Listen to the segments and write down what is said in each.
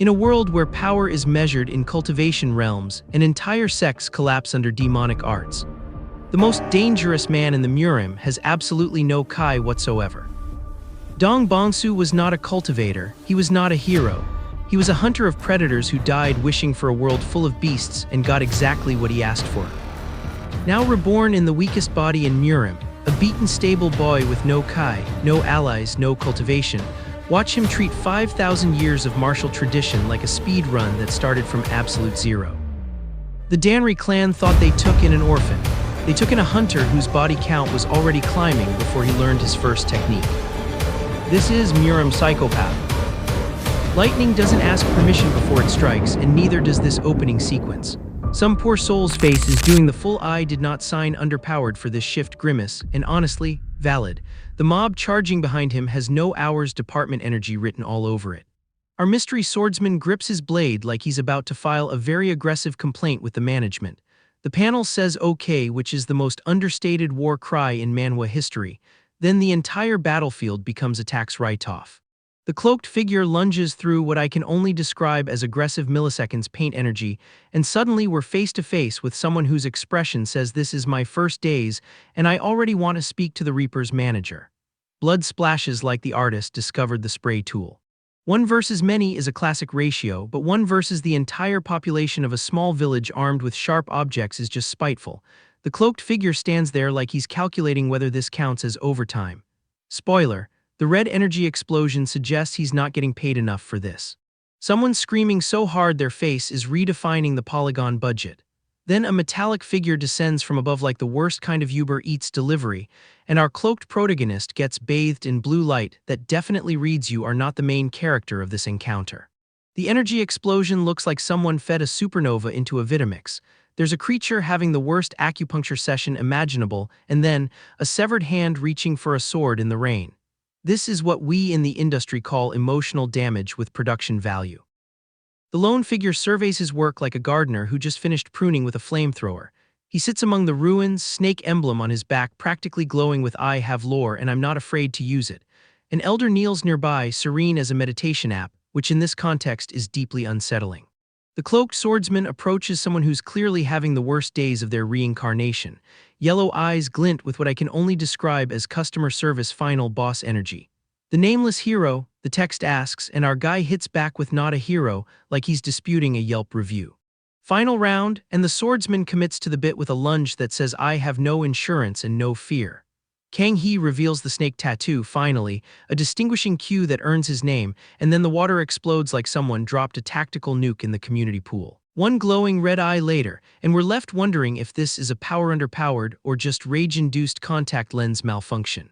In a world where power is measured in cultivation realms and entire sects collapse under demonic arts, the most dangerous man in the murim has absolutely no kai whatsoever. Dong Bongsu was not a cultivator, he was not a hero. He was a hunter of predators who died wishing for a world full of beasts and got exactly what he asked for. Now reborn in the weakest body in murim, a beaten stable boy with no kai, no allies, no cultivation, watch him treat 5,000 years of martial tradition like a speed run that started from absolute zero. The Danri clan thought they took in an orphan. They took in a hunter whose body count was already climbing before he learned his first technique. This is murim-psychopath. Lightning doesn't ask permission before it strikes, and neither does this opening sequence. Some poor soul's face is doing the full I did not sign underpowered for this shift grimace, and honestly, valid. The mob charging behind him has no hours department energy written all over it. Our mystery swordsman grips his blade like he's about to file a very aggressive complaint with the management. The panel says okay, which is the most understated war cry in Manhwa history. Then the entire battlefield becomes a tax write-off. The cloaked figure lunges through what I can only describe as aggressive milliseconds paint energy, and suddenly we're face to face with someone whose expression says this is my first days, and I already want to speak to the Reaper's manager. Blood splashes like the artist discovered the spray tool. 1 versus many is a classic ratio, but 1 versus the entire population of a small village armed with sharp objects is just spiteful. The cloaked figure stands there like he's calculating whether this counts as overtime. Spoiler, the red energy explosion suggests he's not getting paid enough for this. Someone screaming so hard their face is redefining the polygon budget. Then a metallic figure descends from above like the worst kind of Uber Eats delivery, and our cloaked protagonist gets bathed in blue light that definitely reads you are not the main character of this encounter. The energy explosion looks like someone fed a supernova into a Vitamix. There's a creature having the worst acupuncture session imaginable, and then a severed hand reaching for a sword in the rain. This is what we in the industry call emotional damage with production value. The lone figure surveys his work like a gardener who just finished pruning with a flamethrower. He sits among the ruins, snake emblem on his back practically glowing with I have lore and I'm not afraid to use it. An elder kneels nearby, serene as a meditation app, which in this context is deeply unsettling. The cloaked swordsman approaches someone who's clearly having the worst days of their reincarnation. Yellow eyes glint with what I can only describe as customer service final boss energy. The nameless hero, the text asks, and our guy hits back with not a hero, like he's disputing a Yelp review. Final round, and the swordsman commits to the bit with a lunge that says I have no insurance and no fear. Kang Hee reveals the snake tattoo, finally, a distinguishing cue that earns his name, and then the water explodes like someone dropped a tactical nuke in the community pool. One glowing red eye later, and we're left wondering if this is a power underpowered or just rage-induced contact lens malfunction.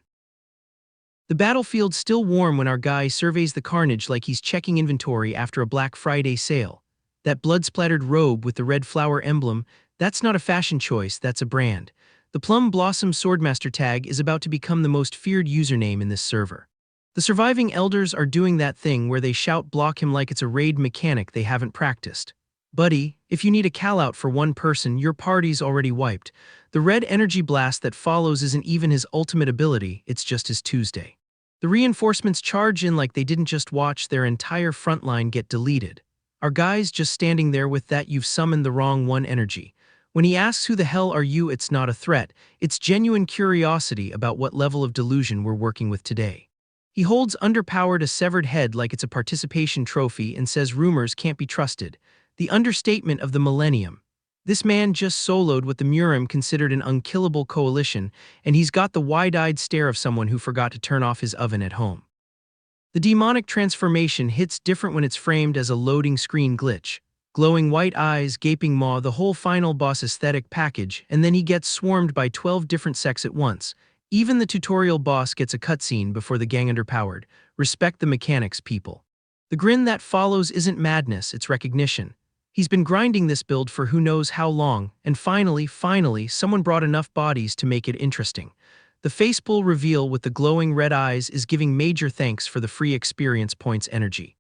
The battlefield's still warm when our guy surveys the carnage like he's checking inventory after a Black Friday sale. That blood-splattered robe with the red flower emblem, that's not a fashion choice, that's a brand. The Plum Blossom Swordmaster tag is about to become the most feared username in this server. The surviving elders are doing that thing where they shout block him like it's a raid mechanic they haven't practiced. Buddy, if you need a call-out for one person, your party's already wiped. The red energy blast that follows isn't even his ultimate ability, it's just his Tuesday. The reinforcements charge in like they didn't just watch their entire front line get deleted. Our guy's just standing there with that you've summoned the wrong one energy. When he asks who the hell are you, it's not a threat, it's genuine curiosity about what level of delusion we're working with today. He holds underpowered a severed head like it's a participation trophy and says rumors can't be trusted. The understatement of the millennium. This man just soloed what the Murim considered an unkillable coalition, and he's got the wide-eyed stare of someone who forgot to turn off his oven at home. The demonic transformation hits different when it's framed as a loading screen glitch. Glowing white eyes, gaping maw, the whole final boss aesthetic package, and then he gets swarmed by 12 different sects at once. Even the tutorial boss gets a cutscene before the gang underpowered. Respect the mechanics, people. The grin that follows isn't madness, it's recognition. He's been grinding this build for who knows how long, and finally, someone brought enough bodies to make it interesting. The facepull reveal with the glowing red eyes is giving major thanks for the free experience points energy.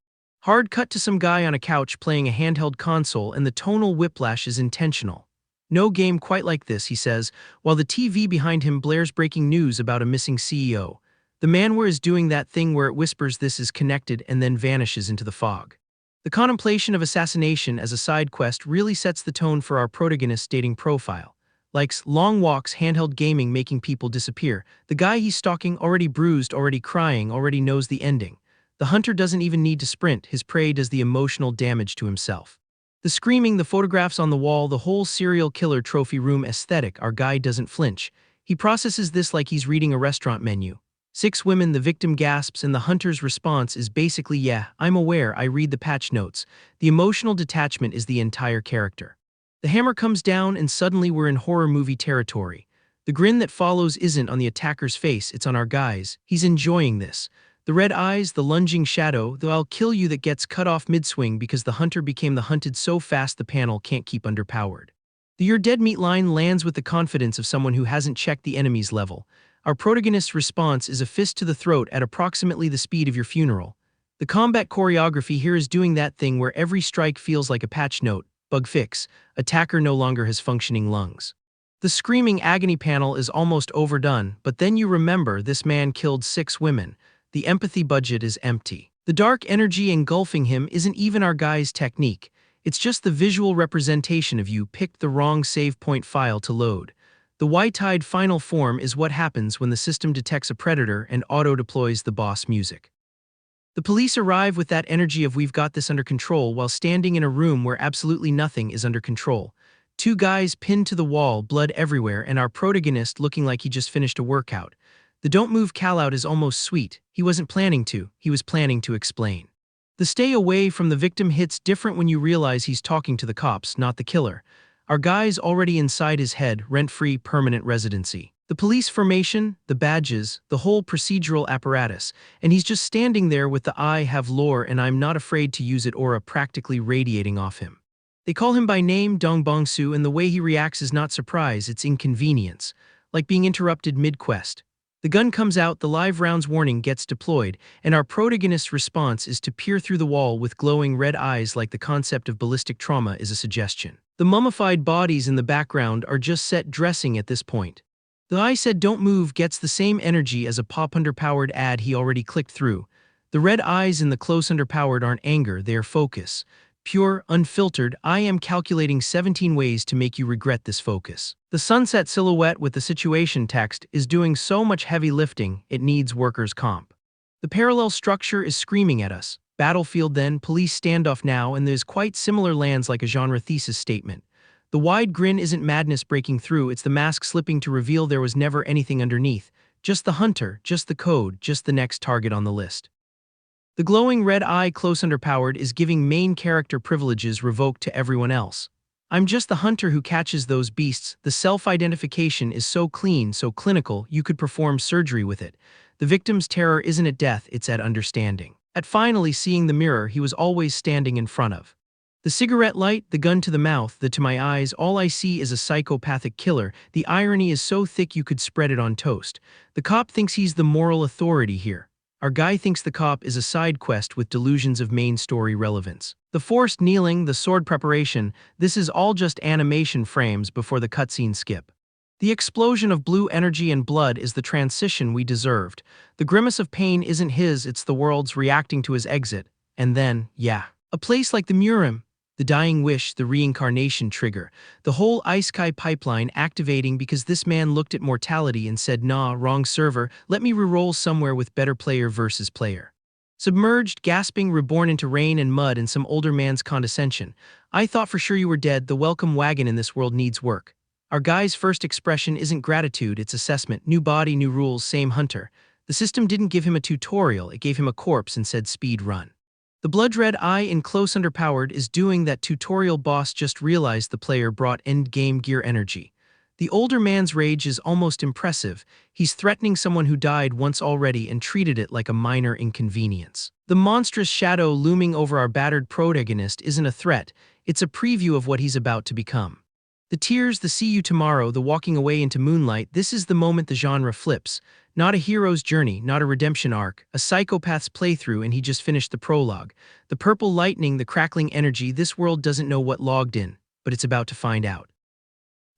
Hard cut to some guy on a couch playing a handheld console, and the tonal whiplash is intentional. No game quite like this, he says, while the TV behind him blares breaking news about a missing CEO. The manware is doing that thing where it whispers this is connected and then vanishes into the fog. The contemplation of assassination as a side quest really sets the tone for our protagonist's dating profile. Likes long walks, handheld gaming making people disappear. The guy he's stalking already bruised, already crying, already knows the ending. The hunter doesn't even need to sprint, his prey does the emotional damage to himself. The screaming, the photographs on the wall, the whole serial killer trophy room aesthetic, our guy doesn't flinch. He processes this like he's reading a restaurant menu. 6 women, the victim gasps, and the hunter's response is basically, yeah, I'm aware, I read the patch notes. The emotional detachment is the entire character. The hammer comes down and suddenly we're in horror movie territory. The grin that follows isn't on the attacker's face, it's on our guy's. He's enjoying this. The red eyes, the lunging shadow, the I'll kill you that gets cut off mid-swing because the hunter became the hunted so fast the panel can't keep underpowered. The "you're dead" meat line lands with the confidence of someone who hasn't checked the enemy's level. Our protagonist's response is a fist to the throat at approximately the speed of your funeral. The combat choreography here is doing that thing where every strike feels like a patch note. Bug fix. Attacker no longer has functioning lungs. The screaming agony panel is almost overdone, but then you remember this man killed 6 women. The empathy budget is empty. The dark energy engulfing him isn't even our guy's technique. It's just the visual representation of you picked the wrong save point file to load. The white-eyed final form is what happens when the system detects a predator and auto-deploys the boss music. The police arrive with that energy of we've got this under control while standing in a room where absolutely nothing is under control. 2 guys pinned to the wall, blood everywhere, and our protagonist looking like he just finished a workout. The don't move call-out is almost sweet. He wasn't planning to, he was planning to explain. The stay away from the victim hits different when you realize he's talking to the cops, not the killer. Our guy's already inside his head, rent-free permanent residency. The police formation, the badges, the whole procedural apparatus, and he's just standing there with the "I have lore and I'm not afraid to use it" aura practically radiating off him. They call him by name, Dong Bongsu, and the way he reacts is not surprise, it's inconvenience. Like being interrupted mid-quest. The gun comes out, the live rounds warning gets deployed, and our protagonist's response is to peer through the wall with glowing red eyes like the concept of ballistic trauma is a suggestion. The mummified bodies in the background are just set dressing at this point. The "I said don't move" gets the same energy as a pop underpowered ad he already clicked through. The red eyes in the close underpowered aren't anger, they are focus. Pure, unfiltered, I am calculating 17 ways to make you regret this focus. The sunset silhouette with the situation text is doing so much heavy lifting, it needs workers' comp. The parallel structure is screaming at us. Battlefield then, police standoff now, and there's quite similar lands like a genre thesis statement. The wide grin isn't madness breaking through, it's the mask slipping to reveal there was never anything underneath. Just the hunter, just the code, just the next target on the list. The glowing red eye close underpowered is giving main character privileges revoked to everyone else. I'm just the hunter who catches those beasts. The self-identification is so clean, so clinical, you could perform surgery with it. The victim's terror isn't at death, it's at understanding. At finally seeing the mirror he was always standing in front of. The cigarette light, the gun to the mouth, the "to my eyes, all I see is a psychopathic killer." The irony is so thick you could spread it on toast. The cop thinks he's the moral authority here. Our guy thinks the cop is a side quest with delusions of main story relevance. The forced kneeling, the sword preparation, this is all just animation frames before the cutscene skip. The explosion of blue energy and blood is the transition we deserved. The grimace of pain isn't his, it's the world's reacting to his exit. And then, yeah. A place like the murim, the dying wish, the reincarnation trigger, the whole Isekai pipeline activating because this man looked at mortality and said, nah, wrong server, let me reroll somewhere with better player versus player. Submerged, gasping, reborn into rain and mud and some older man's condescension. I thought for sure you were dead, the welcome wagon in this world needs work. Our guy's first expression isn't gratitude, it's assessment. New body, new rules, same hunter. The system didn't give him a tutorial, it gave him a corpse and said speed run. The blood-red eye in close underpowered is doing that tutorial boss just realized the player brought end-game gear energy. The older man's rage is almost impressive. He's threatening someone who died once already and treated it like a minor inconvenience. The monstrous shadow looming over our battered protagonist isn't a threat, it's a preview of what he's about to become. The tears, the "see you tomorrow," the walking away into moonlight, this is the moment the genre flips. Not a hero's journey, not a redemption arc, a psychopath's playthrough and he just finished the prologue. The purple lightning, the crackling energy, this world doesn't know what logged in, but it's about to find out.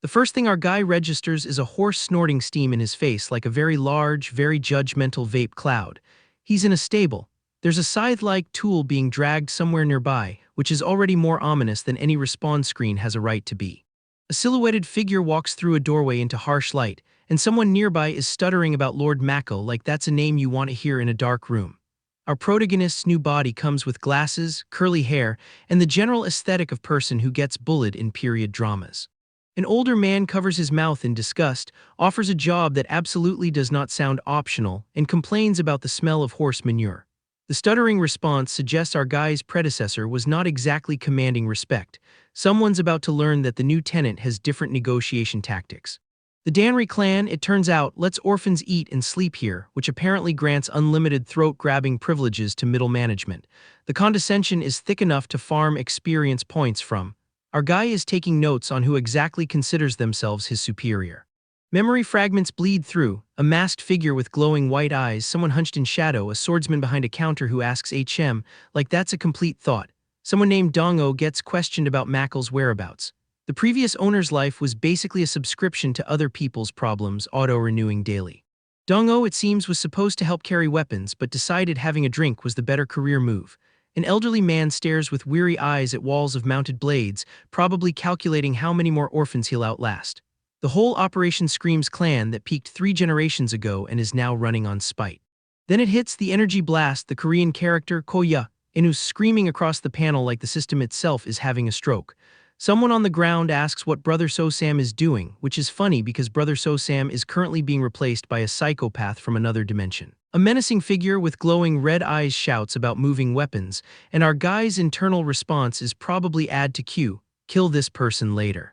The first thing our guy registers is a hoarse snorting steam in his face like a very large, very judgmental vape cloud. He's in a stable. There's a scythe-like tool being dragged somewhere nearby, which is already more ominous than any respawn screen has a right to be. A silhouetted figure walks through a doorway into harsh light, and someone nearby is stuttering about Lord Mako like that's a name you want to hear in a dark room. Our protagonist's new body comes with glasses, curly hair, and the general aesthetic of person who gets bullied in period dramas. An older man covers his mouth in disgust, offers a job that absolutely does not sound optional, and complains about the smell of horse manure. The stuttering response suggests our guy's predecessor was not exactly commanding respect. Someone's about to learn that the new tenant has different negotiation tactics. The Danri clan, it turns out, lets orphans eat and sleep here, which apparently grants unlimited throat-grabbing privileges to middle management. The condescension is thick enough to farm experience points from. Our guy is taking notes on who exactly considers themselves his superior. Memory fragments bleed through, a masked figure with glowing white eyes, someone hunched in shadow, a swordsman behind a counter who asks like that's a complete thought. Someone named Dongo gets questioned about Makel's whereabouts. The previous owner's life was basically a subscription to other people's problems, auto-renewing daily. Dongo, it seems, was supposed to help carry weapons, but decided having a drink was the better career move. An elderly man stares with weary eyes at walls of mounted blades, probably calculating how many more orphans he'll outlast. The whole operation screams clan that peaked 3 generations ago and is now running on spite. Then it hits the energy blast, the Korean character Koya, Inu's screaming across the panel like the system itself is having a stroke. Someone on the ground asks what Brother So-Sam is doing, which is funny because Brother So-Sam is currently being replaced by a psychopath from another dimension. A menacing figure with glowing red eyes shouts about moving weapons, and our guy's internal response is probably add to queue, kill this person later.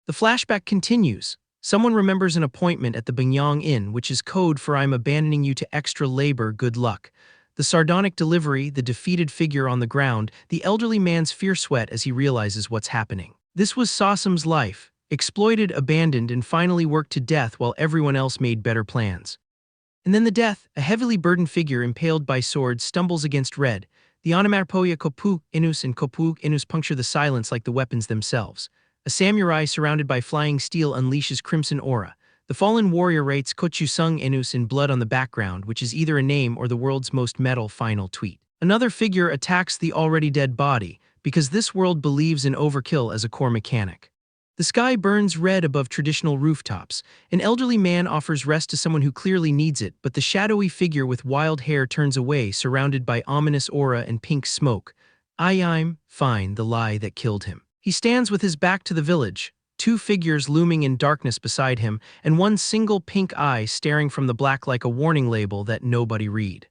The flashback continues. Someone remembers an appointment at the Bingyang Inn, which is code for I'm abandoning you to extra labor, good luck. The sardonic delivery, the defeated figure on the ground, the elderly man's fierce sweat as he realizes what's happening. This was Sasam's life, exploited, abandoned, and finally worked to death while everyone else made better plans. And then the death, a heavily burdened figure impaled by swords stumbles against red. The onomatopoeia kopu, inus and kopu, inus puncture the silence like the weapons themselves. A samurai surrounded by flying steel unleashes crimson aura. The fallen warrior writes Kochusung Enus in blood on the background, which is either a name or the world's most metal final tweet. Another figure attacks the already dead body, because this world believes in overkill as a core mechanic. The sky burns red above traditional rooftops. An elderly man offers rest to someone who clearly needs it, but the shadowy figure with wild hair turns away, surrounded by ominous aura and pink smoke. I'm fine, the lie that killed him. He stands with his back to the village. 2 figures looming in darkness beside him, and one single pink eye staring from the black like a warning label that nobody read.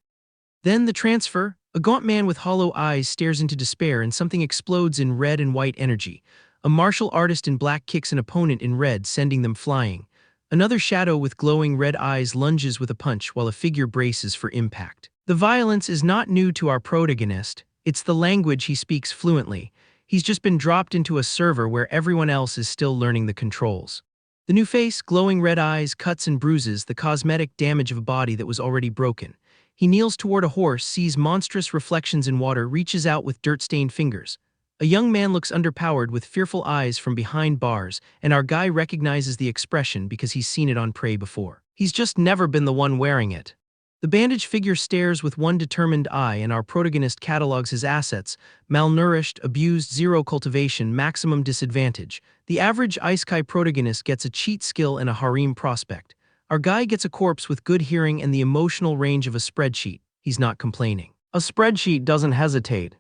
Then the transfer. A gaunt man with hollow eyes stares into despair and something explodes in red and white energy. A martial artist in black kicks an opponent in red, sending them flying. Another shadow with glowing red eyes lunges with a punch while a figure braces for impact. The violence is not new to our protagonist, it's the language he speaks fluently. He's just been dropped into a server where everyone else is still learning the controls. The new face, glowing red eyes, cuts and bruises, the cosmetic damage of a body that was already broken. He kneels toward a horse, sees monstrous reflections in water, reaches out with dirt-stained fingers. A young man looks underpowered with fearful eyes from behind bars, and our guy recognizes the expression because he's seen it on Prey before. He's just never been the one wearing it. The bandaged figure stares with one determined eye, and our protagonist catalogs his assets: malnourished, abused, zero cultivation, maximum disadvantage. The average Isekai protagonist gets a cheat skill and a harem prospect. Our guy gets a corpse with good hearing and the emotional range of a spreadsheet. He's not complaining. A spreadsheet doesn't hesitate.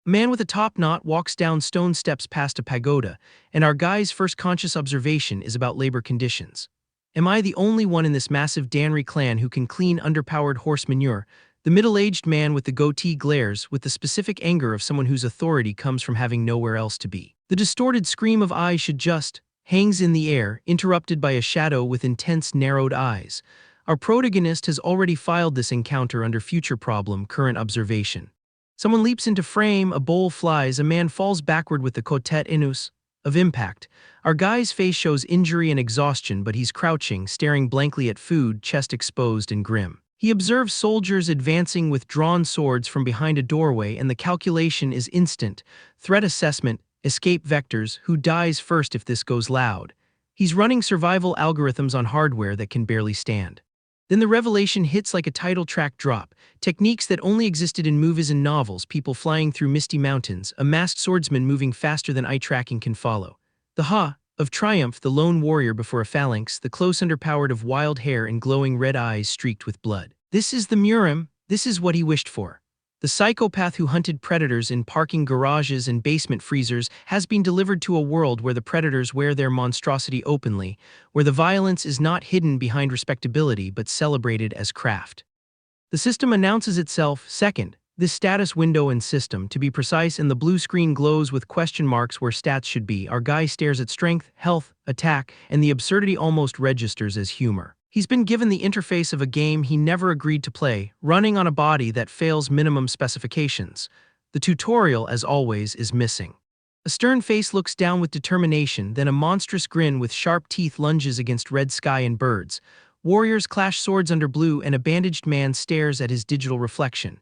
A man with a top knot walks down stone steps past a pagoda, and our guy's first conscious observation is about labor conditions. Am I the only one in this massive Danri clan who can clean underpowered horse manure? The middle-aged man with the goatee glares with the specific anger of someone whose authority comes from having nowhere else to be. The distorted scream of "I should just" hangs in the air, interrupted by a shadow with intense narrowed eyes. Our protagonist has already filed this encounter under future problem, current observation. Someone leaps into frame, a bowl flies, a man falls backward with the cotet inus of impact. Our guy's face shows injury and exhaustion, but he's crouching, staring blankly at food, chest exposed and grim. He observes soldiers advancing with drawn swords from behind a doorway, and the calculation is instant. Threat assessment, escape vectors, who dies first if this goes loud. He's running survival algorithms on hardware that can barely stand. Then the revelation hits like a title track drop. Techniques that only existed in movies and novels, people flying through misty mountains, a masked swordsman moving faster than eye tracking can follow. The ha of triumph, the lone warrior before a phalanx, the close underpowered of wild hair and glowing red eyes streaked with blood. This is the murim, this is what he wished for. The psychopath who hunted predators in parking garages and basement freezers has been delivered to a world where the predators wear their monstrosity openly, where the violence is not hidden behind respectability but celebrated as craft. The system announces itself, second, this status window and system, to be precise, and the blue screen glows with question marks where stats should be. Our guy stares at strength, health, attack, and the absurdity almost registers as humor. He's been given the interface of a game he never agreed to play, running on a body that fails minimum specifications. The tutorial, as always, is missing. A stern face looks down with determination, then a monstrous grin with sharp teeth lunges against red sky and birds. Warriors clash swords under blue, and a bandaged man stares at his digital reflection.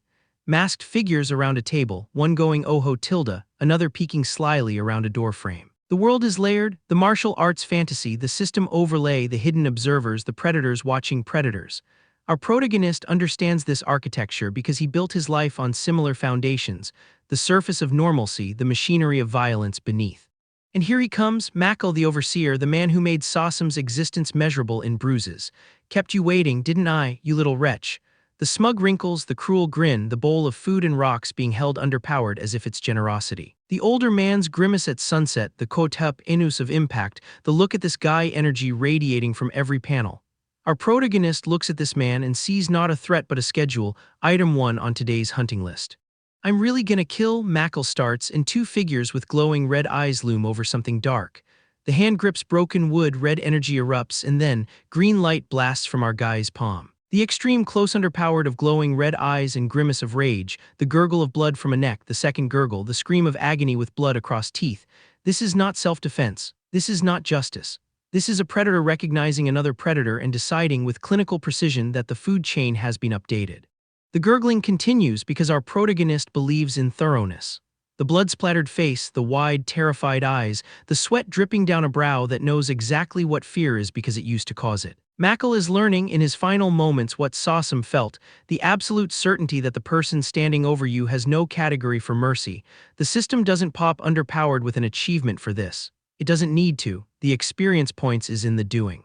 Masked figures around a table, one going "Oh-ho tilde," another peeking slyly around a doorframe. The world is layered, the martial arts fantasy, the system overlay, the hidden observers, the predators watching predators. Our protagonist understands this architecture because he built his life on similar foundations, the surface of normalcy, the machinery of violence beneath. And here he comes, Makal the overseer, the man who made Sasam's existence measurable in bruises. Kept you waiting, didn't I, you little wretch? The smug wrinkles, the cruel grin, the bowl of food and rocks being held underpowered as if it's generosity. The older man's grimace at sunset, the kotup inus of impact, the look at this guy energy radiating from every panel. Our protagonist looks at this man and sees not a threat but a schedule, item 1 on today's hunting list. I'm really gonna kill, Makal starts, and two figures with glowing red eyes loom over something dark. The hand grips broken wood, red energy erupts, and then green light blasts from our guy's palm. The extreme close underpowered of glowing red eyes and grimace of rage, the gurgle of blood from a neck, the second gurgle, the scream of agony with blood across teeth. This is not self-defense. This is not justice. This is a predator recognizing another predator and deciding with clinical precision that the food chain has been updated. The gurgling continues because our protagonist believes in thoroughness. The blood-splattered face, the wide, terrified eyes, the sweat dripping down a brow that knows exactly what fear is because it used to cause it. Makal is learning in his final moments what Sasam felt, the absolute certainty that the person standing over you has no category for mercy. The system doesn't pop underpowered with an achievement for this. It doesn't need to. The experience points is in the doing.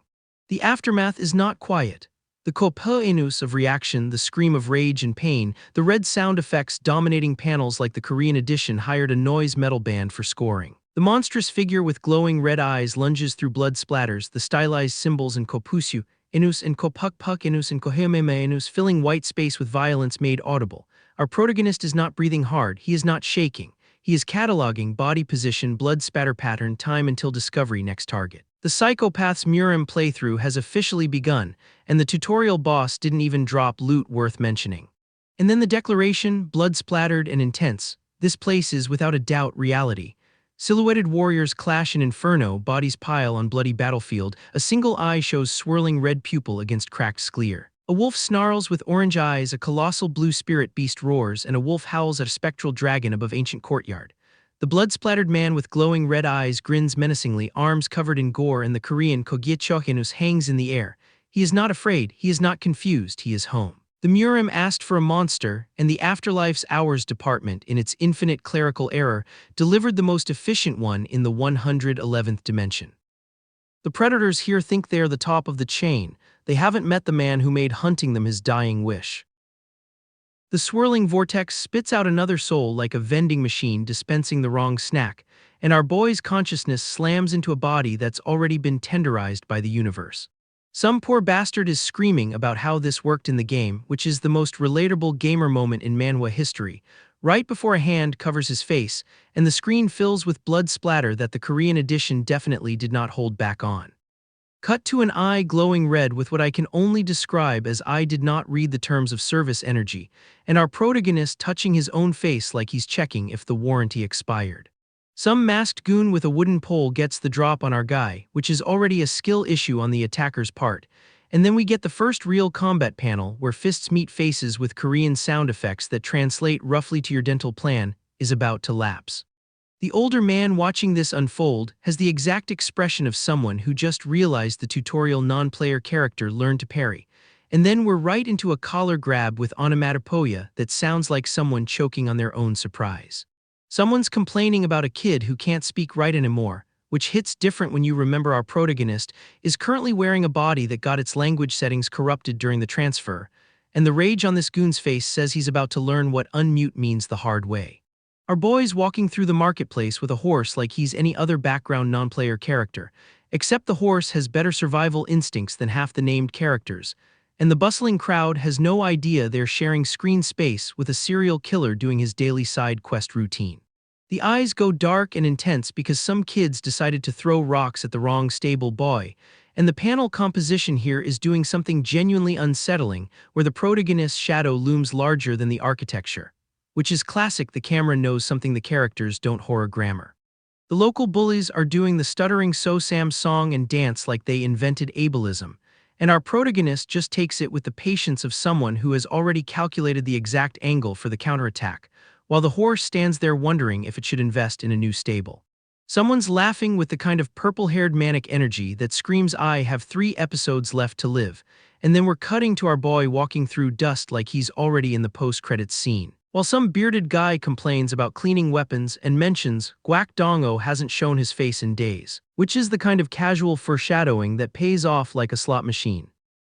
The aftermath is not quiet. The kopa-enus of reaction, the scream of rage and pain, the red sound effects dominating panels like the Korean edition hired a noise metal band for scoring. The monstrous figure with glowing red eyes lunges through blood splatters, the stylized symbols in kopusu, enus and kopuk-puk enus and kohememe enus filling white space with violence made audible. Our protagonist is not breathing hard, he is not shaking. He is cataloging body position, blood spatter pattern, time until discovery, next target. The psychopath's murim playthrough has officially begun, and the tutorial boss didn't even drop loot worth mentioning. And then the declaration, blood-splattered and intense. This place is, without a doubt, reality. Silhouetted warriors clash in inferno, bodies pile on bloody battlefield, a single eye shows swirling red pupil against cracked sclere. A wolf snarls with orange eyes, a colossal blue spirit beast roars, and a wolf howls at a spectral dragon above ancient courtyard. The blood-splattered man with glowing red eyes grins menacingly, arms covered in gore, and the Korean Kogyechohenus hangs in the air. He is not afraid, he is not confused, he is home. The murim asked for a monster, and the Afterlife's Hours department, in its infinite clerical error, delivered the most efficient one in the 111th dimension. The predators here think they are the top of the chain. They haven't met the man who made hunting them his dying wish. The swirling vortex spits out another soul like a vending machine dispensing the wrong snack, and our boy's consciousness slams into a body that's already been tenderized by the universe. Some poor bastard is screaming about how this worked in the game, which is the most relatable gamer moment in Manhwa history, right before a hand covers his face, and the screen fills with blood splatter that the Korean edition definitely did not hold back on. Cut to an eye glowing red with what I can only describe as I did not read the terms of service energy, and our protagonist touching his own face like he's checking if the warranty expired. Some masked goon with a wooden pole gets the drop on our guy, which is already a skill issue on the attacker's part, and then we get the first real combat panel where fists meet faces with Korean sound effects that translate roughly to your dental plan is about to lapse. The older man watching this unfold has the exact expression of someone who just realized the tutorial non-player character learned to parry, And then we're right into a collar grab with onomatopoeia that sounds like someone choking on their own surprise. Someone's complaining about a kid who can't speak right anymore, which hits different when you remember our protagonist is currently wearing a body that got its language settings corrupted during the transfer, and the rage on this goon's face says he's about to learn what unmute means the hard way. Our boy's walking through the marketplace with a horse like he's any other background non-player character, except the horse has better survival instincts than half the named characters, and the bustling crowd has no idea they're sharing screen space with a serial killer doing his daily side quest routine. The eyes go dark and intense because some kids decided to throw rocks at the wrong stable boy, and the panel composition here is doing something genuinely unsettling, where the protagonist's shadow looms larger than the architecture, which is classic. The camera knows something the characters don't. Horror grammar. The local bullies are doing the stuttering So-Sam song and dance like they invented ableism, and our protagonist just takes it with the patience of someone who has already calculated the exact angle for the counterattack, while the horse stands there wondering if it should invest in a new stable. Someone's laughing with the kind of purple-haired manic energy that screams, "I have 3 episodes left to live," and then we're cutting to our boy walking through dust like he's already in the post-credits scene. While some bearded guy complains about cleaning weapons and mentions Guak Dongo hasn't shown his face in days, which is the kind of casual foreshadowing that pays off like a slot machine.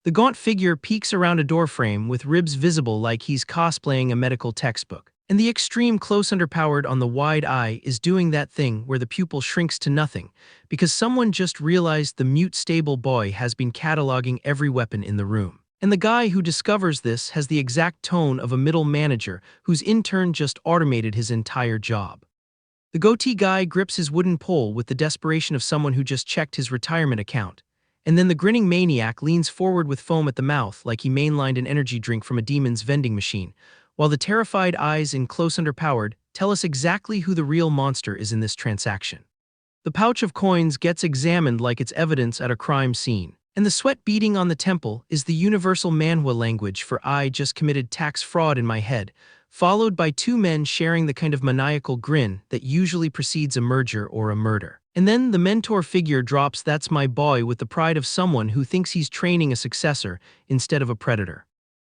The gaunt figure peeks around a doorframe with ribs visible like he's cosplaying a medical textbook. And the extreme close underpowered on the wide eye is doing that thing where the pupil shrinks to nothing because someone just realized the mute stable boy has been cataloging every weapon in the room. And the guy who discovers this has the exact tone of a middle manager whose intern just automated his entire job. The goatee guy grips his wooden pole with the desperation of someone who just checked his retirement account. And then the grinning maniac leans forward with foam at the mouth like he mainlined an energy drink from a demon's vending machine, while the terrified eyes in close underpowered tell us exactly who the real monster is in this transaction. The pouch of coins gets examined like it's evidence at a crime scene, and the sweat beading on the temple is the universal Manhwa language for "I just committed tax fraud" in my head, followed by 2 men sharing the kind of maniacal grin that usually precedes a merger or a murder. And then the mentor figure drops "That's my boy" with the pride of someone who thinks he's training a successor instead of a predator.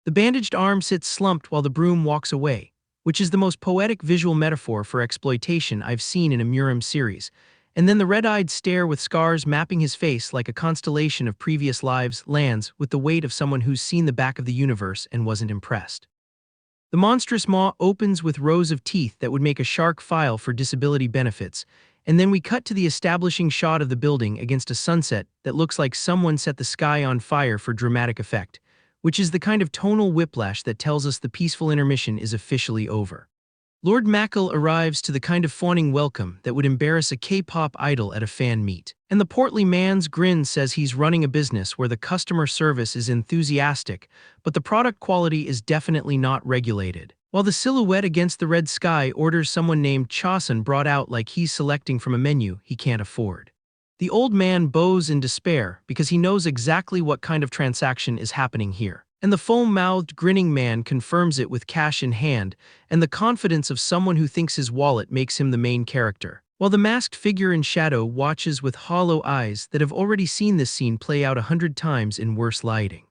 The bandaged arm sits slumped while the broom walks away, which is the most poetic visual metaphor for exploitation I've seen in a murim series, and then the red-eyed stare with scars mapping his face like a constellation of previous lives lands with the weight of someone who's seen the back of the universe and wasn't impressed. The monstrous maw opens with rows of teeth that would make a shark file for disability benefits, and then we cut to the establishing shot of the building against a sunset that looks like someone set the sky on fire for dramatic effect, which is the kind of tonal whiplash that tells us the peaceful intermission is officially over. Lord Mackle arrives to the kind of fawning welcome that would embarrass a K-pop idol at a fan meet. And the portly man's grin says he's running a business where the customer service is enthusiastic, but the product quality is definitely not regulated. While the silhouette against the red sky orders someone named Chasen brought out like he's selecting from a menu he can't afford. The old man bows in despair because he knows exactly what kind of transaction is happening here. And the foam-mouthed, grinning man confirms it with cash in hand, and the confidence of someone who thinks his wallet makes him the main character, while the masked figure in shadow watches with hollow eyes that have already seen this scene play out 100 times in worse lighting.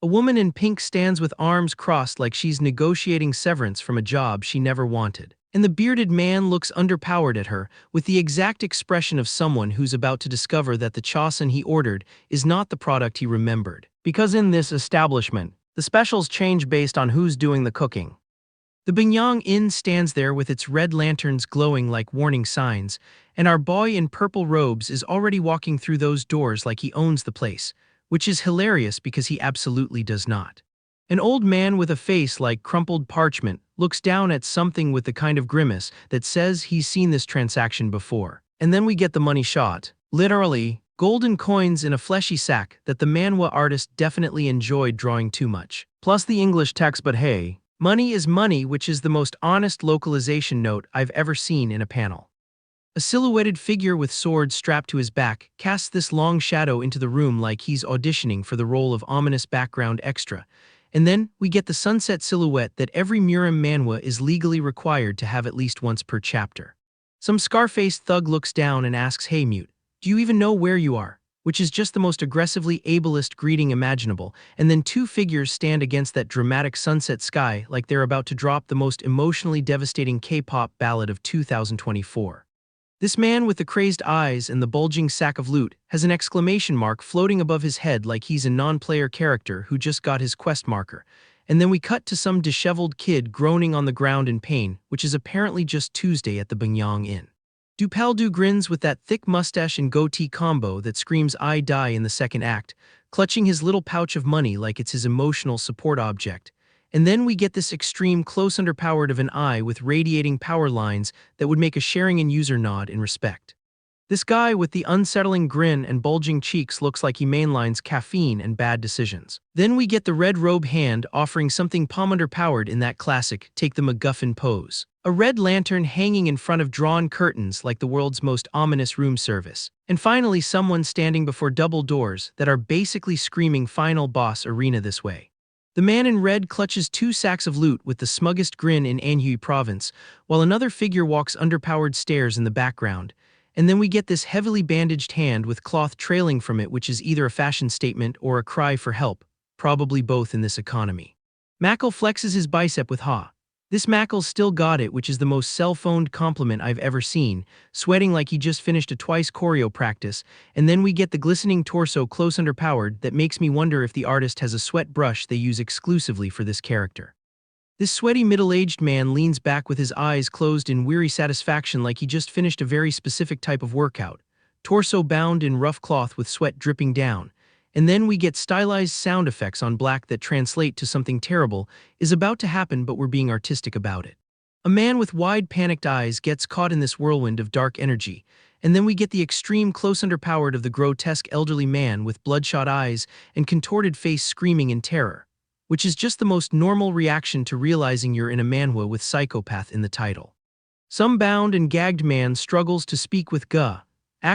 A woman in pink stands with arms crossed like she's negotiating severance from a job she never wanted. And the bearded man looks underpowered at her, with the exact expression of someone who's about to discover that the chosin he ordered is not the product he remembered. Because in this establishment, the specials change based on who's doing the cooking. The Binyang Inn stands there with its red lanterns glowing like warning signs, and our boy in purple robes is already walking through those doors like he owns the place, which is hilarious because he absolutely does not. An old man with a face like crumpled parchment looks down at something with the kind of grimace that says he's seen this transaction before. And then we get the money shot. Literally, golden coins in a fleshy sack that the manhwa artist definitely enjoyed drawing too much. Plus the English text, but hey, money is money, which is the most honest localization note I've ever seen in a panel. A silhouetted figure with sword strapped to his back casts this long shadow into the room like he's auditioning for the role of ominous background extra. And then we get the sunset silhouette that every murim manhwa is legally required to have at least once per chapter. Some scar-faced thug looks down and asks, "Hey mute, do you even know where you are?" which is just the most aggressively ableist greeting imaginable, and then two figures stand against that dramatic sunset sky like they're about to drop the most emotionally devastating K-pop ballad of 2024. This man with the crazed eyes and the bulging sack of loot has an exclamation mark floating above his head like he's a non-player character who just got his quest marker. And then we cut to some disheveled kid groaning on the ground in pain, which is apparently just Tuesday at the Bangyang Inn. Dupaldu grins with that thick mustache and goatee combo that screams "I die" in the second act, clutching his little pouch of money like it's his emotional support object. And then we get this extreme close underpowered of an eye with radiating power lines that would make a Sharingan user nod in respect. This guy with the unsettling grin and bulging cheeks looks like he mainlines caffeine and bad decisions. Then we get the red robe hand offering something palm underpowered in that classic take the MacGuffin pose. A red lantern hanging in front of drawn curtains like the world's most ominous room service. And finally someone standing before double doors that are basically screaming final boss arena this way. The man in red clutches two sacks of loot with the smuggest grin in Anhui province, while another figure walks underpowered stairs in the background. And then we get this heavily bandaged hand with cloth trailing from it, which is either a fashion statement or a cry for help, probably both in this economy. Mackle flexes his bicep with "Ha. This Mackle's still got it," which is the most cell-phoned compliment I've ever seen, sweating like he just finished a twice choreo practice, and then we get the glistening torso close underpowered that makes me wonder if the artist has a sweat brush they use exclusively for this character. This sweaty middle-aged man leans back with his eyes closed in weary satisfaction like he just finished a very specific type of workout, torso bound in rough cloth with sweat dripping down. And then we get stylized sound effects on black that translate to something terrible is about to happen, but we're being artistic about it. A man with wide panicked eyes gets caught in this whirlwind of dark energy, and then we get the extreme close underpowered of the grotesque elderly man with bloodshot eyes and contorted face screaming in terror, which is just the most normal reaction to realizing you're in a manhwa with psychopath in the title. Some bound and gagged man struggles to speak with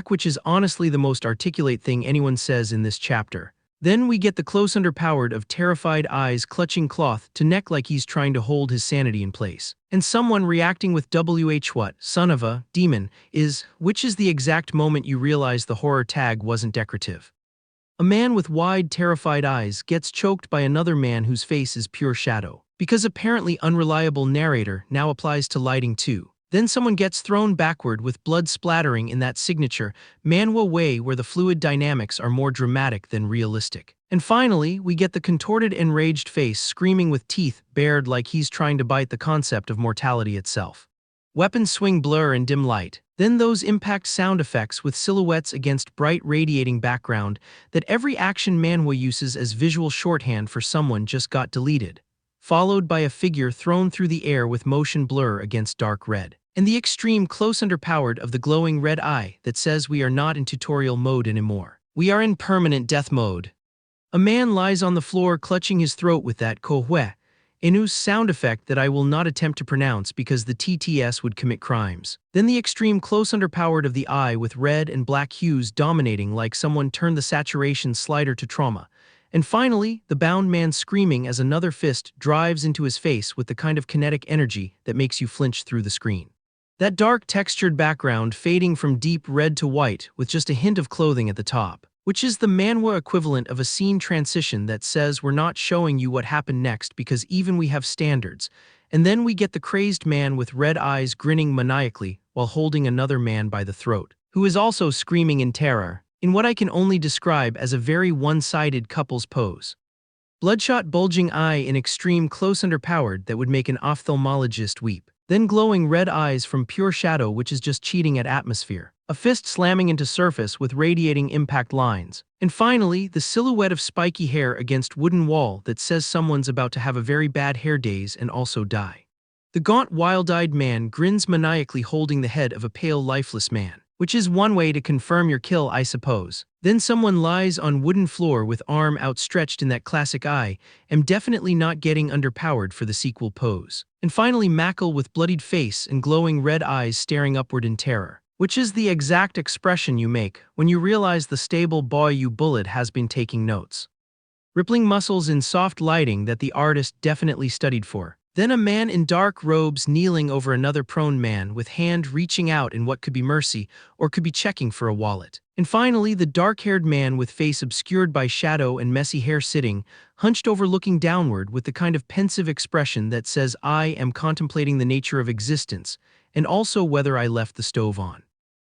which is honestly the most articulate thing anyone says in this chapter. Then we get the close underpowered of terrified eyes clutching cloth to neck like he's trying to hold his sanity in place. And someone reacting with what son of a demon is, which is the exact moment you realize the horror tag wasn't decorative. A man with wide terrified eyes gets choked by another man whose face is pure shadow, because apparently unreliable narrator now applies to lighting too. Then someone gets thrown backward with blood splattering in that signature manhwa way where the fluid dynamics are more dramatic than realistic. And finally, we get the contorted enraged face screaming with teeth bared like he's trying to bite the concept of mortality itself. Weapons swing blur in dim light. Then those impact sound effects with silhouettes against bright radiating background that every action manhwa uses as visual shorthand for someone just got deleted, followed by a figure thrown through the air with motion blur against dark red. And the extreme close underpowered of the glowing red eye that says we are not in tutorial mode anymore. We are in permanent death mode. A man lies on the floor clutching his throat with that kohwe, Inu's sound effect that I will not attempt to pronounce because the TTS would commit crimes. Then the extreme close underpowered of the eye with red and black hues dominating like someone turned the saturation slider to trauma. And finally, the bound man screaming as another fist drives into his face with the kind of kinetic energy that makes you flinch through the screen. That dark textured background fading from deep red to white with just a hint of clothing at the top, which is the manhwa equivalent of a scene transition that says we're not showing you what happened next because even we have standards. And then we get the crazed man with red eyes grinning maniacally while holding another man by the throat, who is also screaming in terror, in what I can only describe as a very one-sided couple's pose. Bloodshot bulging eye in extreme close underpowered that would make an ophthalmologist weep. Then glowing red eyes from pure shadow, which is just cheating at atmosphere. A fist slamming into surface with radiating impact lines. And finally, the silhouette of spiky hair against wooden wall that says someone's about to have a very bad hair days and also die. The gaunt, wild-eyed man grins maniacally holding the head of a pale, lifeless man, which is one way to confirm your kill, I suppose. Then someone lies on wooden floor with arm outstretched in that classic I am definitely not getting underpowered for the sequel pose. And finally Mackle with bloodied face and glowing red eyes staring upward in terror, which is the exact expression you make when you realize the stable boy you bullet has been taking notes. Rippling muscles in soft lighting that the artist definitely studied for. Then a man in dark robes kneeling over another prone man with hand reaching out in what could be mercy or could be checking for a wallet. And finally, the dark-haired man with face obscured by shadow and messy hair sitting, hunched over looking downward with the kind of pensive expression that says, I am contemplating the nature of existence, and also whether I left the stove on.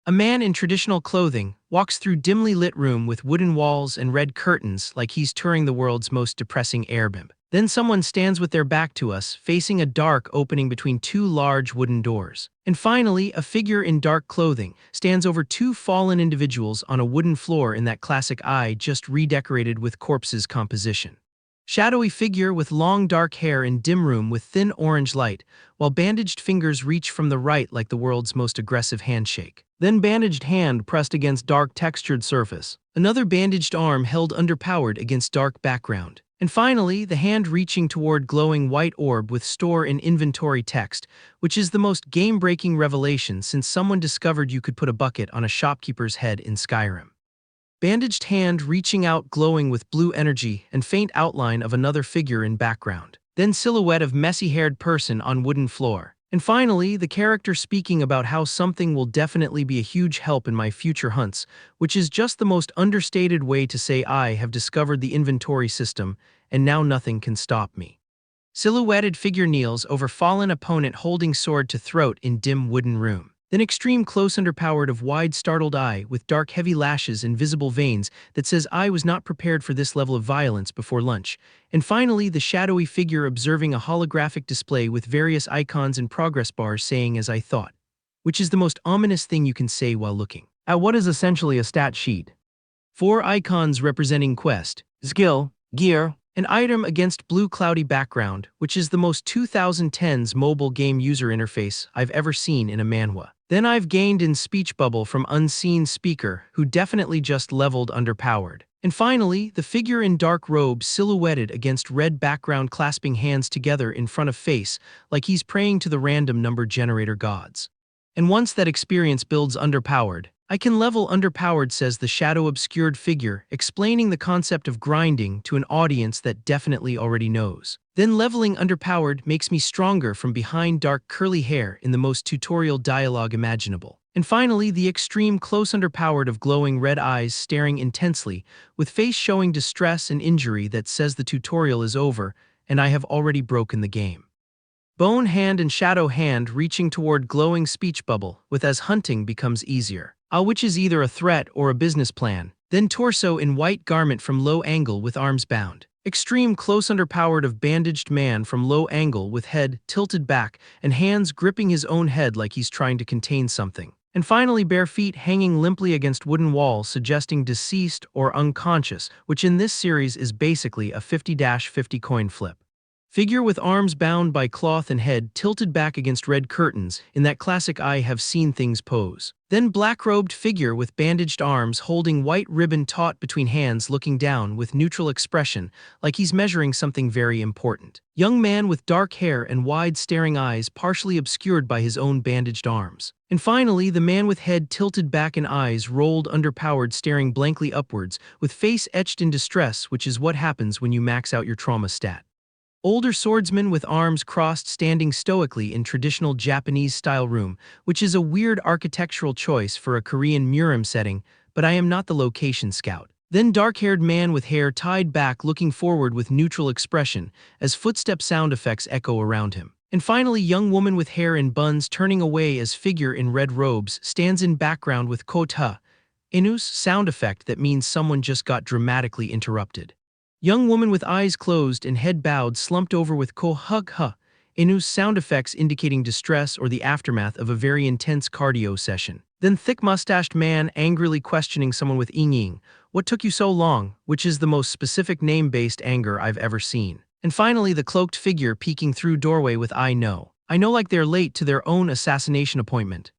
A man in traditional clothing walks through dimly lit room with wooden walls and red curtains like he's touring the world's most depressing airbnb. Then someone stands with their back to us, facing a dark opening between two large wooden doors. And finally, a figure in dark clothing stands over two fallen individuals on a wooden floor in that classic eye just redecorated with corpses composition. Shadowy figure with long dark hair in dim room with thin orange light, while bandaged fingers reach from the right like the world's most aggressive handshake. Then bandaged hand pressed against dark textured surface. Another bandaged arm held underpowered against dark background. And finally, the hand reaching toward glowing white orb with store in inventory text, which is the most game-breaking revelation since someone discovered you could put a bucket on a shopkeeper's head in Skyrim. Bandaged hand reaching out glowing with blue energy and faint outline of another figure in background. Then silhouette of messy-haired person on wooden floor. And finally, the character speaking about how something will definitely be a huge help in my future hunts, which is just the most understated way to say I have discovered the inventory system, and now nothing can stop me. Silhouetted figure kneels over fallen opponent holding sword to throat in dim wooden room. Then extreme close underpowered of wide startled eye with dark heavy lashes and visible veins that says I was not prepared for this level of violence before lunch. And finally, the shadowy figure observing a holographic display with various icons and progress bars saying as I thought, which is the most ominous thing you can say while looking at what is essentially a stat sheet. 4 icons representing quest, skill, gear, an item against blue cloudy background, which is the most 2010s mobile game user interface I've ever seen in a manhwa. Then I've gained in speech bubble from unseen speaker who definitely just leveled underpowered. And finally, the figure in dark robe silhouetted against red background clasping hands together in front of face like he's praying to the random number generator gods. And once that experience builds underpowered, I can level underpowered, says the shadow-obscured figure, explaining the concept of grinding to an audience that definitely already knows. Then leveling underpowered makes me stronger from behind dark curly hair in the most tutorial dialogue imaginable. And finally, the extreme close underpowered of glowing red eyes staring intensely, with face showing distress and injury that says the tutorial is over, and I have already broken the game. Bone hand and shadow hand reaching toward glowing speech bubble, with as hunting becomes easier. Which is either a threat or a business plan. Then torso in white garment from low angle with arms bound. Extreme close underpowered of bandaged man from low angle with head tilted back and hands gripping his own head like he's trying to contain something. And finally, bare feet hanging limply against wooden walls suggesting deceased or unconscious, which in this series is basically a 50-50 coin flip. Figure with arms bound by cloth and head tilted back against red curtains in that classic I have seen things pose. Then black-robed figure with bandaged arms holding white ribbon taut between hands looking down with neutral expression like he's measuring something very important. Young man with dark hair and wide staring eyes partially obscured by his own bandaged arms. And finally, the man with head tilted back and eyes rolled underpowered staring blankly upwards with face etched in distress, which is what happens when you max out your trauma stat. Older swordsman with arms crossed standing stoically in traditional Japanese-style room, which is a weird architectural choice for a Korean murim setting, but I am not the location scout. Then dark-haired man with hair tied back looking forward with neutral expression as footstep sound effects echo around him. And finally, young woman with hair in buns turning away as figure in red robes stands in background with kota, inus sound effect that means someone just got dramatically interrupted. Young woman with eyes closed and head bowed slumped over with ko-hug-ha, inus sound effects indicating distress or the aftermath of a very intense cardio session. Then thick-mustached man angrily questioning someone with ing-ing, what took you so long, which is the most specific name-based anger I've ever seen. And finally, the cloaked figure peeking through doorway with I know like they're late to their own assassination appointment.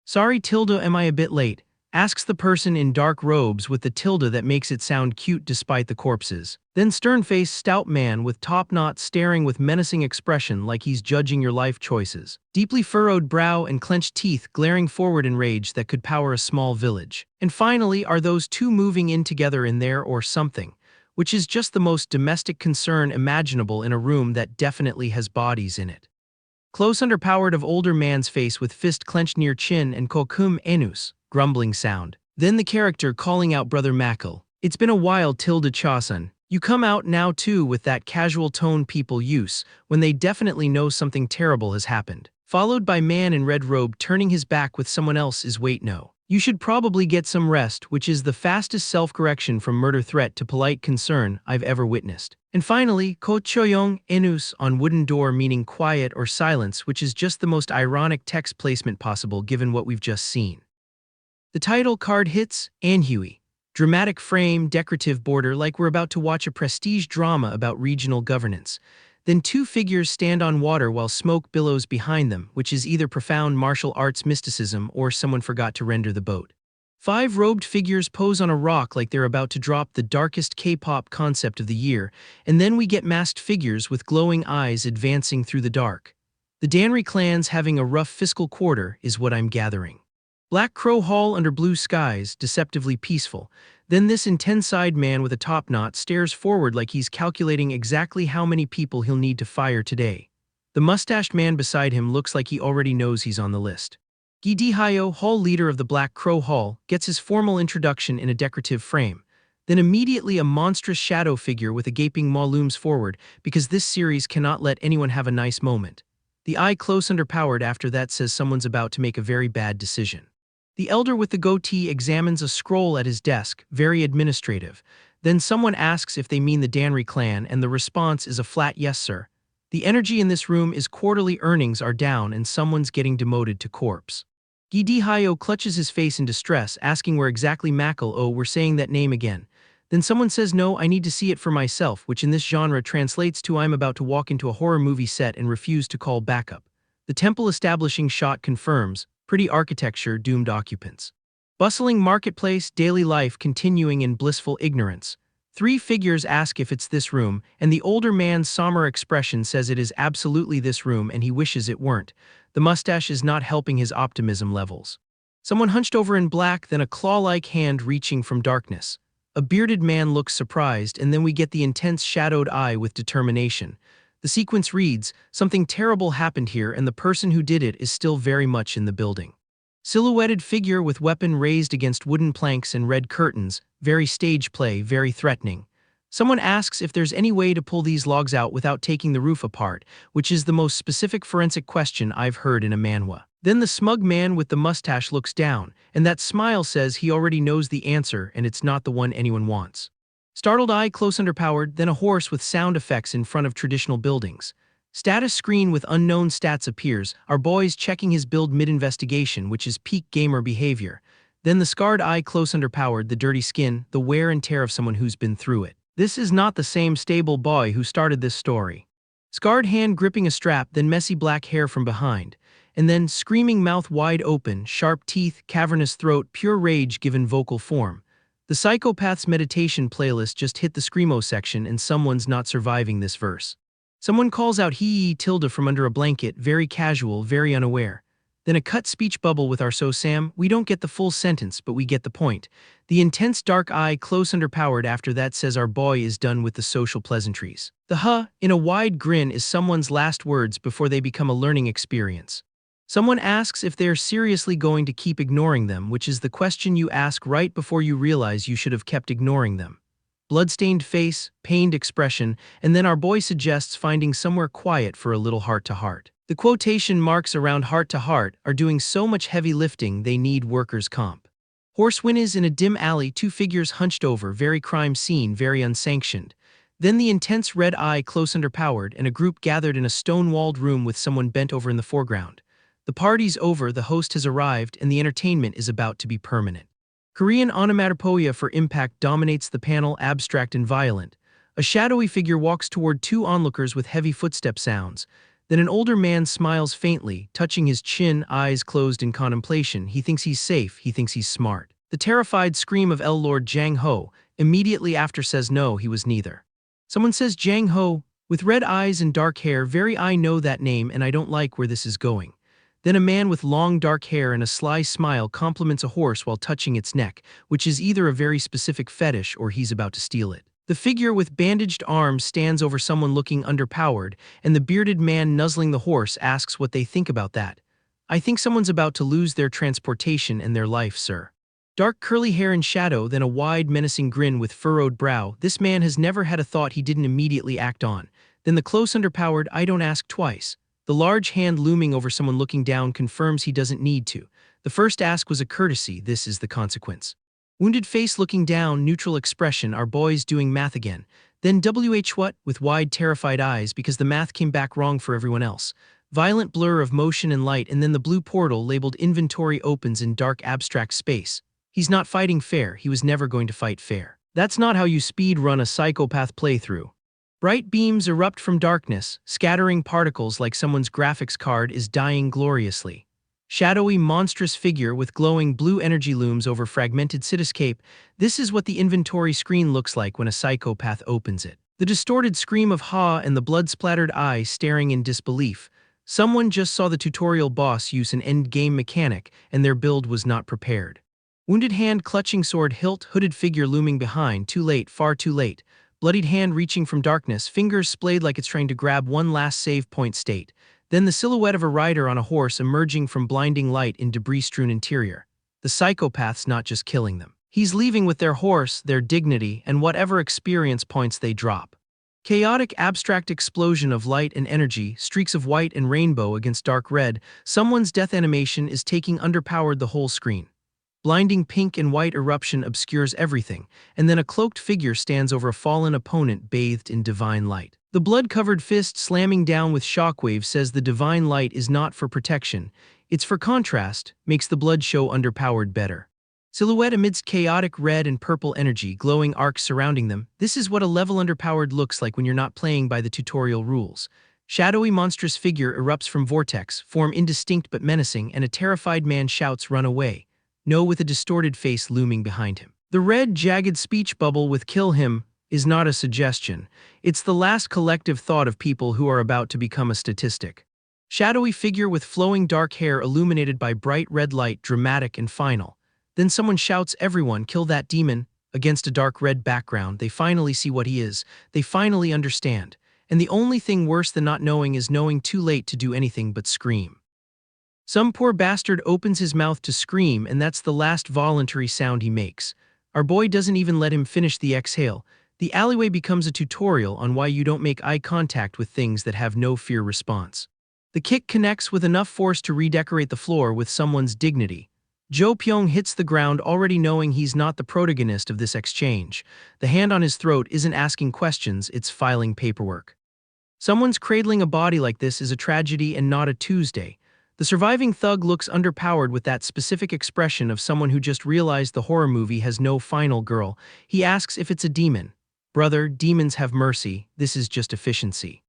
Sorry tilde, am I a bit late? Asks the person in dark robes with the tilde that makes it sound cute despite the corpses. Then stern-faced stout man with top knot staring with menacing expression like he's judging your life choices. Deeply furrowed brow and clenched teeth glaring forward in rage that could power a small village. And finally, are those two moving in together in there or something? which is just the most domestic concern imaginable in a room that definitely has bodies in it. Close underpowered of older man's face with fist clenched near chin and kokum enus, grumbling sound. Then the character calling out Brother Mackle. It's been a while tilde Chasen. You come out now too with that casual tone people use when they definitely know something terrible has happened. Followed by man in red robe turning his back with someone else is wait no. You should probably get some rest, which is the fastest self-correction from murder threat to polite concern I've ever witnessed. And finally, ko choyong enus on wooden door meaning quiet or silence, which is just the most ironic text placement possible given what we've just seen. The title card hits, Anhui. Dramatic frame, decorative border like we're about to watch a prestige drama about regional governance. Then two figures stand on water while smoke billows behind them, which is either profound martial arts mysticism or someone forgot to render the boat. Five robed figures pose on a rock like they're about to drop the darkest K-pop concept of the year, and then we get masked figures with glowing eyes advancing through the dark. The Danri clans having a rough fiscal quarter is what I'm gathering. Black Crow Hall under blue skies, deceptively peaceful. Then this intense-eyed man with a top knot stares forward like he's calculating exactly how many people he'll need to fire today. The mustached man beside him looks like he already knows he's on the list. Gidihayo, hall leader of the Black Crow Hall, gets his formal introduction in a decorative frame. Then immediately a monstrous shadow figure with a gaping maw looms forward because this series cannot let anyone have a nice moment. The eye close underpowered after that says someone's about to make a very bad decision. The elder with the goatee examines a scroll at his desk, very administrative. Then someone asks if they mean the Danri clan and the response is a flat yes sir. The energy in this room is quarterly earnings are down and someone's getting demoted to corpse. Gidihayo clutches his face in distress, asking where exactly Mackle we're saying that name again. Then someone says no, I need to see it for myself, which in this genre translates to I'm about to walk into a horror movie set and refuse to call backup. The temple establishing shot confirms, pretty architecture doomed occupants. Bustling marketplace, daily life continuing in blissful ignorance. Three figures ask if it's this room, and the older man's somber expression says it is absolutely this room and he wishes it weren't. The mustache is not helping his optimism levels. Someone hunched over in black, then a claw-like hand reaching from darkness. A bearded man looks surprised, and then we get the intense shadowed eye with determination. The sequence reads, something terrible happened here and the person who did it is still very much in the building. Silhouetted figure with weapon raised against wooden planks and red curtains, very stage play, very threatening. Someone asks if there's any way to pull these logs out without taking the roof apart, which is the most specific forensic question I've heard in a manhwa. Then the smug man with the mustache looks down, and that smile says he already knows the answer and it's not the one anyone wants. Startled eye close underpowered, then a horse with sound effects in front of traditional buildings. Status screen with unknown stats appears, our boy's checking his build mid-investigation, which is peak gamer behavior. Then the scarred eye close underpowered, the dirty skin, the wear and tear of someone who's been through it. This is not the same stable boy who started this story. Scarred hand gripping a strap, then messy black hair from behind. And then screaming mouth wide open, sharp teeth, cavernous throat, pure rage given vocal form. The Psychopath's meditation playlist just hit the screamo section and someone's not surviving this verse. Someone calls out hee tilde from under a blanket, very casual, very unaware. Then a cut speech bubble with our so Sam, we don't get the full sentence but we get the point. The intense dark eye close underpowered after that says our boy is done with the social pleasantries. The in a wide grin is someone's last words before they become a learning experience. Someone asks if they're seriously going to keep ignoring them, which is the question you ask right before you realize you should have kept ignoring them. Bloodstained face, pained expression, and then our boy suggests finding somewhere quiet for a little heart-to-heart. The quotation marks around heart-to-heart are doing so much heavy lifting they need workers' comp. Horse whinnies in a dim alley, two figures hunched over, very crime scene, very unsanctioned. Then the intense red eye close underpowered and a group gathered in a stone-walled room with someone bent over in the foreground. The party's over, the host has arrived, and the entertainment is about to be permanent. Korean onomatopoeia for impact dominates the panel, abstract and violent. A shadowy figure walks toward two onlookers with heavy footstep sounds. Then an older man smiles faintly, touching his chin, eyes closed in contemplation. He thinks he's safe, he thinks he's smart. The terrified scream of L. Lord Jang Ho immediately after says no, he was neither. Someone says Jang Ho, with red eyes and dark hair, very I know that name and I don't like where this is going. Then a man with long dark hair and a sly smile compliments a horse while touching its neck, which is either a very specific fetish or he's about to steal it. The figure with bandaged arms stands over someone looking underpowered, and the bearded man nuzzling the horse asks what they think about that. I think someone's about to lose their transportation and their life, sir. Dark curly hair in shadow, then a wide, menacing grin with furrowed brow. This man has never had a thought he didn't immediately act on. Then the close underpowered, I don't ask twice. The large hand looming over someone looking down confirms he doesn't need to. The first ask was a courtesy, this is the consequence. Wounded face looking down, neutral expression, our boy's doing math again. Then what? With wide, terrified eyes because the math came back wrong for everyone else. Violent blur of motion and light, and then the blue portal labeled inventory opens in dark abstract space. He's not fighting fair, he was never going to fight fair. That's not how you speed run a psychopath playthrough. Bright beams erupt from darkness, scattering particles like someone's graphics card is dying gloriously. Shadowy, monstrous figure with glowing blue energy looms over fragmented cityscape. This is what the inventory screen looks like when a psychopath opens it. The distorted scream of ha and the blood-splattered eye staring in disbelief. Someone just saw the tutorial boss use an end-game mechanic, and their build was not prepared. Wounded hand clutching sword hilt, hooded figure looming behind, too late, far too late. Bloodied hand reaching from darkness, fingers splayed like it's trying to grab one last save point state. Then the silhouette of a rider on a horse emerging from blinding light in debris-strewn interior. The psychopath's not just killing them. He's leaving with their horse, their dignity, and whatever experience points they drop. Chaotic abstract explosion of light and energy, streaks of white and rainbow against dark red. Someone's death animation is taking underpowered the whole screen. Blinding pink and white eruption obscures everything, and then a cloaked figure stands over a fallen opponent bathed in divine light. The blood-covered fist slamming down with shockwave says the divine light is not for protection, it's for contrast, makes the blood show underpowered better. Silhouette amidst chaotic red and purple energy, glowing arcs surrounding them. This is what a level underpowered looks like when you're not playing by the tutorial rules. Shadowy monstrous figure erupts from vortex, form indistinct but menacing, and a terrified man shouts, "Run away." No, with a distorted face looming behind him. The red, jagged speech bubble with "kill him" is not a suggestion. It's the last collective thought of people who are about to become a statistic. Shadowy figure with flowing dark hair illuminated by bright red light, dramatic and final. Then someone shouts, "Everyone, kill that demon," against a dark red background. They finally see what he is. They finally understand. And the only thing worse than not knowing is knowing too late to do anything but scream. Some poor bastard opens his mouth to scream, and that's the last voluntary sound he makes. Our boy doesn't even let him finish the exhale. The alleyway becomes a tutorial on why you don't make eye contact with things that have no fear response. The kick connects with enough force to redecorate the floor with someone's dignity. Jo Pyong hits the ground already knowing he's not the protagonist of this exchange. The hand on his throat isn't asking questions, it's filing paperwork. Someone's cradling a body like this is a tragedy and not a Tuesday. The surviving thug looks underpowered with that specific expression of someone who just realized the horror movie has no final girl. He asks if it's a demon. Brother, demons have mercy, this is just efficiency.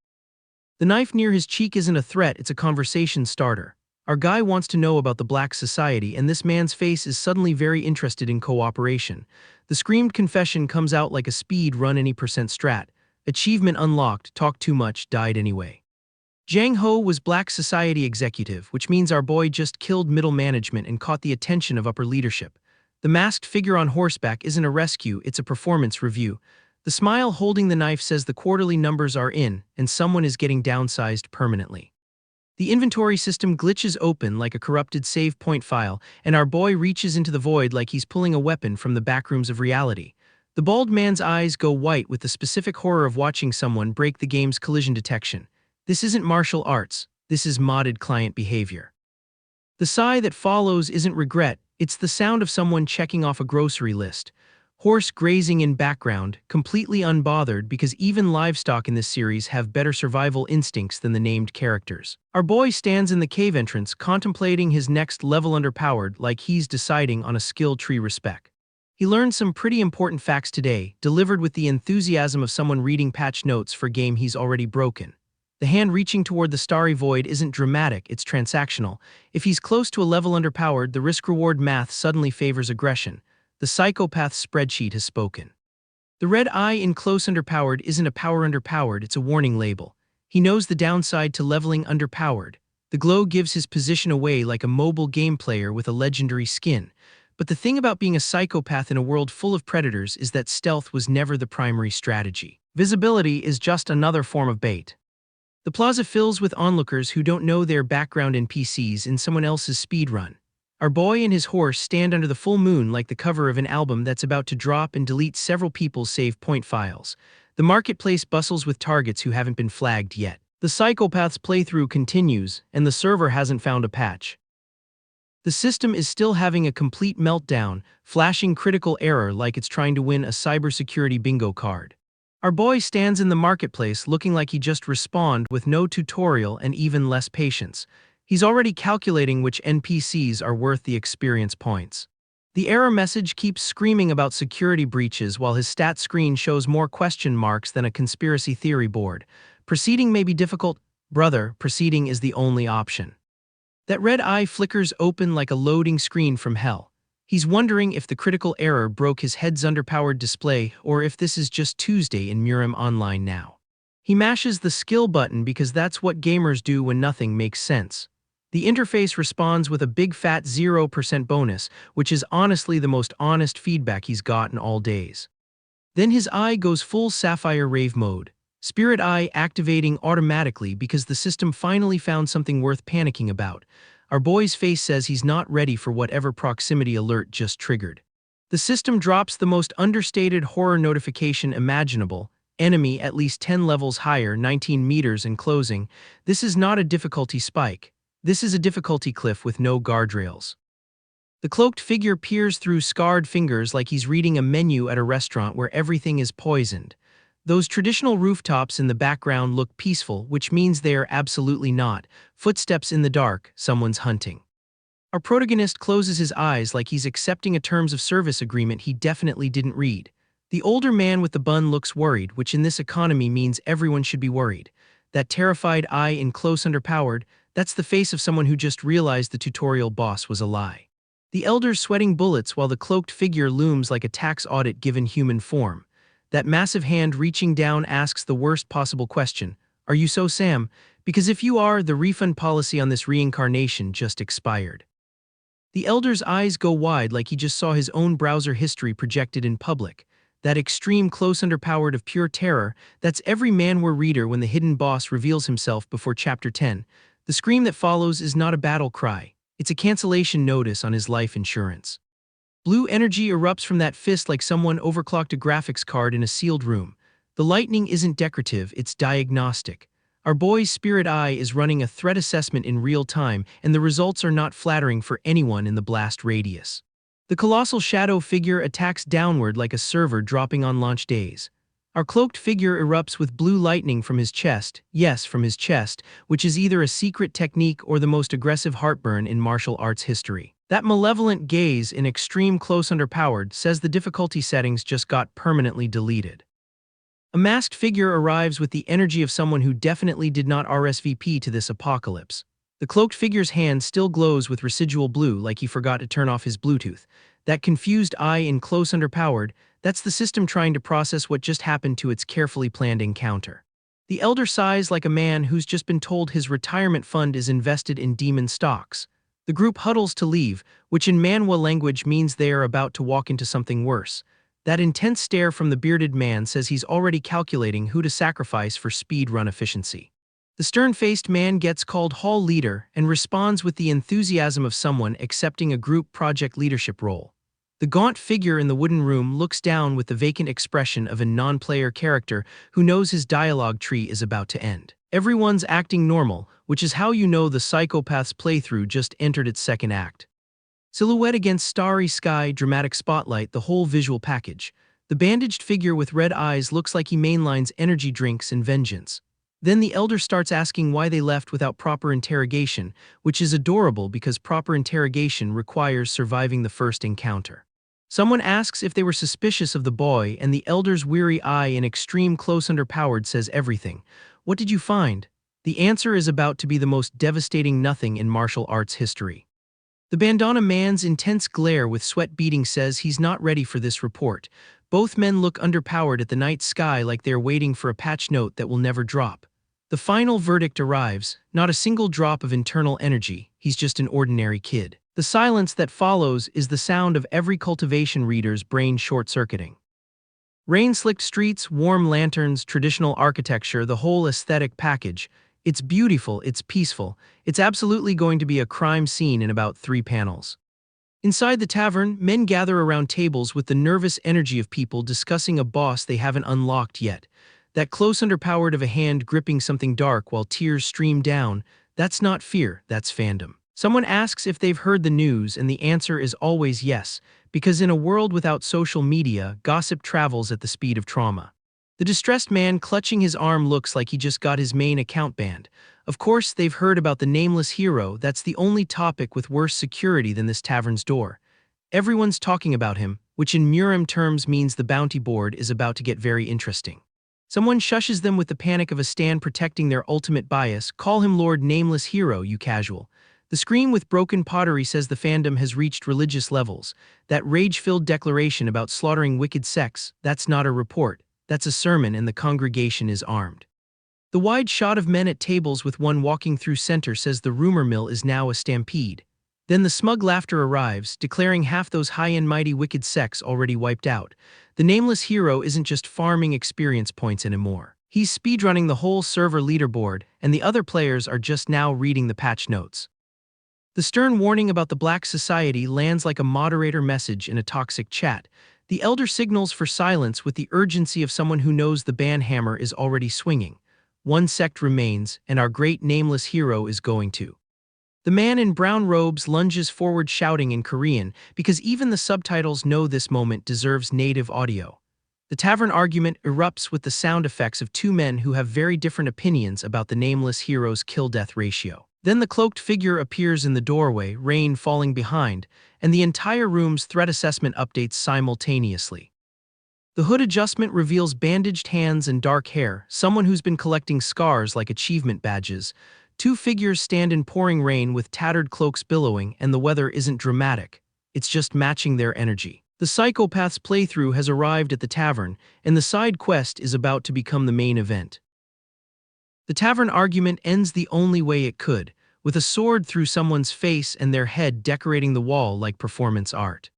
The knife near his cheek isn't a threat, it's a conversation starter. Our guy wants to know about the black society, and this man's face is suddenly very interested in cooperation. The screamed confession comes out like a speed run any percent strat. Achievement unlocked, talk too much, died anyway. Jang Ho was black society executive, which means our boy just killed middle management and caught the attention of upper leadership. The masked figure on horseback isn't a rescue, it's a performance review. The smile holding the knife says the quarterly numbers are in, and someone is getting downsized permanently. The inventory system glitches open like a corrupted save point file, and our boy reaches into the void like he's pulling a weapon from the backrooms of reality. The bald man's eyes go white with the specific horror of watching someone break the game's collision detection. This isn't martial arts, this is modded client behavior. The sigh that follows isn't regret, it's the sound of someone checking off a grocery list. Horse grazing in background, completely unbothered because even livestock in this series have better survival instincts than the named characters. Our boy stands in the cave entrance contemplating his next level underpowered like he's deciding on a skill tree respec. He learned some pretty important facts today, delivered with the enthusiasm of someone reading patch notes for game he's already broken. The hand reaching toward the starry void isn't dramatic, it's transactional. If he's close to a level underpowered, the risk-reward math suddenly favors aggression. The psychopath's spreadsheet has spoken. The red eye in close underpowered isn't a power underpowered, it's a warning label. He knows the downside to leveling underpowered. The glow gives his position away like a mobile game player with a legendary skin. But the thing about being a psychopath in a world full of predators is that stealth was never the primary strategy. Visibility is just another form of bait. The plaza fills with onlookers who don't know their background NPCs in someone else's speedrun. Our boy and his horse stand under the full moon like the cover of an album that's about to drop and delete several people's save point files. The marketplace bustles with targets who haven't been flagged yet. The psychopath's playthrough continues, and the server hasn't found a patch. The system is still having a complete meltdown, flashing critical error like it's trying to win a cybersecurity bingo card. Our boy stands in the marketplace looking like he just respawned with no tutorial and even less patience. He's already calculating which NPCs are worth the experience points. The error message keeps screaming about security breaches while his stat screen shows more question marks than a conspiracy theory board. Proceeding may be difficult. Brother, proceeding is the only option. That red eye flickers open like a loading screen from hell. He's wondering if the critical error broke his head's underpowered display or if this is just Tuesday in Murim Online now. He mashes the skill button because that's what gamers do when nothing makes sense. The interface responds with a big fat 0% bonus, which is honestly the most honest feedback he's gotten all days. Then his eye goes full Sapphire Rave mode, Spirit Eye activating automatically because the system finally found something worth panicking about. Our boy's face says he's not ready for whatever proximity alert just triggered. The system drops the most understated horror notification imaginable, enemy at least 10 levels higher, 19 meters and closing. This is not a difficulty spike. This is a difficulty cliff with no guardrails. The cloaked figure peers through scarred fingers like he's reading a menu at a restaurant where everything is poisoned. Those traditional rooftops in the background look peaceful, which means they are absolutely not. Footsteps in the dark, someone's hunting. Our protagonist closes his eyes like he's accepting a terms of service agreement he definitely didn't read. The older man with the bun looks worried, which in this economy means everyone should be worried. That terrified eye in close underpowered, that's the face of someone who just realized the tutorial boss was a lie. The elder's sweating bullets while the cloaked figure looms like a tax audit given human form. That massive hand reaching down asks the worst possible question, "Are you so Sam?" Because if you are, the refund policy on this reincarnation just expired. The elder's eyes go wide like he just saw his own browser history projected in public. That extreme close underpowered of pure terror, that's every manhwa reader when the hidden boss reveals himself before chapter 10. The scream that follows is not a battle cry. It's a cancellation notice on his life insurance. Blue energy erupts from that fist like someone overclocked a graphics card in a sealed room. The lightning isn't decorative, it's diagnostic. Our boy's spirit eye is running a threat assessment in real time, and the results are not flattering for anyone in the blast radius. The colossal shadow figure attacks downward like a server dropping on launch days. Our cloaked figure erupts with blue lightning from his chest, yes, from his chest, which is either a secret technique or the most aggressive heartburn in martial arts history. That malevolent gaze in extreme close underpowered says the difficulty settings just got permanently deleted. A masked figure arrives with the energy of someone who definitely did not RSVP to this apocalypse. The cloaked figure's hand still glows with residual blue like he forgot to turn off his Bluetooth. That confused eye in close underpowered, that's the system trying to process what just happened to its carefully planned encounter. The elder sighs like a man who's just been told his retirement fund is invested in demon stocks. The group huddles to leave, which in Manhwa language means they are about to walk into something worse. That intense stare from the bearded man says he's already calculating who to sacrifice for speed run efficiency. The stern-faced man gets called hall leader and responds with the enthusiasm of someone accepting a group project leadership role. The gaunt figure in the wooden room looks down with the vacant expression of a non-player character who knows his dialogue tree is about to end. Everyone's acting normal, which is how you know the psychopath's playthrough just entered its second act. Silhouette against starry sky, dramatic spotlight, the whole visual package. The bandaged figure with red eyes looks like he mainlines energy drinks and vengeance. Then the elder starts asking why they left without proper interrogation, which is adorable because proper interrogation requires surviving the first encounter. Someone asks if they were suspicious of the boy, and the elder's weary eye in extreme close underpowered says everything. What did you find? The answer is about to be the most devastating nothing in martial arts history. The bandana man's intense glare with sweat beading says he's not ready for this report. Both men look underpowered at the night sky like they're waiting for a patch note that will never drop. The final verdict arrives, not a single drop of internal energy, he's just an ordinary kid. The silence that follows is the sound of every cultivation reader's brain short-circuiting. Rain-slicked streets, warm lanterns, traditional architecture, the whole aesthetic package. It's beautiful, it's peaceful, it's absolutely going to be a crime scene in about 3 panels. Inside the tavern, men gather around tables with the nervous energy of people discussing a boss they haven't unlocked yet. That close underpowered of a hand gripping something dark while tears stream down, that's not fear, that's fandom. Someone asks if they've heard the news, and the answer is always yes, because in a world without social media, gossip travels at the speed of trauma. The distressed man clutching his arm looks like he just got his main account banned. Of course, they've heard about the nameless hero. That's the only topic with worse security than this tavern's door. Everyone's talking about him, which in murim terms means the bounty board is about to get very interesting. Someone shushes them with the panic of a stand protecting their ultimate bias. Call him Lord Nameless Hero, you casual. The scream with broken pottery says the fandom has reached religious levels. That rage-filled declaration about slaughtering wicked sects, that's not a report, that's a sermon, and the congregation is armed. The wide shot of men at tables with one walking through center says the rumor mill is now a stampede. Then the smug laughter arrives, declaring half those high and mighty wicked sects already wiped out. The nameless hero isn't just farming experience points anymore. He's speedrunning the whole server leaderboard, and the other players are just now reading the patch notes. The stern warning about the Black Society lands like a moderator message in a toxic chat. The elder signals for silence with the urgency of someone who knows the ban hammer is already swinging. One sect remains, and our great nameless hero is going to. The man in brown robes lunges forward shouting in Korean, because even the subtitles know this moment deserves native audio. The tavern argument erupts with the sound effects of 2 men who have very different opinions about the nameless hero's kill-death ratio. Then the cloaked figure appears in the doorway, rain falling behind, and the entire room's threat assessment updates simultaneously. The hood adjustment reveals bandaged hands and dark hair, someone who's been collecting scars like achievement badges. 2 figures stand in pouring rain with tattered cloaks billowing, and the weather isn't dramatic. It's just matching their energy. The psychopath's playthrough has arrived at the tavern, and the side quest is about to become the main event. The tavern argument ends the only way it could, with a sword through someone's face and their head decorating the wall like performance art.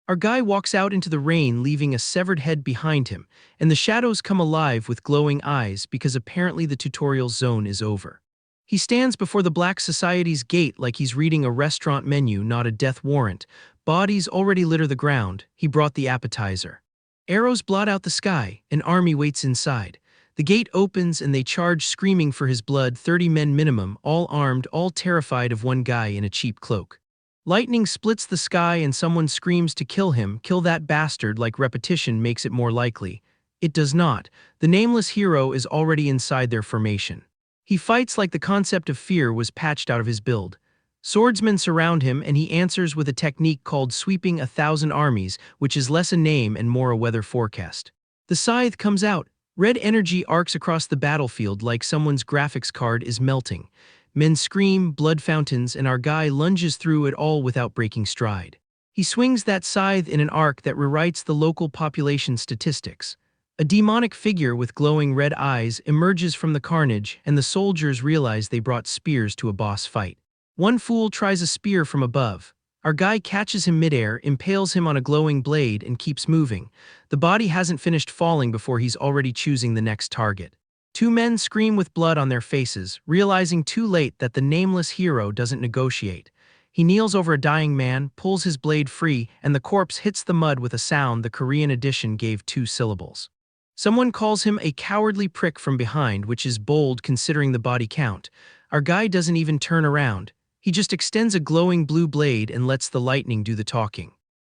Our guy walks out into the rain, leaving a severed head behind him, and the shadows come alive with glowing eyes because apparently the tutorial zone is over. He stands before the Black Society's gate like he's reading a restaurant menu, not a death warrant. Bodies already litter the ground. He brought the appetizer. Arrows blot out the sky. An army waits inside. The gate opens and they charge, screaming for his blood. 30 men minimum, all armed, all terrified of one guy in a cheap cloak. Lightning splits the sky and someone screams to kill him. Kill that bastard, like repetition makes it more likely. It does not. The nameless hero is already inside their formation. He fights like the concept of fear was patched out of his build. Swordsmen surround him and he answers with a technique called sweeping 1,000 armies, which is less a name and more a weather forecast. The scythe comes out. Red energy arcs across the battlefield like someone's graphics card is melting. Men scream, blood fountains, and our guy lunges through it all without breaking stride. He swings that scythe in an arc that rewrites the local population statistics. A demonic figure with glowing red eyes emerges from the carnage, and the soldiers realize they brought spears to a boss fight. One fool tries a spear from above. Our guy catches him midair, impales him on a glowing blade, and keeps moving. The body hasn't finished falling before he's already choosing the next target. 2 men scream with blood on their faces, realizing too late that the nameless hero doesn't negotiate. He kneels over a dying man, pulls his blade free, and the corpse hits the mud with a sound the Korean edition gave 2 syllables. Someone calls him a cowardly prick from behind, which is bold considering the body count. Our guy doesn't even turn around. He just extends a glowing blue blade and lets the lightning do the talking.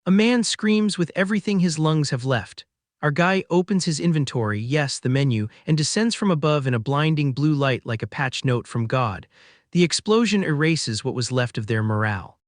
A man screams with everything his lungs have left. Our guy opens his inventory, yes, the menu, and descends from above in a blinding blue light like a patch note from God. The explosion erases what was left of their morale.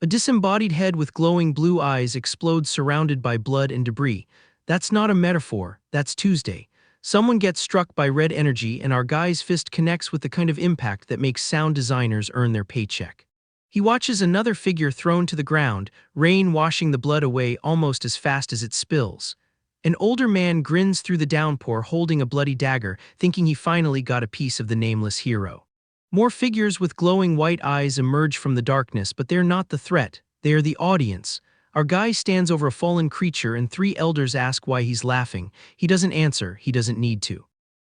A disembodied head with glowing blue eyes explodes surrounded by blood and debris. That's not a metaphor, that's Tuesday. Someone gets struck by red energy and our guy's fist connects with the kind of impact that makes sound designers earn their paycheck. He watches another figure thrown to the ground, rain washing the blood away almost as fast as it spills. An older man grins through the downpour holding a bloody dagger, thinking he finally got a piece of the nameless hero. More figures with glowing white eyes emerge from the darkness, but they're not the threat, they are the audience. Our guy stands over a fallen creature and three elders ask why he's laughing. He doesn't answer, he doesn't need to.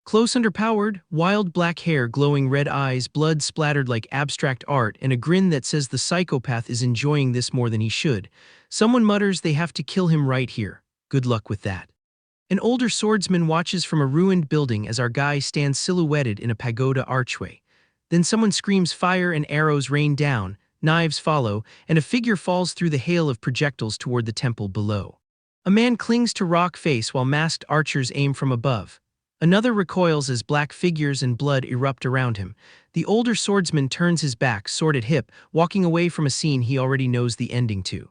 Close underpowered, wild black hair, glowing red eyes, blood splattered like abstract art, and a grin that says the psychopath is enjoying this more than he should. Someone mutters they have to kill him right here. Good luck with that. An older swordsman watches from a ruined building as our guy stands silhouetted in a pagoda archway. Then someone screams fire and arrows rain down, knives follow, and a figure falls through the hail of projectiles toward the temple below. A man clings to rock face while masked archers aim from above. Another recoils as black figures and blood erupt around him. The older swordsman turns his back, sword at hip, walking away from a scene he already knows the ending to.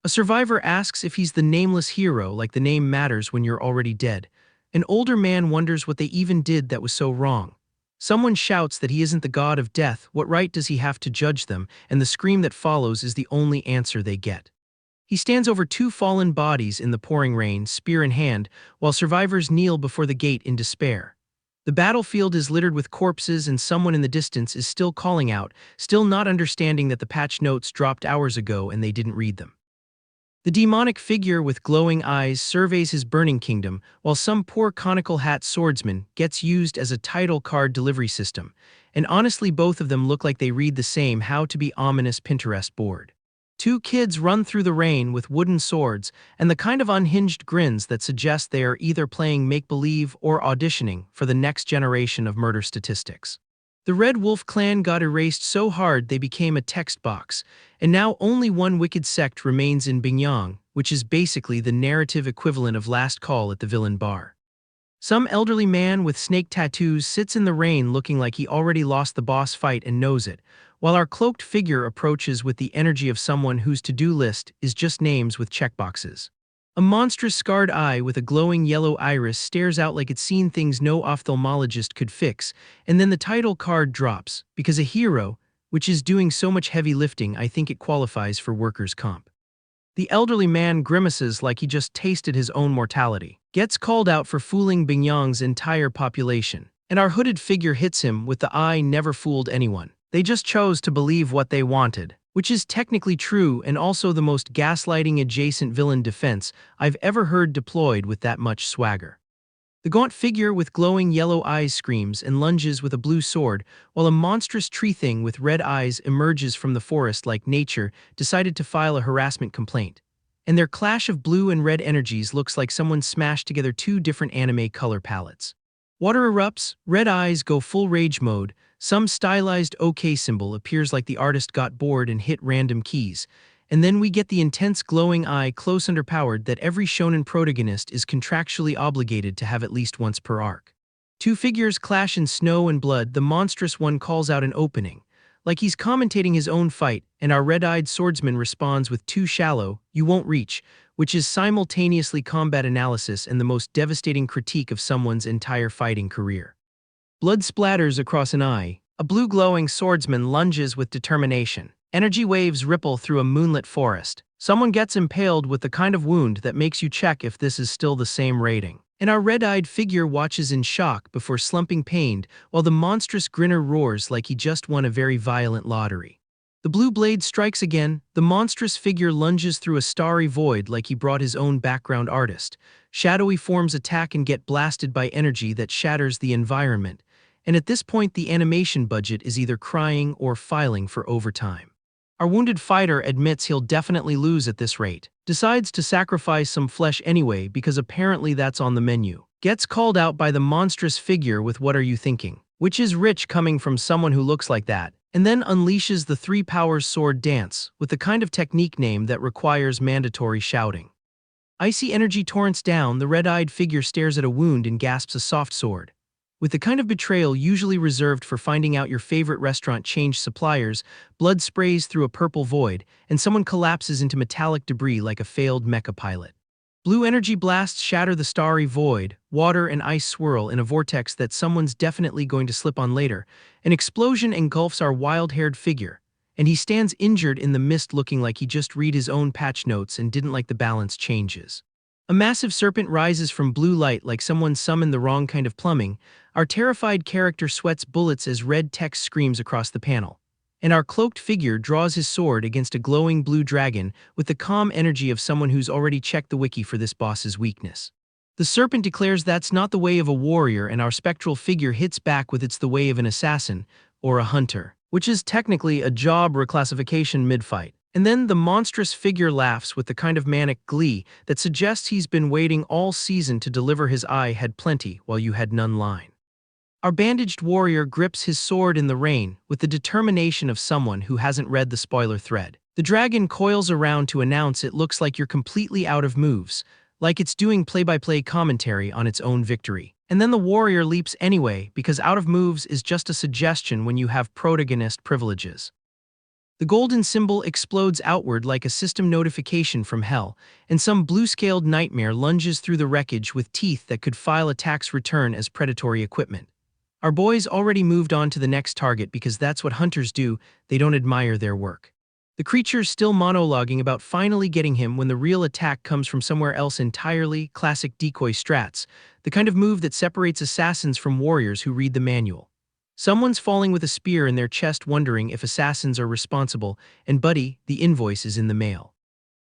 A survivor asks if he's the nameless hero, like the name matters when you're already dead. An older man wonders what they even did that was so wrong. Someone shouts that he isn't the god of death, what right does he have to judge them, and the scream that follows is the only answer they get. He stands over two fallen bodies in the pouring rain, spear in hand, while survivors kneel before the gate in despair. The battlefield is littered with corpses and someone in the distance is still calling out, still not understanding that the patch notes dropped hours ago and they didn't read them. The demonic figure with glowing eyes surveys his burning kingdom, while some poor conical hat swordsman gets used as a title card delivery system, and honestly both of them look like they read the same how to be ominous Pinterest board. Two kids run through the rain with wooden swords and the kind of unhinged grins that suggest they are either playing make-believe or auditioning for the next generation of murder statistics. The Red Wolf clan got erased so hard they became a text box, and now only one wicked sect remains in Bingyang, which is basically the narrative equivalent of Last Call at the villain bar. Some elderly man with snake tattoos sits in the rain looking like he already lost the boss fight and knows it, while our cloaked figure approaches with the energy of someone whose to-do list is just names with checkboxes. A monstrous scarred eye with a glowing yellow iris stares out like it's seen things no ophthalmologist could fix, and then the title card drops, because a hero, which is doing so much heavy lifting I think it qualifies for workers' comp. The elderly man grimaces like he just tasted his own mortality, gets called out for fooling Bingyang's entire population, and our hooded figure hits him with the "I never fooled anyone. They just chose to believe what they wanted," which is technically true and also the most gaslighting adjacent villain defense I've ever heard deployed with that much swagger. The gaunt figure with glowing yellow eyes screams and lunges with a blue sword, while a monstrous tree thing with red eyes emerges from the forest like nature decided to file a harassment complaint. And their clash of blue and red energies looks like someone smashed together two different anime color palettes. Water erupts, red eyes go full rage mode, some stylized OK symbol appears like the artist got bored and hit random keys, and then we get the intense glowing eye close underpowered that every shonen protagonist is contractually obligated to have at least once per arc. Two figures clash in snow and blood, the monstrous one calls out an opening, like he's commentating his own fight, and our red-eyed swordsman responds with "too shallow, you won't reach," which is simultaneously combat analysis and the most devastating critique of someone's entire fighting career. Blood splatters across an eye. A blue glowing swordsman lunges with determination. Energy waves ripple through a moonlit forest. Someone gets impaled with the kind of wound that makes you check if this is still the same rating. And our red-eyed figure watches in shock before slumping pained, while the monstrous grinner roars like he just won a very violent lottery. The blue blade strikes again. The monstrous figure lunges through a starry void like he brought his own background artist. Shadowy forms attack and get blasted by energy that shatters the environment. And at this point the animation budget is either crying or filing for overtime. Our wounded fighter admits he'll definitely lose at this rate, decides to sacrifice some flesh anyway because apparently that's on the menu, gets called out by the monstrous figure with "what are you thinking?" which is rich coming from someone who looks like that, and then unleashes the Three Powers sword dance with the kind of technique name that requires mandatory shouting. Icy energy torrents down, the red-eyed figure stares at a wound and gasps a soft sword. With the kind of betrayal usually reserved for finding out your favorite restaurant changed suppliers, blood sprays through a purple void, and someone collapses into metallic debris like a failed mecha pilot. Blue energy blasts shatter the starry void, water and ice swirl in a vortex that someone's definitely going to slip on later. An explosion engulfs our wild-haired figure, and he stands injured in the mist looking like he just read his own patch notes and didn't like the balance changes. A massive serpent rises from blue light like someone summoned the wrong kind of plumbing. Our terrified character sweats bullets as red text screams across the panel. And our cloaked figure draws his sword against a glowing blue dragon with the calm energy of someone who's already checked the wiki for this boss's weakness. The serpent declares that's not the way of a warrior, and our spectral figure hits back with it's the way of an assassin, or a hunter, which is technically a job reclassification mid-fight. And then the monstrous figure laughs with the kind of manic glee that suggests he's been waiting all season to deliver his "I had plenty while you had none" line. Our bandaged warrior grips his sword in the rain with the determination of someone who hasn't read the spoiler thread. The dragon coils around to announce it looks like you're completely out of moves, like it's doing play-by-play commentary on its own victory. And then the warrior leaps anyway, because out of moves is just a suggestion when you have protagonist privileges. The golden symbol explodes outward like a system notification from hell, and some blue-scaled nightmare lunges through the wreckage with teeth that could file a tax return as predatory equipment. Our boys already moved on to the next target because that's what hunters do, they don't admire their work. The creature's still monologuing about finally getting him when the real attack comes from somewhere else entirely. Classic decoy strats, the kind of move that separates assassins from warriors who read the manual. Someone's falling with a spear in their chest wondering if assassins are responsible, and buddy, the invoice is in the mail.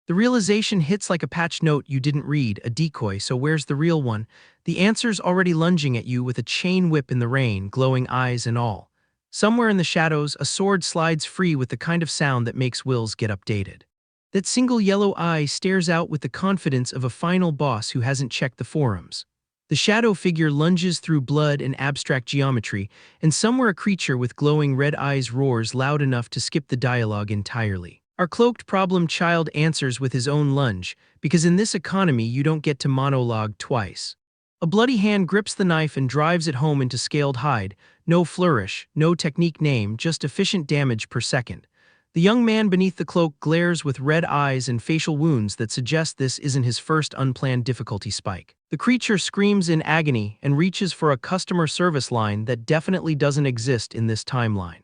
The realization hits like a patch note you didn't read, a decoy, so where's the real one? The answer's already lunging at you with a chain whip in the rain, glowing eyes and all. Somewhere in the shadows, a sword slides free with the kind of sound that makes wills get updated. That single yellow eye stares out with the confidence of a final boss who hasn't checked the forums. The shadow figure lunges through blood and abstract geometry, and somewhere a creature with glowing red eyes roars loud enough to skip the dialogue entirely. Our cloaked problem child answers with his own lunge, because in this economy you don't get to monologue twice. A bloody hand grips the knife and drives it home into scaled hide, no flourish, no technique name, just efficient damage per second. The young man beneath the cloak glares with red eyes and facial wounds that suggest this isn't his first unplanned difficulty spike. The creature screams in agony and reaches for a customer service line that definitely doesn't exist in this timeline.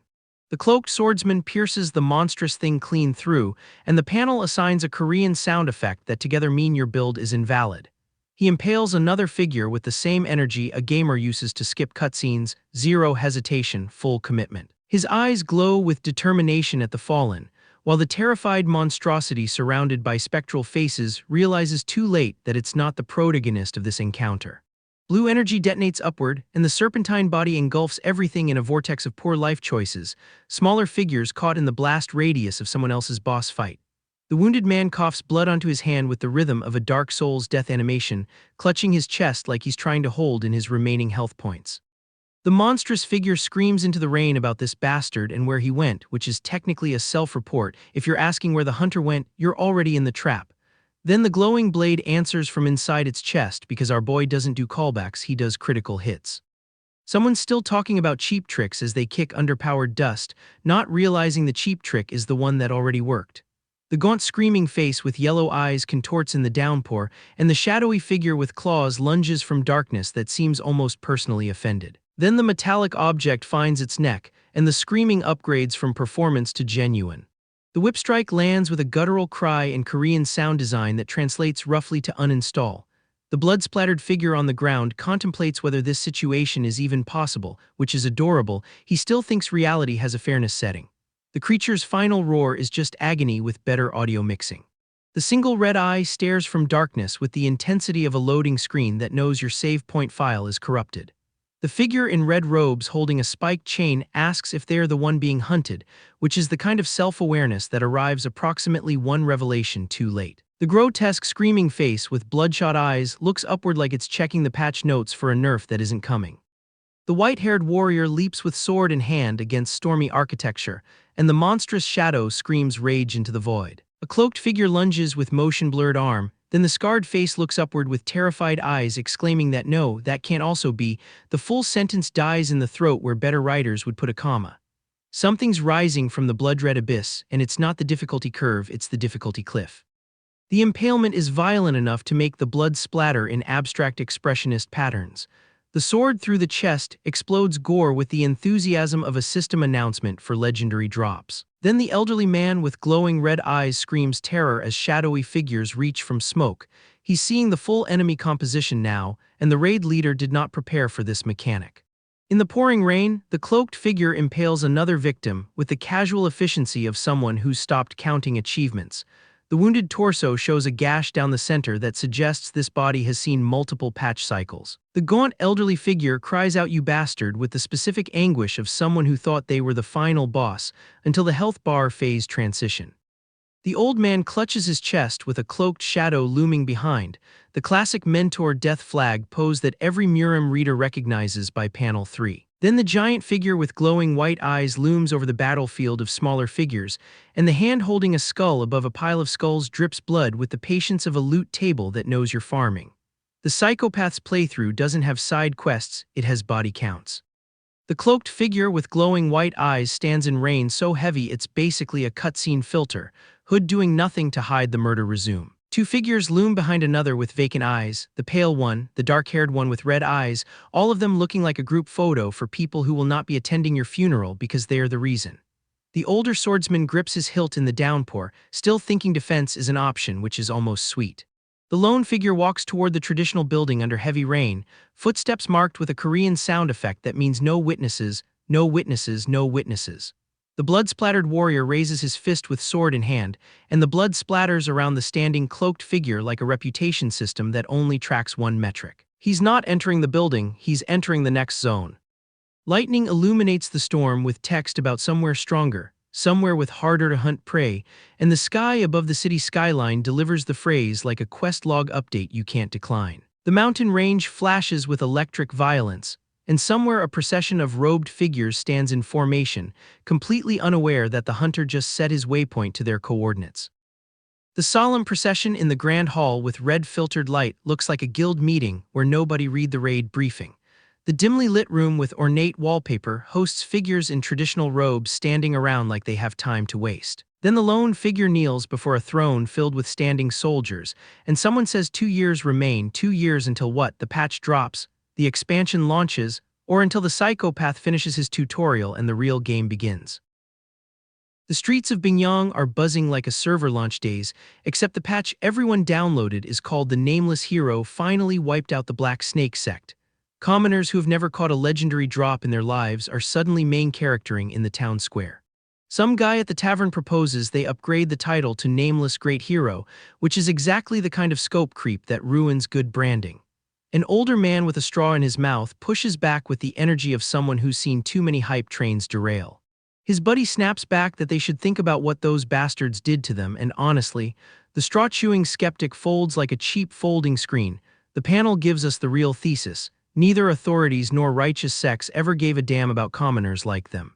The cloaked swordsman pierces the monstrous thing clean through, and the panel assigns a Korean sound effect that together mean your build is invalid. He impales another figure with the same energy a gamer uses to skip cutscenes, zero hesitation, full commitment. His eyes glow with determination at the fallen, while the terrified monstrosity surrounded by spectral faces realizes too late that it's not the protagonist of this encounter. Blue energy detonates upward, and the serpentine body engulfs everything in a vortex of poor life choices, smaller figures caught in the blast radius of someone else's boss fight. The wounded man coughs blood onto his hand with the rhythm of a Dark Souls death animation, clutching his chest like he's trying to hold in his remaining health points. The monstrous figure screams into the rain about this bastard and where he went, which is technically a self-report. If you're asking where the hunter went, you're already in the trap. Then the glowing blade answers from inside its chest because our boy doesn't do callbacks, he does critical hits. Someone's still talking about cheap tricks as they kick underpowered dust, not realizing the cheap trick is the one that already worked. The gaunt screaming face with yellow eyes contorts in the downpour, and the shadowy figure with claws lunges from darkness that seems almost personally offended. Then the metallic object finds its neck, and the screaming upgrades from performance to genuine. The whip strike lands with a guttural cry in Korean sound design that translates roughly to uninstall. The blood-splattered figure on the ground contemplates whether this situation is even possible, which is adorable. He still thinks reality has a fairness setting. The creature's final roar is just agony with better audio mixing. The single red eye stares from darkness with the intensity of a loading screen that knows your save point file is corrupted. The figure in red robes holding a spiked chain asks if they're the one being hunted, which is the kind of self-awareness that arrives approximately one revelation too late. The grotesque screaming face with bloodshot eyes looks upward like it's checking the patch notes for a nerf that isn't coming. The white-haired warrior leaps with sword in hand against stormy architecture, and the monstrous shadow screams rage into the void. A cloaked figure lunges with motion-blurred arm, then the scarred face looks upward with terrified eyes exclaiming that no, that can't also be. The full sentence dies in the throat where better writers would put a comma. Something's rising from the blood-red abyss, and it's not the difficulty curve, it's the difficulty cliff. The impalement is violent enough to make the blood splatter in abstract expressionist patterns. The sword through the chest explodes gore with the enthusiasm of a system announcement for legendary drops. Then the elderly man with glowing red eyes screams terror as shadowy figures reach from smoke. He's seeing the full enemy composition now, and the raid leader did not prepare for this mechanic. In the pouring rain, the cloaked figure impales another victim with the casual efficiency of someone who's stopped counting achievements. The wounded torso shows a gash down the center that suggests this body has seen multiple patch cycles. The gaunt elderly figure cries out "You bastard" with the specific anguish of someone who thought they were the final boss until the health bar phase transition. The old man clutches his chest with a cloaked shadow looming behind, the classic mentor death flag pose that every Murim reader recognizes by panel 3. Then the giant figure with glowing white eyes looms over the battlefield of smaller figures, and the hand holding a skull above a pile of skulls drips blood with the patience of a loot table that knows you're farming. The psychopath's playthrough doesn't have side quests, it has body counts. The cloaked figure with glowing white eyes stands in rain so heavy it's basically a cutscene filter, hood doing nothing to hide the murder resume. Two figures loom behind another with vacant eyes, the pale one, the dark-haired one with red eyes, all of them looking like a group photo for people who will not be attending your funeral because they are the reason. The older swordsman grips his hilt in the downpour, still thinking defense is an option, which is almost sweet. The lone figure walks toward the traditional building under heavy rain, footsteps marked with a Korean sound effect that means no witnesses, no witnesses, no witnesses. The blood-splattered warrior raises his fist with sword in hand, and the blood splatters around the standing cloaked figure like a reputation system that only tracks one metric. He's not entering the building, he's entering the next zone. Lightning illuminates the storm with text about somewhere stronger, somewhere with harder-to-hunt prey, and the sky above the city skyline delivers the phrase like a quest log update you can't decline. The mountain range flashes with electric violence, and somewhere a procession of robed figures stands in formation, completely unaware that the hunter just set his waypoint to their coordinates. The solemn procession in the grand hall with red-filtered light looks like a guild meeting where nobody read the raid briefing. The dimly lit room with ornate wallpaper hosts figures in traditional robes standing around like they have time to waste. Then the lone figure kneels before a throne filled with standing soldiers, and someone says 2 years remain, 2 years until what? The patch drops, the expansion launches, or until the psychopath finishes his tutorial and the real game begins. The streets of Bingyang are buzzing like a server launch days, except the patch everyone downloaded is called the Nameless Hero finally wiped out the Black Snake sect. Commoners who have never caught a legendary drop in their lives are suddenly main charactering in the town square. Some guy at the tavern proposes they upgrade the title to Nameless Great Hero, which is exactly the kind of scope creep that ruins good branding. An older man with a straw in his mouth pushes back with the energy of someone who's seen too many hype trains derail. His buddy snaps back that they should think about what those bastards did to them, and honestly, the straw-chewing skeptic folds like a cheap folding screen. The panel gives us the real thesis. Neither authorities nor righteous sects ever gave a damn about commoners like them.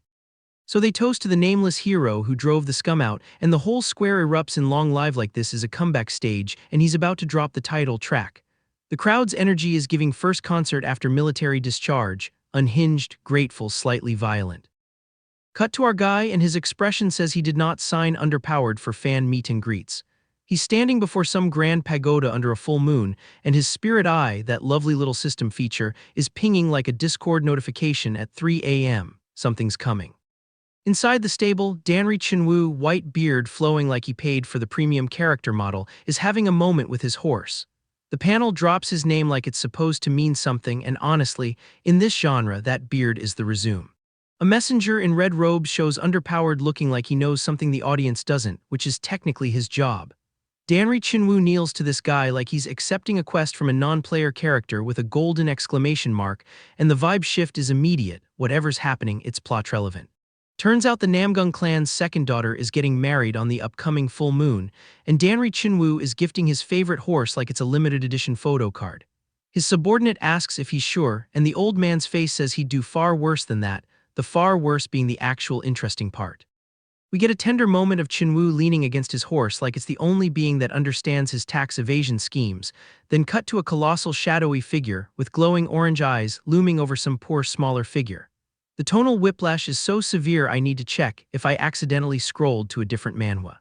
So they toast to the nameless hero who drove the scum out, and the whole square erupts in long live like this is a comeback stage, and he's about to drop the title track. The crowd's energy is giving first concert after military discharge, unhinged, grateful, slightly violent. Cut to our guy and his expression says he did not sign underpowered for fan meet and greets. He's standing before some grand pagoda under a full moon, and his spirit eye, that lovely little system feature, is pinging like a Discord notification at 3 a.m. Something's coming. Inside the stable, Danri Chinwoo, white beard flowing like he paid for the premium character model, is having a moment with his horse. The panel drops his name like it's supposed to mean something, and honestly, in this genre, that beard is the resume. A messenger in red robes shows underpowered looking like he knows something the audience doesn't, which is technically his job. Danri Chinwoo kneels to this guy like he's accepting a quest from a non-player character with a golden exclamation mark, and the vibe shift is immediate. Whatever's happening, it's plot relevant. Turns out the Namgung clan's second daughter is getting married on the upcoming full moon, and Danri Chinwoo is gifting his favorite horse like it's a limited edition photo card. His subordinate asks if he's sure, and the old man's face says he'd do far worse than that, the far worse being the actual interesting part. We get a tender moment of Chinwoo leaning against his horse like it's the only being that understands his tax evasion schemes, then cut to a colossal shadowy figure with glowing orange eyes looming over some poor smaller figure. The tonal whiplash is so severe I need to check if I accidentally scrolled to a different manhwa.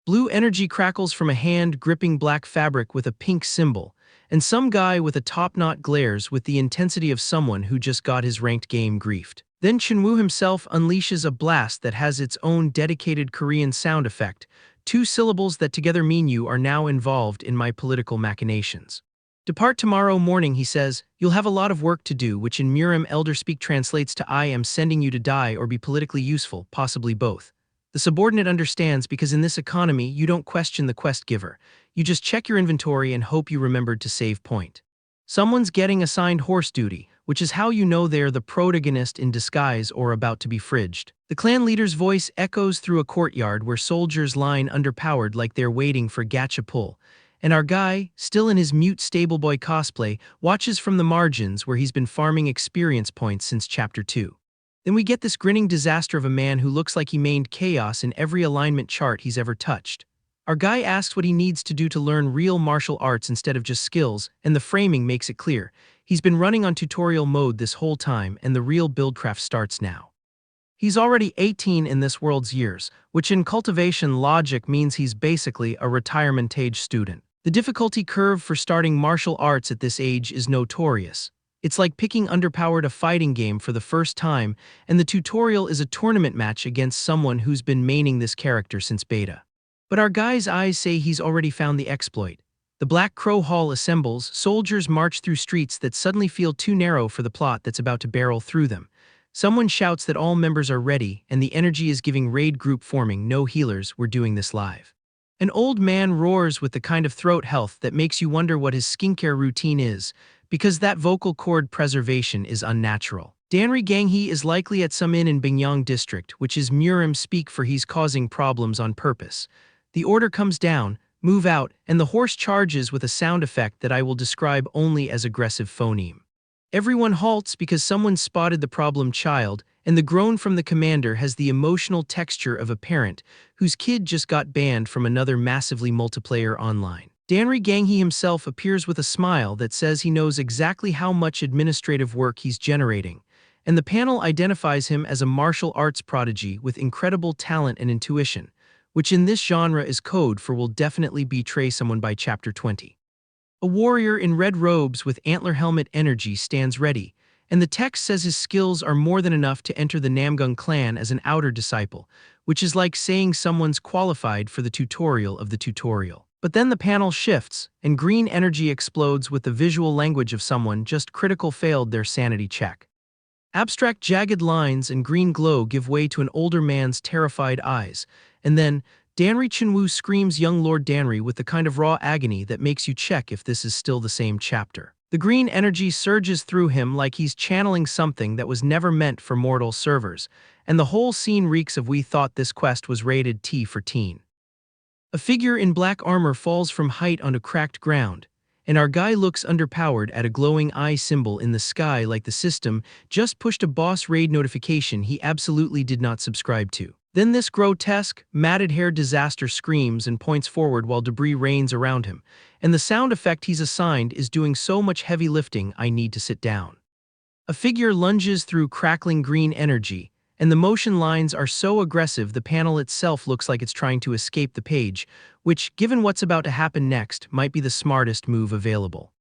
Blue energy crackles from a hand gripping black fabric with a pink symbol, and some guy with a top knot glares with the intensity of someone who just got his ranked game griefed. Then Chunwoo himself unleashes a blast that has its own dedicated Korean sound effect, two syllables that together mean you are now involved in my political machinations. Depart tomorrow morning, he says. You'll have a lot of work to do, which in Murim elderspeak translates to I am sending you to die or be politically useful, possibly both. The subordinate understands because in this economy you don't question the quest giver. You just check your inventory and hope you remembered to save point. Someone's getting assigned horse duty, which is how you know they're the protagonist in disguise or about to be fridged. The clan leader's voice echoes through a courtyard where soldiers line underpowered like they're waiting for gacha pull. And our guy, still in his mute stableboy cosplay, watches from the margins where he's been farming experience points since Chapter 2. Then we get this grinning disaster of a man who looks like he mained chaos in every alignment chart he's ever touched. Our guy asks what he needs to do to learn real martial arts instead of just skills, and the framing makes it clear. He's been running on tutorial mode this whole time, and the real buildcraft starts now. He's already 18 in this world's years, which in cultivation logic means he's basically a retirement-age student. The difficulty curve for starting martial arts at this age is notorious. It's like picking underpowered a fighting game for the first time, and the tutorial is a tournament match against someone who's been maining this character since beta. But our guy's eyes say he's already found the exploit. The Black Crow Hall assembles, soldiers march through streets that suddenly feel too narrow for the plot that's about to barrel through them. Someone shouts that all members are ready, and the energy is giving raid group forming, no healers, we're doing this live. An old man roars with the kind of throat health that makes you wonder what his skincare routine is, because that vocal cord preservation is unnatural. Danri Ganghee is likely at some inn in Bingyang district, which is Murim speak for he's causing problems on purpose. The order comes down, move out, and the horse charges with a sound effect that I will describe only as aggressive phoneme. Everyone halts because someone spotted the problem child, and the groan from the commander has the emotional texture of a parent whose kid just got banned from another massively multiplayer online. Danri Ganghee himself appears with a smile that says he knows exactly how much administrative work he's generating, and the panel identifies him as a martial arts prodigy with incredible talent and intuition, which in this genre is code for will definitely betray someone by Chapter 20. A warrior in red robes with antler helmet energy stands ready, and the text says his skills are more than enough to enter the Namgung clan as an outer disciple, which is like saying someone's qualified for the tutorial of the tutorial. But then the panel shifts, and green energy explodes with the visual language of someone just critical failed their sanity check. Abstract jagged lines and green glow give way to an older man's terrified eyes, and then Danri Chunwoo screams young Lord Danri with the kind of raw agony that makes you check if this is still the same chapter. The green energy surges through him like he's channeling something that was never meant for mortal servers, and the whole scene reeks of we thought this quest was rated T for teen. A figure in black armor falls from height onto cracked ground, and our guy looks underpowered at a glowing eye symbol in the sky like the system just pushed a boss raid notification he absolutely did not subscribe to. Then this grotesque, matted-hair disaster screams and points forward while debris rains around him, and the sound effect he's assigned is doing so much heavy lifting I need to sit down. A figure lunges through crackling green energy, and the motion lines are so aggressive the panel itself looks like it's trying to escape the page, which, given what's about to happen next, might be the smartest move available.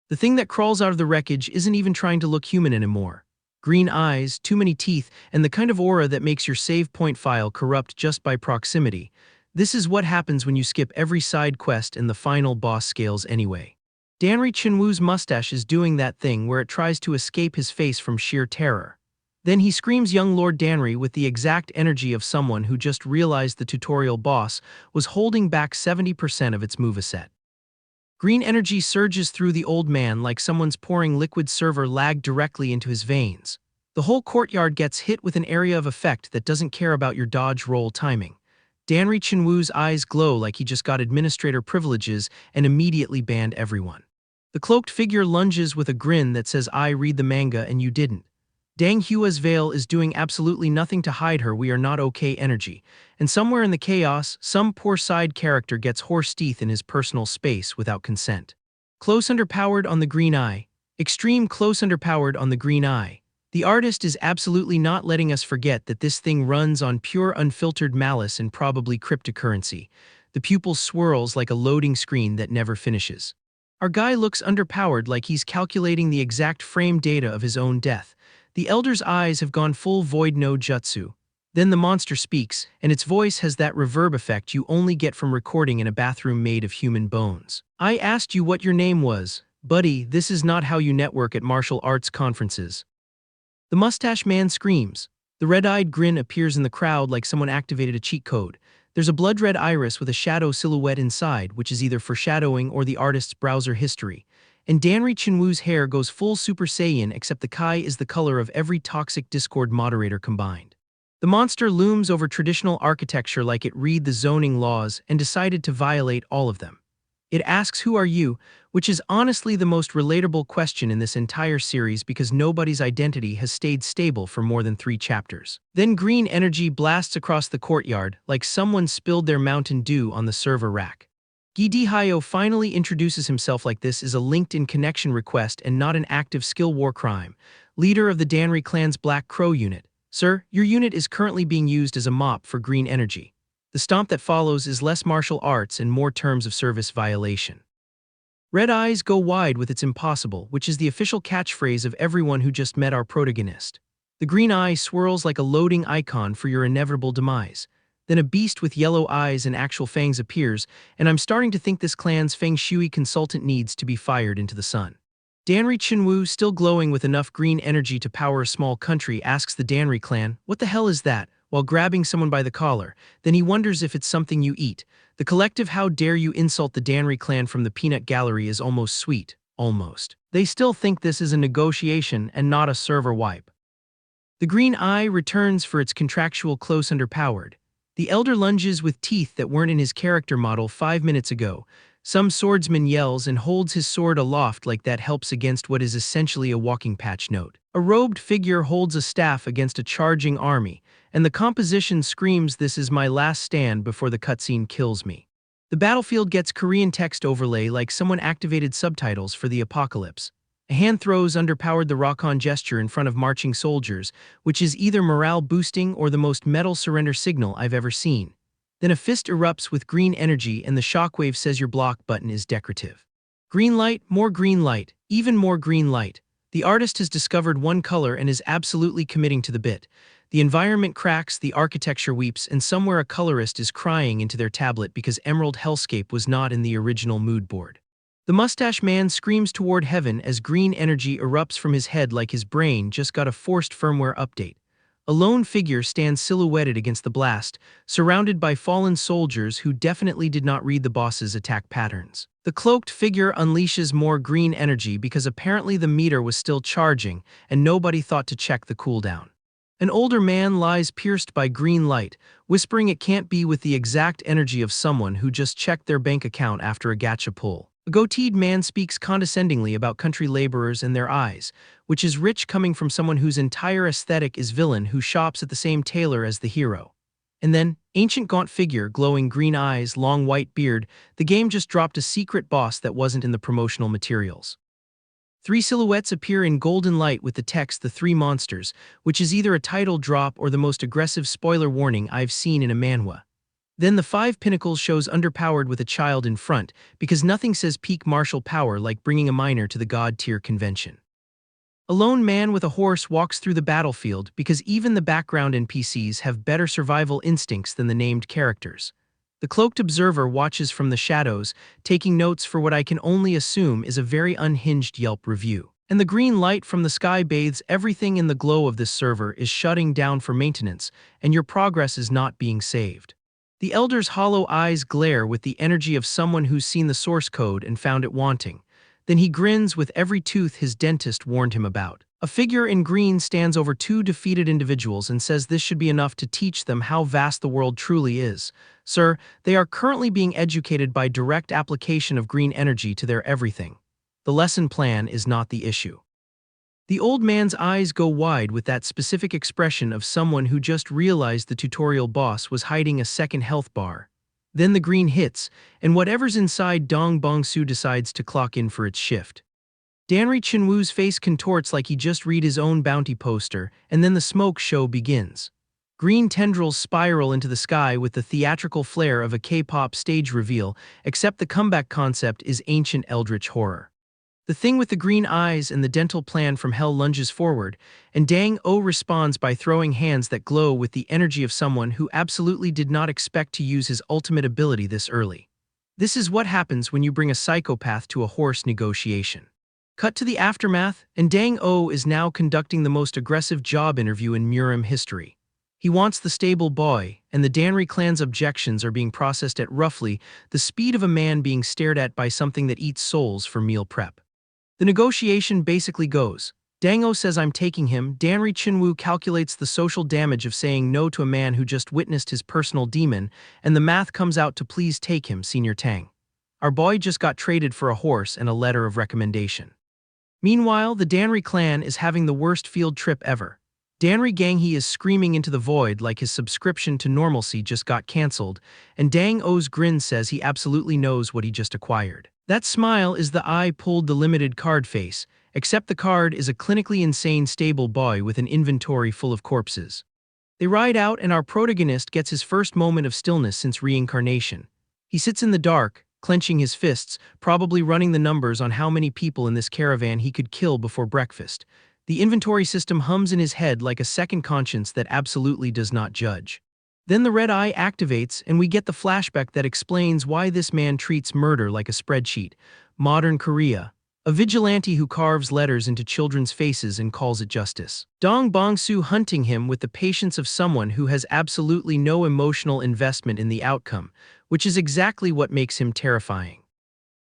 The thing that crawls out of the wreckage isn't even trying to look human anymore. Green eyes, too many teeth, and the kind of aura that makes your save point file corrupt just by proximity. This is what happens when you skip every side quest and the final boss scales anyway. Danri Chunwoo's mustache is doing that thing where it tries to escape his face from sheer terror. Then he screams young Lord Danri with the exact energy of someone who just realized the tutorial boss was holding back 70% of its moveset. Green energy surges through the old man like someone's pouring liquid server lag directly into his veins. The whole courtyard gets hit with an area of effect that doesn't care about your dodge roll timing. Danri Chunwoo's eyes glow like he just got administrator privileges and immediately banned everyone. The cloaked figure lunges with a grin that says I read the manga and you didn't. Dang Hua's veil is doing absolutely nothing to hide her we are not okay energy, and somewhere in the chaos, some poor side character gets horse teeth in his personal space without consent. Close underpowered on the green eye. Extreme close underpowered on the green eye. The artist is absolutely not letting us forget that this thing runs on pure unfiltered malice and probably cryptocurrency. The pupil swirls like a loading screen that never finishes. Our guy looks underpowered, like he's calculating the exact frame data of his own death. The elder's eyes have gone full void no jutsu. Then the monster speaks, and its voice has that reverb effect you only get from recording in a bathroom made of human bones. I asked you what your name was. Buddy, this is not how you network at martial arts conferences. The mustache man screams. The red-eyed grin appears in the crowd like someone activated a cheat code. There's a blood-red iris with a shadow silhouette inside, which is either foreshadowing or the artist's browser history. And Danri Chinwoo's hair goes full Super Saiyan, except the Kai is the color of every toxic Discord moderator combined. The monster looms over traditional architecture like it read the zoning laws and decided to violate all of them. It asks, "Who are you?" which is honestly the most relatable question in this entire series because nobody's identity has stayed stable for more than 3 chapters. Then green energy blasts across the courtyard like someone spilled their Mountain Dew on the server rack. Gidihayo finally introduces himself like this is a LinkedIn connection request and not an active skill war crime. Leader of the Danri clan's Black Crow unit. Sir, your unit is currently being used as a mop for green energy. The stomp that follows is less martial arts and more terms of service violation. Red eyes go wide with its impossible, which is the official catchphrase of everyone who just met our protagonist. The green eye swirls like a loading icon for your inevitable demise. Then a beast with yellow eyes and actual fangs appears, and I'm starting to think this clan's feng shui consultant needs to be fired into the sun. Danri Chinwoo, still glowing with enough green energy to power a small country, asks the Danri clan, "What the hell is that?" while grabbing someone by the collar. Then he wonders if it's something you eat. The collective "how dare you insult the Danri clan" from the peanut gallery is almost sweet. Almost. They still think this is a negotiation and not a server wipe. The green eye returns for its contractual close underpowered. The elder lunges with teeth that weren't in his character model 5 minutes ago. Some swordsman yells and holds his sword aloft like that helps against what is essentially a walking patch note. A robed figure holds a staff against a charging army, and the composition screams, "This is my last stand before the cutscene kills me." The battlefield gets Korean text overlay like someone activated subtitles for the apocalypse. A hand throws underpowered the rock-on gesture in front of marching soldiers, which is either morale boosting or the most metal surrender signal I've ever seen. Then a fist erupts with green energy and the shockwave says your block button is decorative. Green light, even more green light. The artist has discovered one color and is absolutely committing to the bit. The environment cracks, the architecture weeps, and somewhere a colorist is crying into their tablet because Emerald Hellscape was not in the original mood board. The mustache man screams toward heaven as green energy erupts from his head like his brain just got a forced firmware update. A lone figure stands silhouetted against the blast, surrounded by fallen soldiers who definitely did not read the boss's attack patterns. The cloaked figure unleashes more green energy because apparently the meter was still charging and nobody thought to check the cooldown. An older man lies pierced by green light, whispering it can't be with the exact energy of someone who just checked their bank account after a gacha pull. A goateed man speaks condescendingly about country laborers and their eyes, which is rich coming from someone whose entire aesthetic is villain who shops at the same tailor as the hero. And then, ancient gaunt figure, glowing green eyes, long white beard, the game just dropped a secret boss that wasn't in the promotional materials. 3 silhouettes appear in golden light with the text "The Three Monsters," which is either a title drop or the most aggressive spoiler warning I've seen in a manhwa. Then the 5 pinnacles shows underpowered with a child in front, because nothing says peak martial power like bringing a minor to the god-tier convention. A lone man with a horse walks through the battlefield because even the background NPCs have better survival instincts than the named characters. The cloaked observer watches from the shadows, taking notes for what I can only assume is a very unhinged Yelp review. And the green light from the sky bathes everything in the glow of this server is shutting down for maintenance, and your progress is not being saved. The elder's hollow eyes glare with the energy of someone who's seen the source code and found it wanting. Then he grins with every tooth his dentist warned him about. A figure in green stands over 2 defeated individuals and says this should be enough to teach them how vast the world truly is. Sir, they are currently being educated by direct application of green energy to their everything. The lesson plan is not the issue. The old man's eyes go wide with that specific expression of someone who just realized the tutorial boss was hiding a second health bar. Then the green hits, and whatever's inside Dong Bong-soo decides to clock in for its shift. Danri Chinwoo's face contorts like he just read his own bounty poster, and then the smoke show begins. Green tendrils spiral into the sky with the theatrical flair of a K-pop stage reveal, except the comeback concept is ancient eldritch horror. The thing with the green eyes and the dental plan from hell lunges forward, and Dang-O responds by throwing hands that glow with the energy of someone who absolutely did not expect to use his ultimate ability this early. This is what happens when you bring a psychopath to a horse negotiation. Cut to the aftermath, and Dang-O is now conducting the most aggressive job interview in murim history. He wants the stable boy, and the Danri clan's objections are being processed at roughly the speed of a man being stared at by something that eats souls for meal prep. The negotiation basically goes, Dang-O says I'm taking him, Danri Chinwoo calculates the social damage of saying no to a man who just witnessed his personal demon, and the math comes out to please take him, Senior Tang. Our boy just got traded for a horse and a letter of recommendation. Meanwhile, the Danri clan is having the worst field trip ever. Danri Ganghee is screaming into the void like his subscription to normalcy just got cancelled, and Dang-O's grin says he absolutely knows what he just acquired. That smile is the eye pulled the limited card face, except the card is a clinically insane stable boy with an inventory full of corpses. They ride out and our protagonist gets his first moment of stillness since reincarnation. He sits in the dark, clenching his fists, probably running the numbers on how many people in this caravan he could kill before breakfast. The inventory system hums in his head like a second conscience that absolutely does not judge. Then the red eye activates and we get the flashback that explains why this man treats murder like a spreadsheet. Modern Korea. A vigilante who carves letters into children's faces and calls it justice. Dong Bong-soo hunting him with the patience of someone who has absolutely no emotional investment in the outcome, which is exactly what makes him terrifying.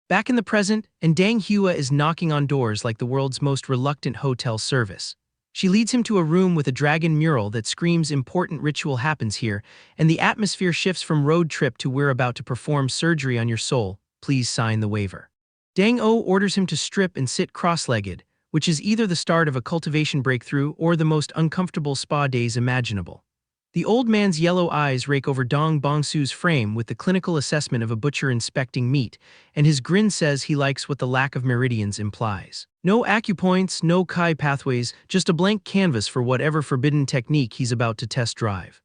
Back in the present, and Dang Hua is knocking on doors like the world's most reluctant hotel service. She leads him to a room with a dragon mural that screams important ritual happens here, and the atmosphere shifts from road trip to we're about to perform surgery on your soul, please sign the waiver. Dang-O orders him to strip and sit cross-legged, which is either the start of a cultivation breakthrough or the most uncomfortable spa days imaginable. The old man's yellow eyes rake over Dong Bong-soo's frame with the clinical assessment of a butcher inspecting meat, and his grin says he likes what the lack of meridians implies. No acupoints, no Kai pathways, just a blank canvas for whatever forbidden technique he's about to test drive.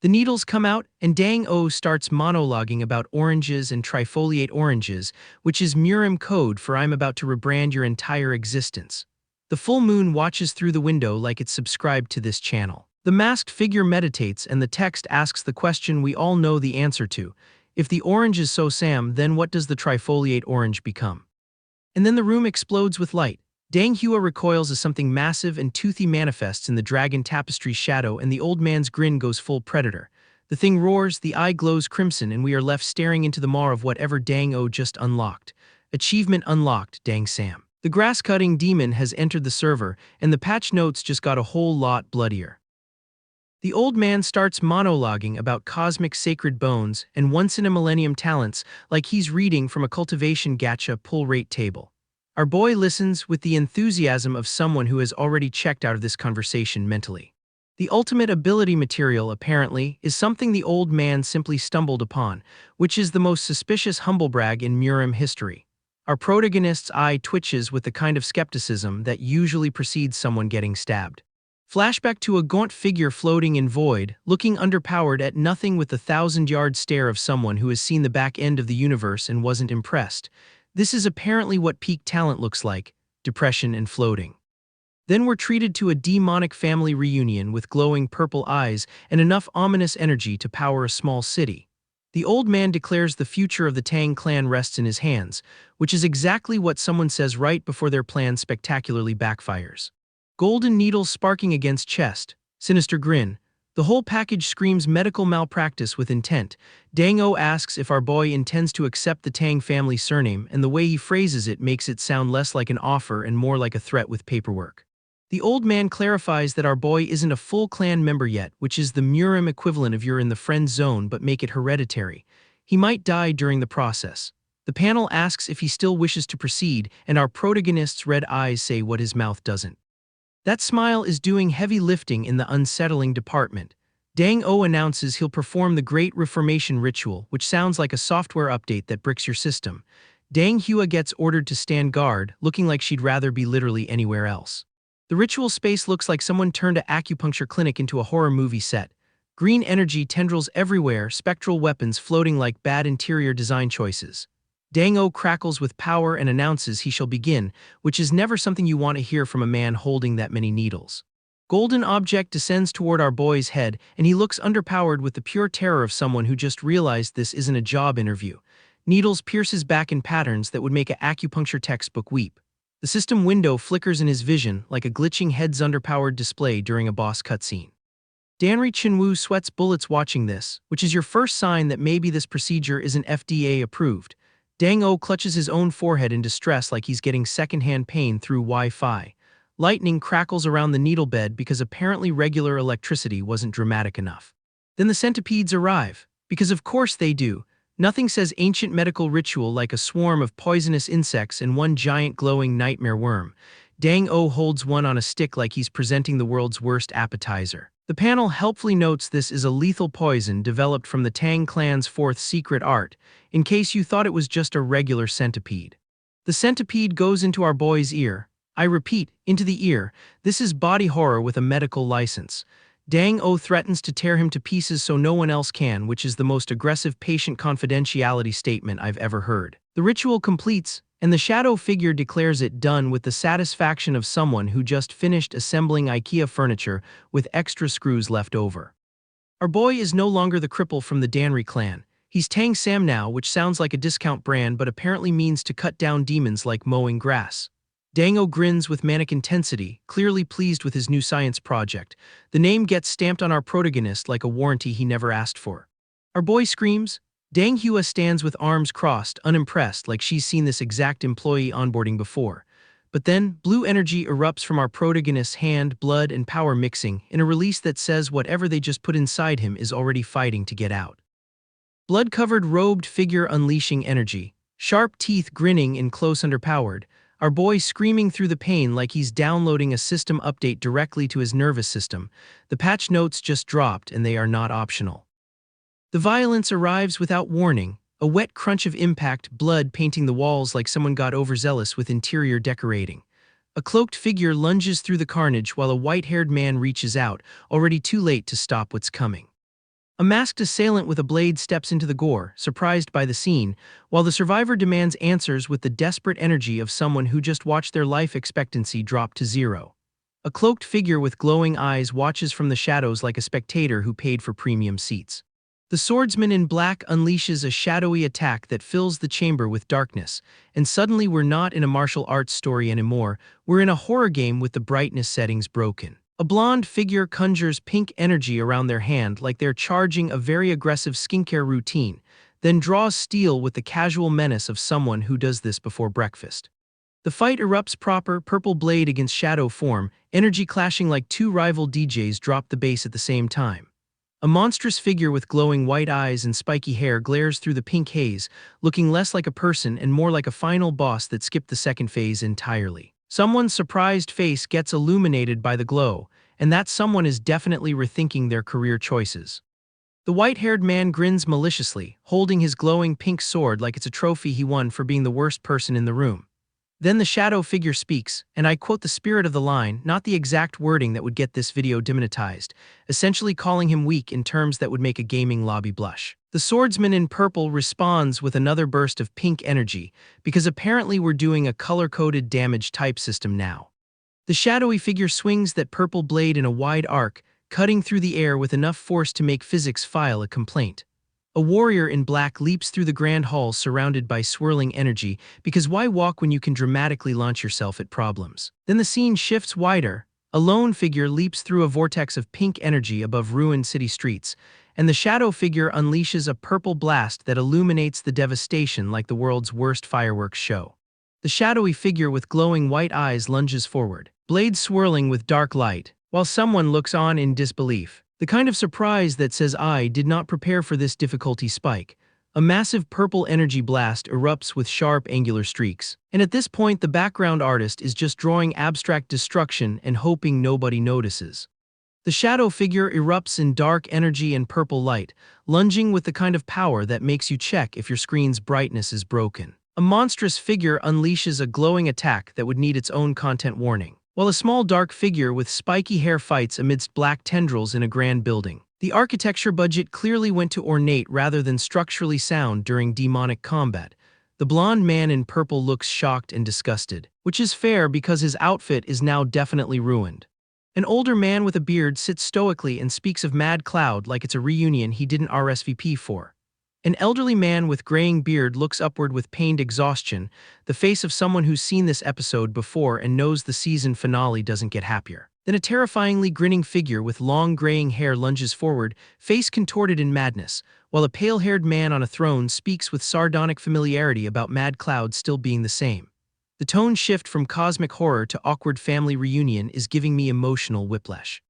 The needles come out, and Dang-O starts monologuing about oranges and trifoliate oranges, which is murim code for I'm about to rebrand your entire existence. The full moon watches through the window like it's subscribed to this channel. The masked figure meditates and the text asks the question we all know the answer to. If the orange is so Sam, then what does the trifoliate orange become? And then the room explodes with light. Dang Hua recoils as something massive and toothy manifests in the dragon tapestry's shadow and the old man's grin goes full predator. The thing roars, the eye glows crimson and we are left staring into the maw of whatever Dang-O just unlocked. Achievement unlocked, Dang Sam. The grass-cutting demon has entered the server and the patch notes just got a whole lot bloodier. The old man starts monologuing about cosmic sacred bones and once-in-a-millennium talents like he's reading from a cultivation gacha pull rate table. Our boy listens with the enthusiasm of someone who has already checked out of this conversation mentally. The ultimate ability material, apparently, is something the old man simply stumbled upon, which is the most suspicious humblebrag in murim history. Our protagonist's eye twitches with the kind of skepticism that usually precedes someone getting stabbed. Flashback to a gaunt figure floating in void, looking underpowered at nothing with the 1,000-yard stare of someone who has seen the back end of the universe and wasn't impressed. This is apparently what peak talent looks like, depression and floating. Then we're treated to a demonic family reunion with glowing purple eyes and enough ominous energy to power a small city. The old man declares the future of the Tang clan rests in his hands, which is exactly what someone says right before their plan spectacularly backfires. Golden needles sparking against chest, sinister grin. The whole package screams medical malpractice with intent. Dang-O asks if our boy intends to accept the Tang family surname, and the way he phrases it makes it sound less like an offer and more like a threat with paperwork. The old man clarifies that our boy isn't a full clan member yet, which is the murim equivalent of you're in the friend zone but make it hereditary. He might die during the process. The panel asks if he still wishes to proceed, and our protagonist's red eyes say what his mouth doesn't. That smile is doing heavy lifting in the unsettling department. Dang-O announces he'll perform the Great Reformation ritual, which sounds like a software update that bricks your system. Dang Hua gets ordered to stand guard, looking like she'd rather be literally anywhere else. The ritual space looks like someone turned an acupuncture clinic into a horror movie set. Green energy tendrils everywhere, spectral weapons floating like bad interior design choices. Dang-o crackles with power and announces he shall begin, which is never something you want to hear from a man holding that many needles. Golden object descends toward our boy's head, and he looks underpowered with the pure terror of someone who just realized this isn't a job interview. Needles pierce his back in patterns that would make an acupuncture textbook weep. The system window flickers in his vision like a glitching head's underpowered display during a boss cutscene. Danri Chinwoo sweats bullets watching this, which is your first sign that maybe this procedure isn't FDA approved. Dang-o clutches his own forehead in distress like he's getting secondhand pain through Wi-Fi. Lightning crackles around the needle bed because apparently regular electricity wasn't dramatic enough. Then the centipedes arrive, because of course they do. Nothing says ancient medical ritual like a swarm of poisonous insects and one giant glowing nightmare worm. Dang-o holds one on a stick like he's presenting the world's worst appetizer. The panel helpfully notes this is a lethal poison developed from the Tang clan's fourth secret art, in case you thought it was just a regular centipede. The centipede goes into our boy's ear. I repeat, into the ear. This is body horror with a medical license. Dang-o threatens to tear him to pieces so no one else can, which is the most aggressive patient confidentiality statement I've ever heard. The ritual completes, and the shadow figure declares it done with the satisfaction of someone who just finished assembling IKEA furniture with extra screws left over. Our boy is no longer the cripple from the Danri clan. He's Tang Sam now, which sounds like a discount brand but apparently means to cut down demons like mowing grass. Dang-o grins with manic intensity, clearly pleased with his new science project. The name gets stamped on our protagonist like a warranty he never asked for. Our boy screams. Dang-hua stands with arms crossed, unimpressed, like she's seen this exact employee onboarding before. But then, blue energy erupts from our protagonist's hand, blood and power mixing, in a release that says whatever they just put inside him is already fighting to get out. Blood-covered robed figure unleashing energy, sharp teeth grinning in close underpowered, our boy screaming through the pain like he's downloading a system update directly to his nervous system. The patch notes just dropped and they are not optional. The violence arrives without warning, a wet crunch of impact, blood painting the walls like someone got overzealous with interior decorating. A cloaked figure lunges through the carnage while a white-haired man reaches out, already too late to stop what's coming. A masked assailant with a blade steps into the gore, surprised by the scene, while the survivor demands answers with the desperate energy of someone who just watched their life expectancy drop to zero. A cloaked figure with glowing eyes watches from the shadows like a spectator who paid for premium seats. The swordsman in black unleashes a shadowy attack that fills the chamber with darkness, and suddenly we're not in a martial arts story anymore, we're in a horror game with the brightness settings broken. A blonde figure conjures pink energy around their hand like they're charging a very aggressive skincare routine, then draws steel with the casual menace of someone who does this before breakfast. The fight erupts proper, purple blade against shadow form, energy clashing like two rival DJs drop the bass at the same time. A monstrous figure with glowing white eyes and spiky hair glares through the pink haze, looking less like a person and more like a final boss that skipped the second phase entirely. Someone's surprised face gets illuminated by the glow, and that someone is definitely rethinking their career choices. The white-haired man grins maliciously, holding his glowing pink sword like it's a trophy he won for being the worst person in the room. Then the shadow figure speaks, and I quote the spirit of the line, not the exact wording that would get this video demonetized, essentially calling him weak in terms that would make a gaming lobby blush. The swordsman in purple responds with another burst of pink energy, because apparently we're doing a color-coded damage type system now. The shadowy figure swings that purple blade in a wide arc, cutting through the air with enough force to make physics file a complaint. A warrior in black leaps through the grand hall surrounded by swirling energy, because why walk when you can dramatically launch yourself at problems? Then the scene shifts wider. A lone figure leaps through a vortex of pink energy above ruined city streets, and the shadow figure unleashes a purple blast that illuminates the devastation like the world's worst fireworks show. The shadowy figure with glowing white eyes lunges forward, blade swirling with dark light, while someone looks on in disbelief. The kind of surprise that says I did not prepare for this difficulty spike. A massive purple energy blast erupts with sharp angular streaks. And at this point the background artist is just drawing abstract destruction and hoping nobody notices. The shadow figure erupts in dark energy and purple light, lunging with the kind of power that makes you check if your screen's brightness is broken. A monstrous figure unleashes a glowing attack that would need its own content warning, while a small dark figure with spiky hair fights amidst black tendrils in a grand building. The architecture budget clearly went to ornate rather than structurally sound during demonic combat. The blonde man in purple looks shocked and disgusted, which is fair because his outfit is now definitely ruined. An older man with a beard sits stoically and speaks of Mad Cloud like it's a reunion he didn't RSVP for. An elderly man with graying beard looks upward with pained exhaustion, the face of someone who's seen this episode before and knows the season finale doesn't get happier. Then a terrifyingly grinning figure with long graying hair lunges forward, face contorted in madness, while a pale-haired man on a throne speaks with sardonic familiarity about Mad Cloud still being the same. The tone shift from cosmic horror to awkward family reunion is giving me emotional whiplash.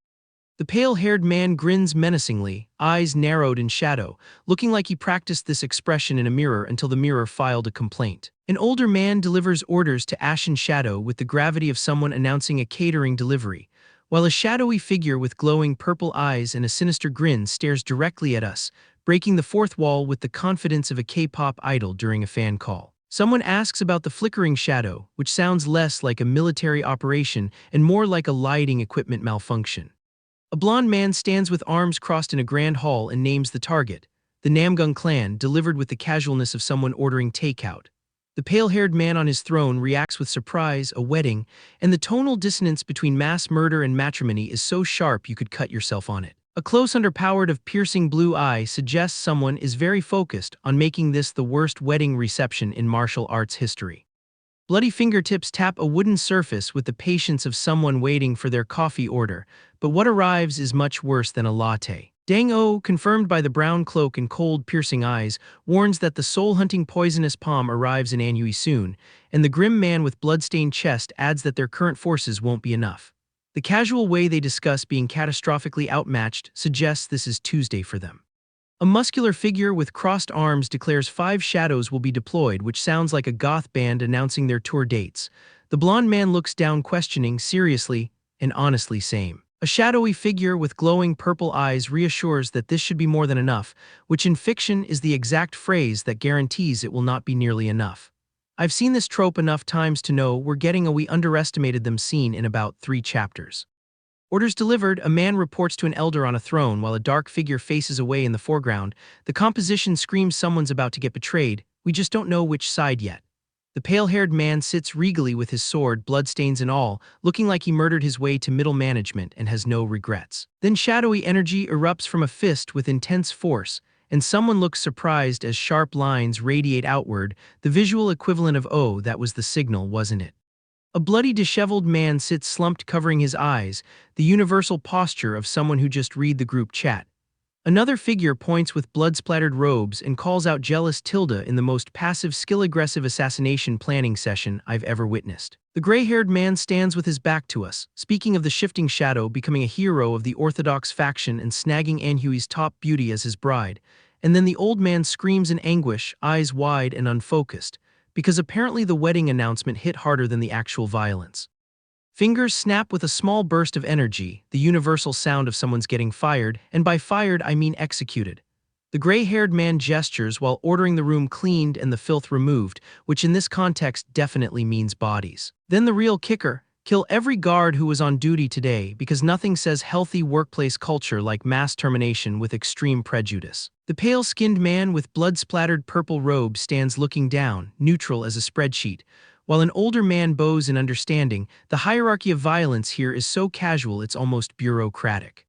The pale-haired man grins menacingly, eyes narrowed in shadow, looking like he practiced this expression in a mirror until the mirror filed a complaint. An older man delivers orders to Ashen Shadow with the gravity of someone announcing a catering delivery, while a shadowy figure with glowing purple eyes and a sinister grin stares directly at us, breaking the fourth wall with the confidence of a K-pop idol during a fan call. Someone asks about the flickering shadow, which sounds less like a military operation and more like a lighting equipment malfunction. A blond man stands with arms crossed in a grand hall and names the target, the Namgung clan, delivered with the casualness of someone ordering takeout. The pale-haired man on his throne reacts with surprise, a wedding, and the tonal dissonance between mass murder and matrimony is so sharp you could cut yourself on it. A close underpowered of piercing blue eye suggests someone is very focused on making this the worst wedding reception in martial arts history. Bloody fingertips tap a wooden surface with the patience of someone waiting for their coffee order, but what arrives is much worse than a latte. Dang-o, confirmed by the brown cloak and cold, piercing eyes, warns that the soul-hunting poisonous palm arrives in Anhui soon, and the grim man with blood-stained chest adds that their current forces won't be enough. The casual way they discuss being catastrophically outmatched suggests this is Tuesday for them. A muscular figure with crossed arms declares 5 shadows will be deployed, which sounds like a goth band announcing their tour dates. The blond man looks down questioning, seriously, and honestly same. A shadowy figure with glowing purple eyes reassures that this should be more than enough, which in fiction is the exact phrase that guarantees it will not be nearly enough. I've seen this trope enough times to know we're getting a "we underestimated them" scene in about 3 chapters. Orders delivered, a man reports to an elder on a throne while a dark figure faces away in the foreground. The composition screams someone's about to get betrayed, we just don't know which side yet. The pale-haired man sits regally with his sword, bloodstains and all, looking like he murdered his way to middle management and has no regrets. Then shadowy energy erupts from a fist with intense force, and someone looks surprised as sharp lines radiate outward, the visual equivalent of "oh, that was the signal, wasn't it?" A bloody, disheveled man sits slumped, covering his eyes, the universal posture of someone who just read the group chat. Another figure points with blood-splattered robes and calls out jealous Tilda in the most passive, skill-aggressive assassination planning session I've ever witnessed. The gray-haired man stands with his back to us, speaking of the shifting shadow becoming a hero of the orthodox faction and snagging Anhui's top beauty as his bride, and then the old man screams in anguish, eyes wide and unfocused, because apparently the wedding announcement hit harder than the actual violence. Fingers snap with a small burst of energy, the universal sound of someone's getting fired, and by fired I mean executed. The gray-haired man gestures while ordering the room cleaned and the filth removed, which in this context definitely means bodies. Then the real kicker: kill every guard who was on duty today, because nothing says healthy workplace culture like mass termination with extreme prejudice. The pale-skinned man with blood-splattered purple robe stands looking down, neutral as a spreadsheet, while an older man bows in understanding. The hierarchy of violence here is so casual it's almost bureaucratic.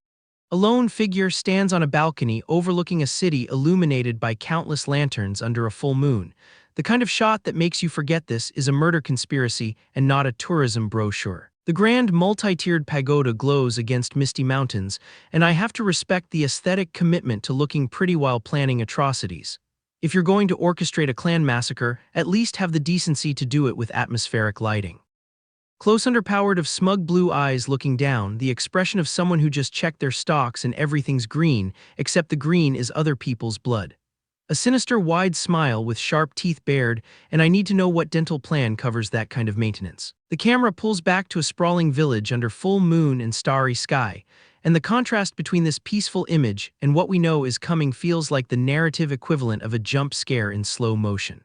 A lone figure stands on a balcony overlooking a city illuminated by countless lanterns under a full moon. The kind of shot that makes you forget this is a murder conspiracy and not a tourism brochure. The grand multi-tiered pagoda glows against misty mountains, and I have to respect the aesthetic commitment to looking pretty while planning atrocities. If you're going to orchestrate a clan massacre, at least have the decency to do it with atmospheric lighting. Close underpowered of smug blue eyes looking down, the expression of someone who just checked their stocks and everything's green, except the green is other people's blood. A sinister wide smile with sharp teeth bared, and I need to know what dental plan covers that kind of maintenance. The camera pulls back to a sprawling village under full moon and starry sky, and the contrast between this peaceful image and what we know is coming feels like the narrative equivalent of a jump scare in slow motion.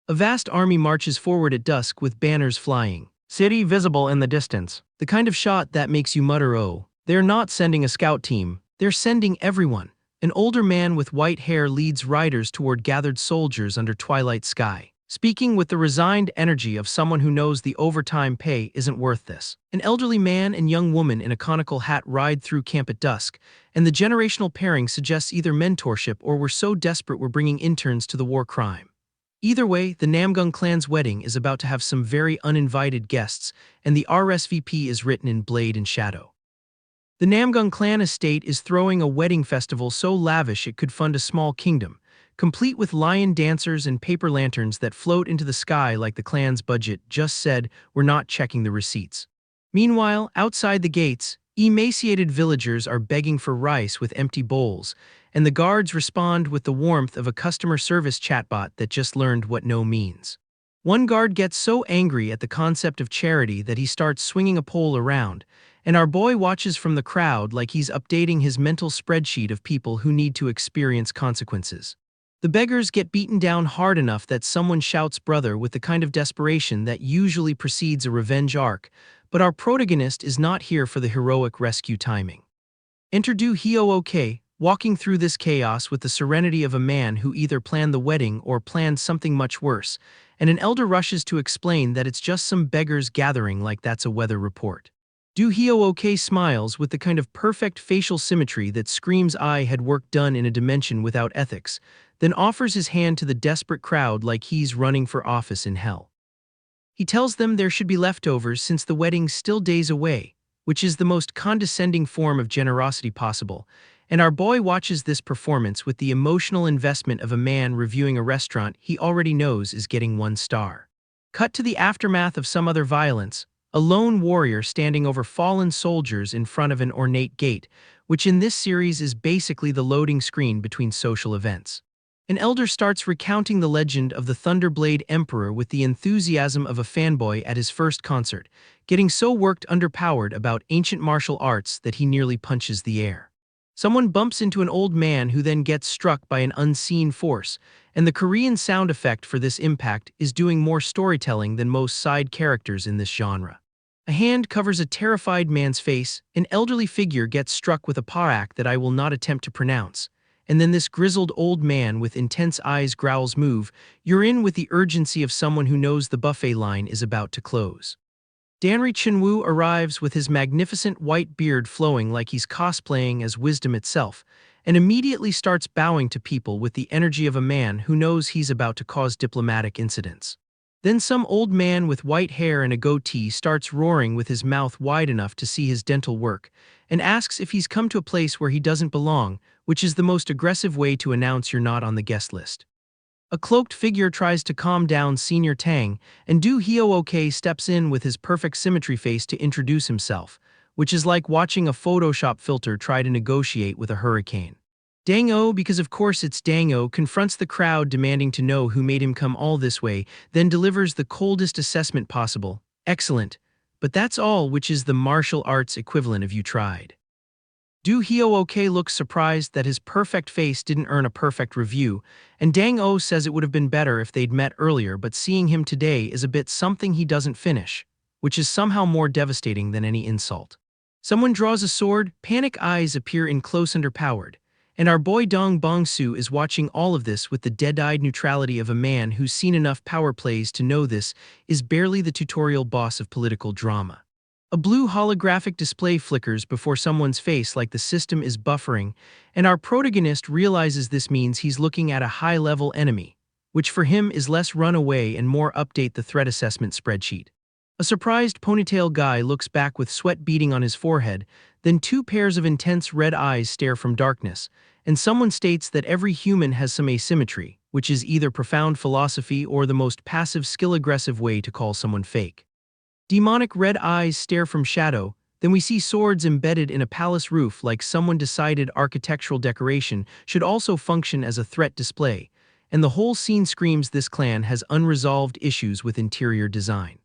A vast army marches forward at dusk with banners flying, city visible in the distance. The kind of shot that makes you mutter, oh, they're not sending a scout team, They're sending everyone. An older man with white hair leads riders toward gathered soldiers under twilight sky, speaking with the resigned energy of someone who knows the overtime pay isn't worth this. An elderly man and young woman in a conical hat ride through camp at dusk, and the generational pairing suggests either mentorship or we're so desperate we're bringing interns to the war crime. Either way, the Namgung clan's wedding is about to have some very uninvited guests, and the RSVP is written in blade and shadow. The Namgung clan estate is throwing a wedding festival so lavish it could fund a small kingdom, complete with lion dancers and paper lanterns that float into the sky like the clan's budget just said, "We're not checking the receipts." Meanwhile, outside the gates, emaciated villagers are begging for rice with empty bowls, and the guards respond with the warmth of a customer service chatbot that just learned what no means. One guard gets so angry at the concept of charity that he starts swinging a pole around, and our boy watches from the crowd like he's updating his mental spreadsheet of people who need to experience consequences. The beggars get beaten down hard enough that someone shouts brother with the kind of desperation that usually precedes a revenge arc, but our protagonist is not here for the heroic rescue timing. Enter Do Hyo-ok, walking through this chaos with the serenity of a man who either planned the wedding or planned something much worse, and an elder rushes to explain that it's just some beggars gathering like that's a weather report. Do Hyo-ok smiles with the kind of perfect facial symmetry that screams I had work done in a dimension without ethics, then offers his hand to the desperate crowd like he's running for office in hell. He tells them there should be leftovers since the wedding's still days away, which is the most condescending form of generosity possible, and our boy watches this performance with the emotional investment of a man reviewing a restaurant he already knows is getting 1 star. Cut to the aftermath of some other violence, a lone warrior standing over fallen soldiers in front of an ornate gate, which in this series is basically the loading screen between social events. An elder starts recounting the legend of the Thunderblade Emperor with the enthusiasm of a fanboy at his first concert, getting so worked underpowered about ancient martial arts that he nearly punches the air. Someone bumps into an old man who then gets struck by an unseen force, and the Korean sound effect for this impact is doing more storytelling than most side characters in this genre. A hand covers a terrified man's face, an elderly figure gets struck with a parak that I will not attempt to pronounce, and then this grizzled old man with intense eyes growls move, you're in with the urgency of someone who knows the buffet line is about to close. Danri Chunwoo arrives with his magnificent white beard flowing like he's cosplaying as wisdom itself, and immediately starts bowing to people with the energy of a man who knows he's about to cause diplomatic incidents. Then some old man with white hair and a goatee starts roaring with his mouth wide enough to see his dental work, and asks if he's come to a place where he doesn't belong, which is the most aggressive way to announce you're not on the guest list. A cloaked figure tries to calm down Senior Tang, and Do Hyo-ok steps in with his perfect symmetry face to introduce himself, which is like watching a Photoshop filter try to negotiate with a hurricane. Dang-o, because of course it's Dang-o, confronts the crowd demanding to know who made him come all this way, then delivers the coldest assessment possible. Excellent. But that's all, which is the martial arts equivalent of you tried. Do Hyo-ok looks surprised that his perfect face didn't earn a perfect review, and Dang-o says it would have been better if they'd met earlier, but seeing him today is a bit something he doesn't finish, which is somehow more devastating than any insult. Someone draws a sword, panic eyes appear in close underpowered, and our boy Dong Bong-soo is watching all of this with the dead-eyed neutrality of a man who's seen enough power plays to know this is barely the tutorial boss of political drama. A blue holographic display flickers before someone's face like the system is buffering, and our protagonist realizes this means he's looking at a high-level enemy, which for him is less run away and more update the threat assessment spreadsheet. A surprised ponytail guy looks back with sweat beading on his forehead, then 2 pairs of intense red eyes stare from darkness, and someone states that every human has some asymmetry, which is either profound philosophy or the most passive skill-aggressive way to call someone fake. Demonic red eyes stare from shadow, then we see swords embedded in a palace roof like someone decided architectural decoration should also function as a threat display, and the whole scene screams this clan has unresolved issues with interior design.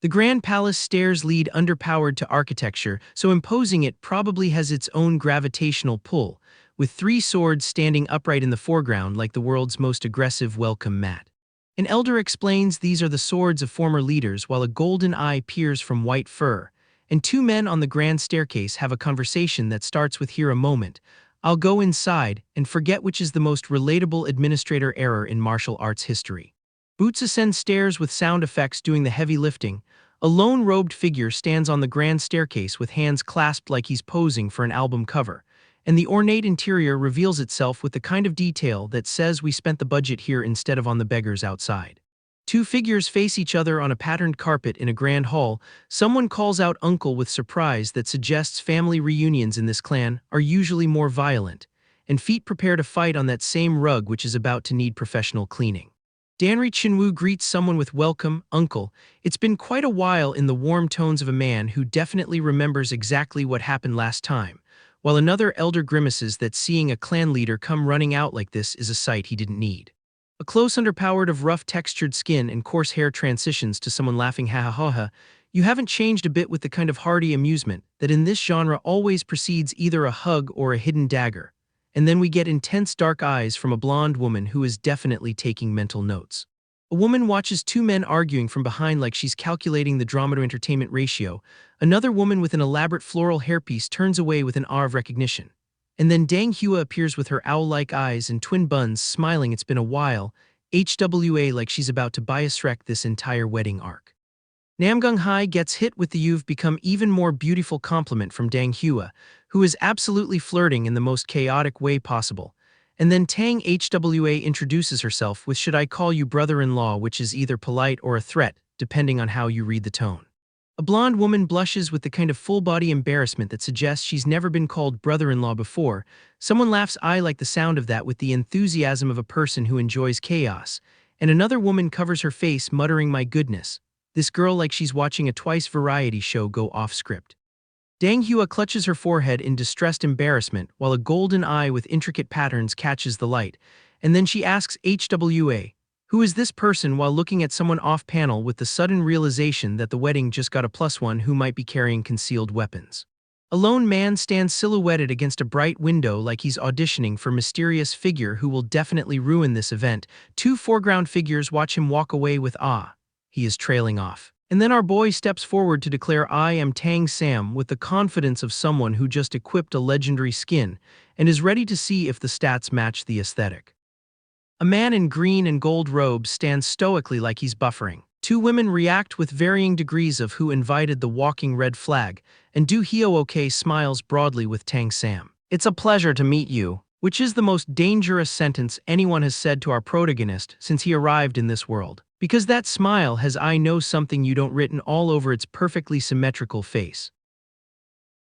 The Grand Palace stairs lead underpowered to architecture, so imposing it probably has its own gravitational pull, with 3 swords standing upright in the foreground like the world's most aggressive welcome mat. An elder explains these are the swords of former leaders while a golden eye peers from white fur, and two men on the grand staircase have a conversation that starts with "Here a moment. I'll go inside," and forget which is the most relatable administrator error in martial arts history. Boots ascend stairs with sound effects doing the heavy lifting. A lone robed figure stands on the grand staircase with hands clasped like he's posing for an album cover, and the ornate interior reveals itself with the kind of detail that says we spent the budget here instead of on the beggars outside. Two figures face each other on a patterned carpet in a grand hall. Someone calls out "uncle" with surprise that suggests family reunions in this clan are usually more violent, and feet prepare to fight on that same rug which is about to need professional cleaning. Danri Chinwoo greets someone with "welcome, uncle. It's been quite a while," in the warm tones of a man who definitely remembers exactly what happened last time, while another elder grimaces that seeing a clan leader come running out like this is a sight he didn't need. A close underpowered of rough textured skin and coarse hair transitions to someone laughing "ha ha ha ha." You haven't changed a bit with the kind of hearty amusement that in this genre always precedes either a hug or a hidden dagger. And then we get intense dark eyes from a blonde woman who is definitely taking mental notes. A woman watches two men arguing from behind like she's calculating the drama-to-entertainment ratio. Another woman with an elaborate floral hairpiece turns away with an awe of recognition. And then Dang Hua appears with her owl-like eyes and twin buns, smiling "it's been a while," HWA, like she's about to bias-wreck this entire wedding arc. Namgung Hai gets hit with the "you've become even more beautiful" compliment from Dang Hua, who is absolutely flirting in the most chaotic way possible. And then Tang HWA introduces herself with "should I call you brother-in-law," which is either polite or a threat, depending on how you read the tone. A blonde woman blushes with the kind of full-body embarrassment that suggests she's never been called brother-in-law before. Someone laughs "I like the sound of that" with the enthusiasm of a person who enjoys chaos. And another woman covers her face muttering "my goodness. This girl," like she's watching a twice variety show go off script. Dang Hua clutches her forehead in distressed embarrassment while a golden eye with intricate patterns catches the light, and then she asks HWA, "who is this person?" while looking at someone off-panel with the sudden realization that the wedding just got a +1 who might be carrying concealed weapons. A lone man stands silhouetted against a bright window like he's auditioning for mysterious figure who will definitely ruin this event. Two foreground figures watch him walk away with awe. He is trailing off. And then our boy steps forward to declare "I am Tang Sam" with the confidence of someone who just equipped a legendary skin and is ready to see if the stats match the aesthetic. A man in green and gold robes stands stoically like he's buffering. Two women react with varying degrees of "who invited the walking red flag," and Do Hyo-ok smiles broadly with Tang Sam. "It's a pleasure to meet you," which is the most dangerous sentence anyone has said to our protagonist since he arrived in this world. Because that smile has "I know something you don't" written all over its perfectly symmetrical face.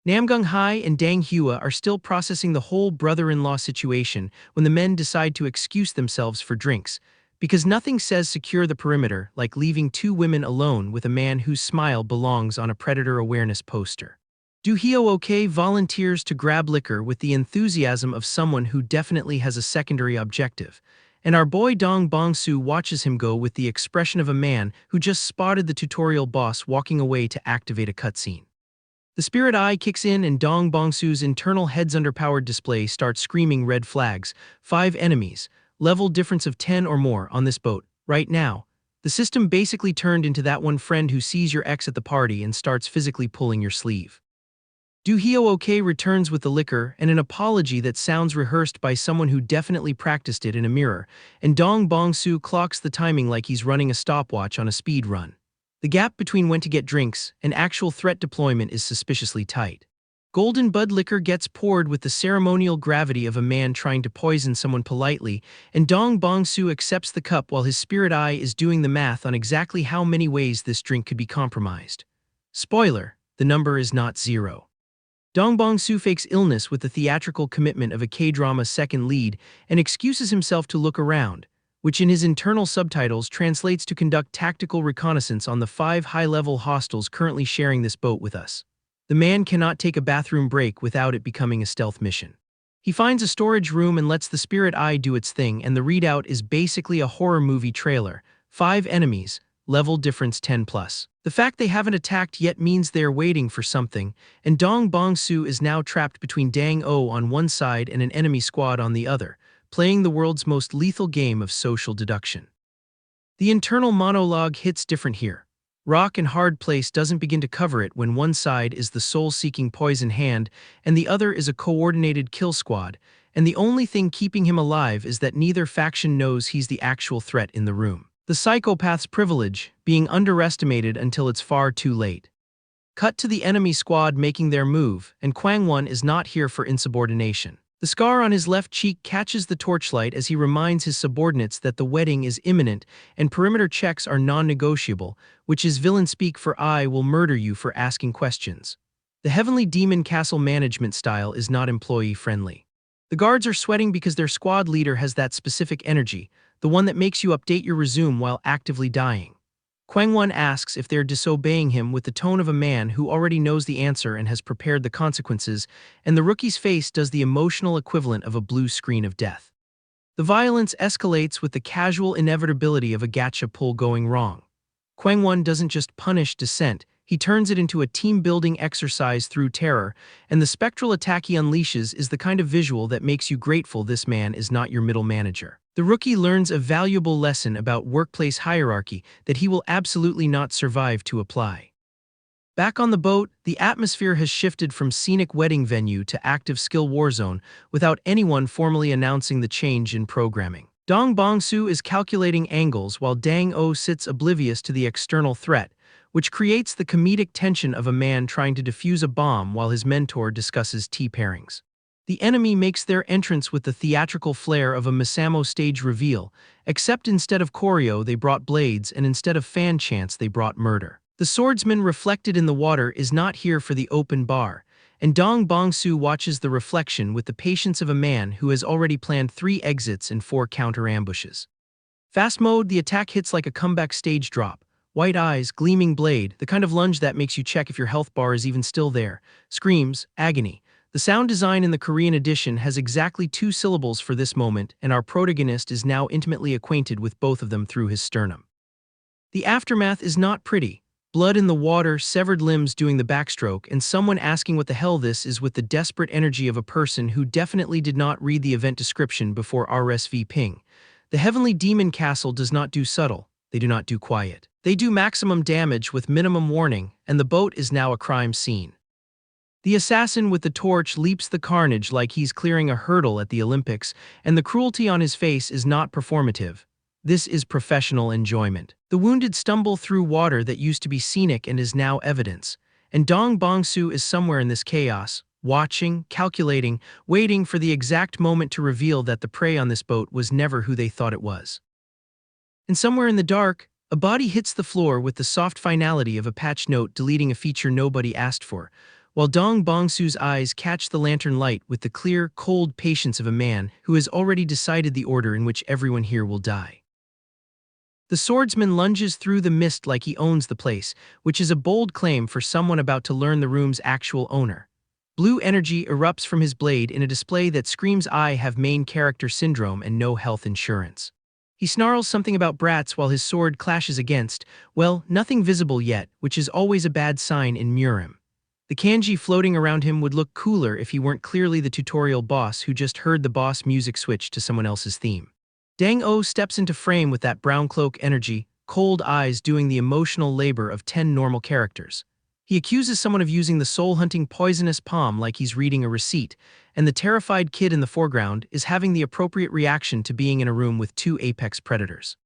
Namgung Hai and Dang Hua are still processing the whole brother-in-law situation when the men decide to excuse themselves for drinks, because nothing says secure the perimeter like leaving two women alone with a man whose smile belongs on a predator awareness poster. Do Hyo-ok volunteers to grab liquor with the enthusiasm of someone who definitely has a secondary objective, and our boy Dong Bong-soo watches him go with the expression of a man who just spotted the tutorial boss walking away to activate a cutscene. The spirit eye kicks in and Dong Bong-soo's internal heads underpowered display starts screaming "red flags, 5 enemies, level difference of 10 or more on this boat, right now." The system basically turned into that one friend who sees your ex at the party and starts physically pulling your sleeve. Do Hyo-ok returns with the liquor and an apology that sounds rehearsed by someone who definitely practiced it in a mirror, and Dong Bong-soo clocks the timing like he's running a stopwatch on a speed run. The gap between when to get drinks and actual threat deployment is suspiciously tight. Golden Bud liquor gets poured with the ceremonial gravity of a man trying to poison someone politely, and Dong Bong-soo accepts the cup while his spirit eye is doing the math on exactly how many ways this drink could be compromised. Spoiler, the number is not 0. Dong Bong-soo fakes illness with the theatrical commitment of a K-drama second lead and excuses himself to look around, which in his internal subtitles translates to conduct tactical reconnaissance on the 5 high-level hostiles currently sharing this boat with us. The man cannot take a bathroom break without it becoming a stealth mission. He finds a storage room and lets the spirit eye do its thing, and the readout is basically a horror movie trailer. 5 enemies, level difference 10+. The fact they haven't attacked yet means they are waiting for something, and Dong Bong-soo is now trapped between Dang Oh on one side and an enemy squad on the other, playing the world's most lethal game of social deduction. The internal monologue hits different here. Rock and hard place doesn't begin to cover it when one side is the soul-seeking poison hand and the other is a coordinated kill squad, and the only thing keeping him alive is that neither faction knows he's the actual threat in the room. The psychopath's privilege, being underestimated until it's far too late. Cut to the enemy squad making their move, and Kwang-won is not here for insubordination. The scar on his left cheek catches the torchlight as he reminds his subordinates that the wedding is imminent and perimeter checks are non-negotiable, which is villain speak for "I will murder you for asking questions." The Heavenly Demon Castle management style is not employee-friendly. The guards are sweating because their squad leader has that specific energy, the one that makes you update your resume while actively dying. Kwang-won asks if they're disobeying him with the tone of a man who already knows the answer and has prepared the consequences, and the rookie's face does the emotional equivalent of a blue screen of death. The violence escalates with the casual inevitability of a gacha pull going wrong. Kwang-won doesn't just punish dissent, he turns it into a team-building exercise through terror, and the spectral attack he unleashes is the kind of visual that makes you grateful this man is not your middle manager. The rookie learns a valuable lesson about workplace hierarchy that he will absolutely not survive to apply. Back on the boat, the atmosphere has shifted from scenic wedding venue to active skill warzone without anyone formally announcing the change in programming. Dong Bong-soo is calculating angles while Dang-oh sits oblivious to the external threat, which creates the comedic tension of a man trying to defuse a bomb while his mentor discusses tea pairings. The enemy makes their entrance with the theatrical flair of a Misamo stage reveal, except instead of choreo they brought blades and instead of fan chants they brought murder. The swordsman reflected in the water is not here for the open bar, and Dong Bong-soo watches the reflection with the patience of a man who has already planned 3 exits and 4 counter ambushes. Fast mode, the attack hits like a comeback stage drop. White eyes, gleaming blade, the kind of lunge that makes you check if your health bar is even still there. Screams, agony. The sound design in the Korean edition has exactly 2 syllables for this moment, and our protagonist is now intimately acquainted with both of them through his sternum. The aftermath is not pretty. Blood in the water, severed limbs doing the backstroke, and someone asking what the hell this is with the desperate energy of a person who definitely did not read the event description before RSV ping. The Heavenly Demon Castle does not do subtle, they do not do quiet. They do maximum damage with minimum warning, and the boat is now a crime scene. The assassin with the torch leaps the carnage like he's clearing a hurdle at the Olympics, and the cruelty on his face is not performative. This is professional enjoyment. The wounded stumble through water that used to be scenic and is now evidence, and Dong Bong-soo is somewhere in this chaos, watching, calculating, waiting for the exact moment to reveal that the prey on this boat was never who they thought it was. And somewhere in the dark, a body hits the floor with the soft finality of a patch note deleting a feature nobody asked for, while Dong Bong-soo's eyes catch the lantern light with the clear, cold patience of a man who has already decided the order in which everyone here will die. The swordsman lunges through the mist like he owns the place, which is a bold claim for someone about to learn the room's actual owner. Blue energy erupts from his blade in a display that screams I have main character syndrome and no health insurance. He snarls something about brats while his sword clashes against, well, nothing visible yet, which is always a bad sign in murim. The kanji floating around him would look cooler if he weren't clearly the tutorial boss who just heard the boss music switch to someone else's theme. Dang-oh steps into frame with that brown cloak energy, cold eyes doing the emotional labor of 10 normal characters. He accuses someone of using the soul-hunting poisonous palm like he's reading a receipt, and the terrified kid in the foreground is having the appropriate reaction to being in a room with 2 apex predators.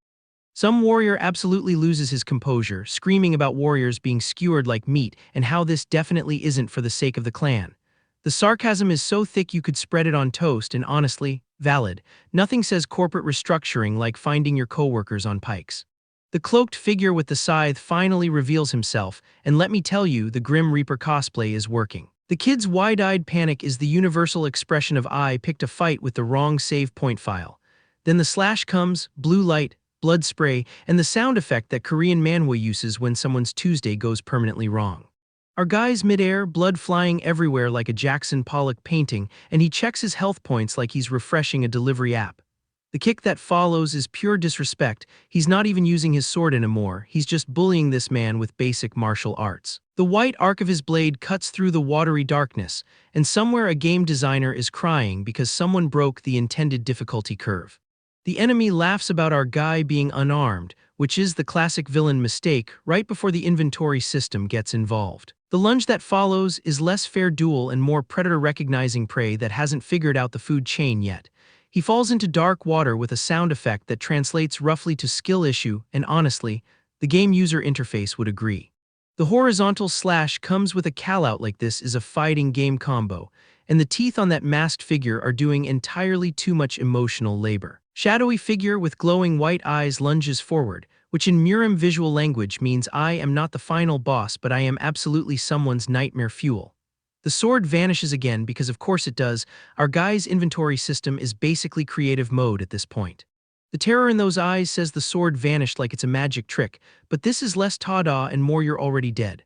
Some warrior absolutely loses his composure, screaming about warriors being skewered like meat and how this definitely isn't for the sake of the clan. The sarcasm is so thick you could spread it on toast and honestly, valid. Nothing says corporate restructuring like finding your coworkers on pikes. The cloaked figure with the scythe finally reveals himself, and let me tell you, the Grim Reaper cosplay is working. The kid's wide-eyed panic is the universal expression of I picked a fight with the wrong save point file. Then the slash comes, blue light, blood spray, and the sound effect that Korean Manhwa uses when someone's Tuesday goes permanently wrong. Our guy's midair, blood flying everywhere like a Jackson Pollock painting, and he checks his health points like he's refreshing a delivery app. The kick that follows is pure disrespect. He's not even using his sword anymore, he's just bullying this man with basic martial arts. The white arc of his blade cuts through the watery darkness, and somewhere a game designer is crying because someone broke the intended difficulty curve. The enemy laughs about our guy being unarmed, which is the classic villain mistake right before the inventory system gets involved. The lunge that follows is less fair duel and more predator recognizing prey that hasn't figured out the food chain yet. He falls into dark water with a sound effect that translates roughly to skill issue, and honestly, the game user interface would agree. The horizontal slash comes with a callout like this is a fighting game combo, and the teeth on that masked figure are doing entirely too much emotional labor. Shadowy figure with glowing white eyes lunges forward, which in murim visual language means I am not the final boss but I am absolutely someone's nightmare fuel. The sword vanishes again because of course it does. Our guy's inventory system is basically creative mode at this point. The terror in those eyes says the sword vanished like it's a magic trick, but this is less ta-da and more you're already dead.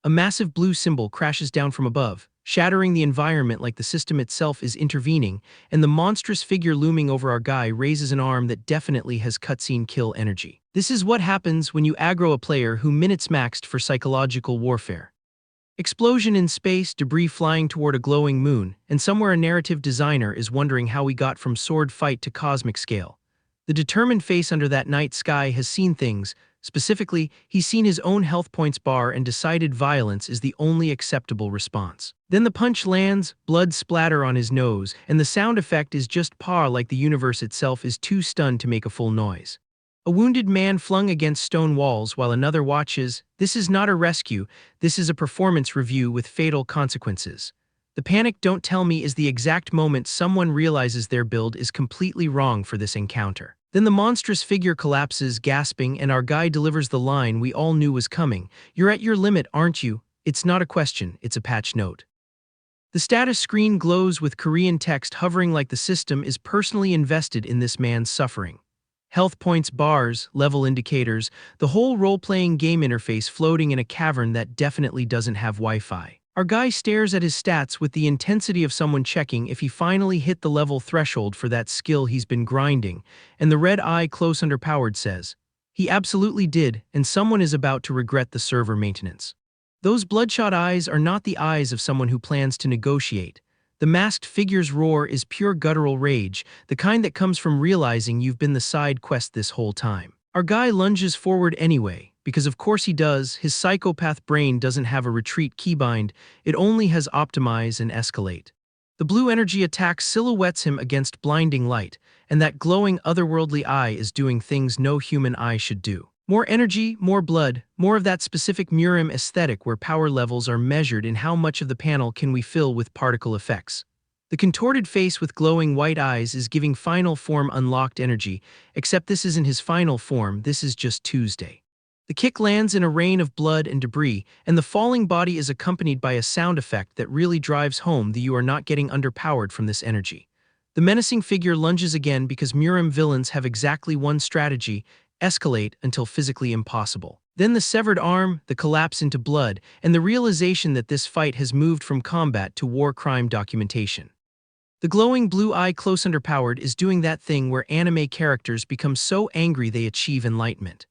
A massive blue symbol crashes down from above, shattering the environment like the system itself is intervening, and the monstrous figure looming over our guy raises an arm that definitely has cutscene kill energy. This is what happens when you aggro a player who minutes maxed for psychological warfare. Explosion in space, debris flying toward a glowing moon, and somewhere a narrative designer is wondering how we got from sword fight to cosmic scale. The determined face under that night sky has seen things. Specifically, he's seen his own health points bar and decided violence is the only acceptable response. Then the punch lands, blood splatter on his nose, and the sound effect is just paw like the universe itself is too stunned to make a full noise. A wounded man flung against stone walls while another watches. This is not a rescue, this is a performance review with fatal consequences. The panic don't tell me is the exact moment someone realizes their build is completely wrong for this encounter. Then the monstrous figure collapses, gasping, and our guy delivers the line we all knew was coming. You're at your limit, aren't you? It's not a question, it's a patch note. The status screen glows with Korean text hovering like the system is personally invested in this man's suffering. Health points bars, level indicators, the whole role-playing game interface floating in a cavern that definitely doesn't have Wi-Fi. Our guy stares at his stats with the intensity of someone checking if he finally hit the level threshold for that skill he's been grinding, and the red eye close underpowered says, he absolutely did, and someone is about to regret the server maintenance. Those bloodshot eyes are not the eyes of someone who plans to negotiate. The masked figure's roar is pure guttural rage, the kind that comes from realizing you've been the side quest this whole time. Our guy lunges forward anyway, because of course he does. His psychopath brain doesn't have a retreat keybind, it only has optimize and escalate. The blue energy attack silhouettes him against blinding light, and that glowing otherworldly eye is doing things no human eye should do. More energy, more blood, more of that specific murim aesthetic where power levels are measured in how much of the panel can we fill with particle effects. The contorted face with glowing white eyes is giving final form unlocked energy, except this isn't his final form, this is just Tuesday. The kick lands in a rain of blood and debris, and the falling body is accompanied by a sound effect that really drives home that you are not getting underpowered from this energy. The menacing figure lunges again because murim villains have exactly one strategy: escalate until physically impossible. Then the severed arm, the collapse into blood, and the realization that this fight has moved from combat to war crime documentation. The glowing blue eye close underpowered is doing that thing where anime characters become so angry they achieve enlightenment.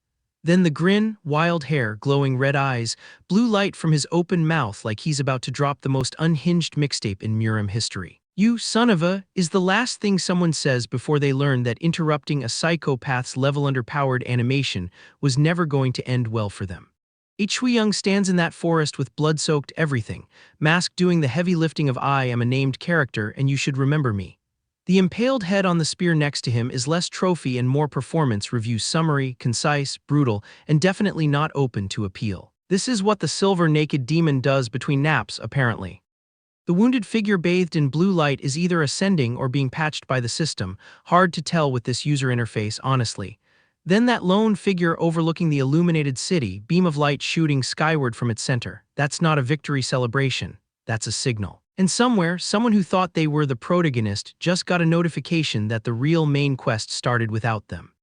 Then the grin, wild hair, glowing red eyes, blue light from his open mouth like he's about to drop the most unhinged mixtape in murim history. You son of a is the last thing someone says before they learn that interrupting a psychopath's level underpowered animation was never going to end well for them. Young stands in that forest with blood-soaked everything, Mask doing the heavy lifting of I am a named character and you should remember me. The impaled head on the spear next to him is less trophy and more performance review summary, concise, brutal, and definitely not open to appeal. This is what the silver naked demon does between naps, apparently. The wounded figure bathed in blue light is either ascending or being patched by the system, hard to tell with this user interface, honestly. Then that lone figure overlooking the illuminated city, beam of light shooting skyward from its center. That's not a victory celebration, that's a signal. And somewhere, someone who thought they were the protagonist just got a notification that the real main quest started without them.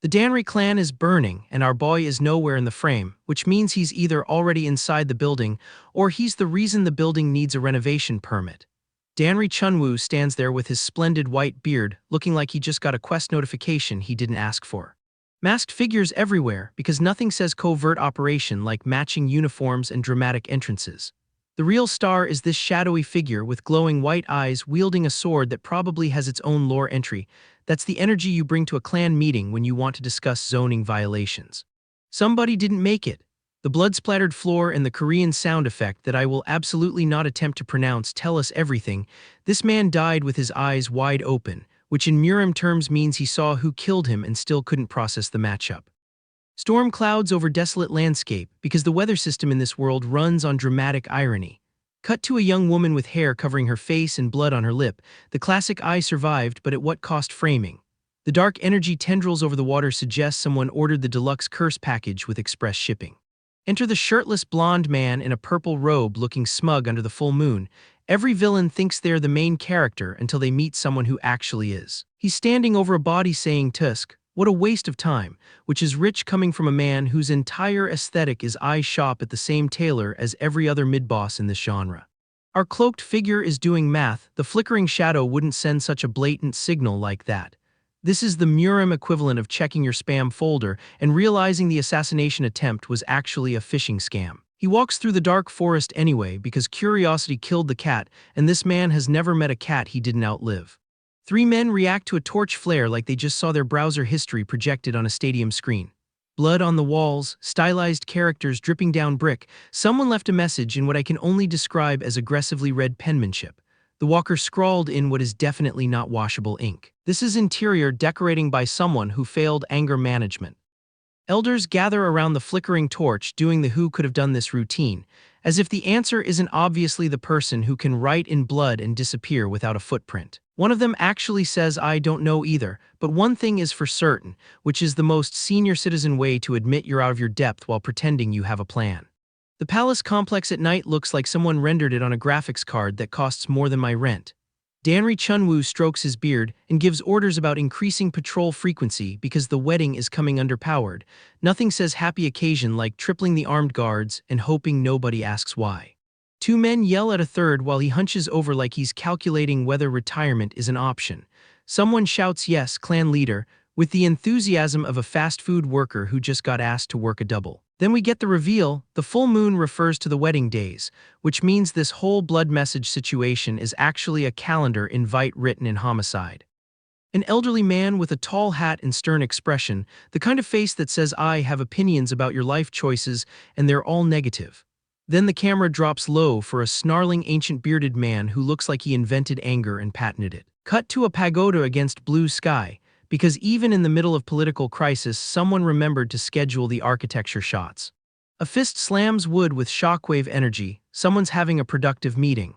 The Danri clan is burning, and our boy is nowhere in the frame, which means he's either already inside the building, or he's the reason the building needs a renovation permit. Danri Chunwoo stands there with his splendid white beard, looking like he just got a quest notification he didn't ask for. Masked figures everywhere, because nothing says covert operation like matching uniforms and dramatic entrances. The real star is this shadowy figure with glowing white eyes wielding a sword that probably has its own lore entry. That's the energy you bring to a clan meeting when you want to discuss zoning violations. Somebody didn't make it. The blood-splattered floor and the Korean sound effect that I will absolutely not attempt to pronounce tell us everything. This man died with his eyes wide open, which in Murim terms means he saw who killed him and still couldn't process the matchup. Storm clouds over desolate landscape because the weather system in this world runs on dramatic irony. Cut to a young woman with hair covering her face and blood on her lip. The classic "I survived, but at what cost" framing. The dark energy tendrils over the water suggest someone ordered the deluxe curse package with express shipping. Enter the shirtless blonde man in a purple robe looking smug under the full moon. Every villain thinks they're the main character until they meet someone who actually is. He's standing over a body saying "Tusk, what a waste of time," which is rich coming from a man whose entire aesthetic is "I shop at the same tailor as every other mid-boss in this genre." Our cloaked figure is doing math. The flickering shadow wouldn't send such a blatant signal like that. This is the Murim equivalent of checking your spam folder and realizing the assassination attempt was actually a phishing scam. He walks through the dark forest anyway because curiosity killed the cat, and this man has never met a cat he didn't outlive. Three men react to a torch flare like they just saw their browser history projected on a stadium screen. Blood on the walls, stylized characters dripping down brick. Someone left a message in what I can only describe as aggressively red penmanship. The walker scrawled in what is definitely not washable ink. This is interior decorating by someone who failed anger management. Elders gather around the flickering torch doing the "who could have done this" routine, as if the answer isn't obviously the person who can write in blood and disappear without a footprint. One of them actually says "I don't know either, but one thing is for certain," which is the most senior citizen way to admit you're out of your depth while pretending you have a plan. The palace complex at night looks like someone rendered it on a graphics card that costs more than my rent. Danri Chunwoo strokes his beard and gives orders about increasing patrol frequency because the wedding is coming underpowered. Nothing says happy occasion like tripling the armed guards and hoping nobody asks why. Two men yell at a third while he hunches over like he's calculating whether retirement is an option. Someone shouts "Yes, clan leader," with the enthusiasm of a fast food worker who just got asked to work a double. Then we get the reveal. The full moon refers to the wedding days, which means this whole blood message situation is actually a calendar invite written in homicide. An elderly man with a tall hat and stern expression, the kind of face that says "I have opinions about your life choices and they're all negative." Then the camera drops low for a snarling ancient bearded man who looks like he invented anger and patented it. Cut to a pagoda against blue sky, because even in the middle of political crisis, someone remembered to schedule the architecture shots. A fist slams wood with shockwave energy. Someone's having a productive meeting.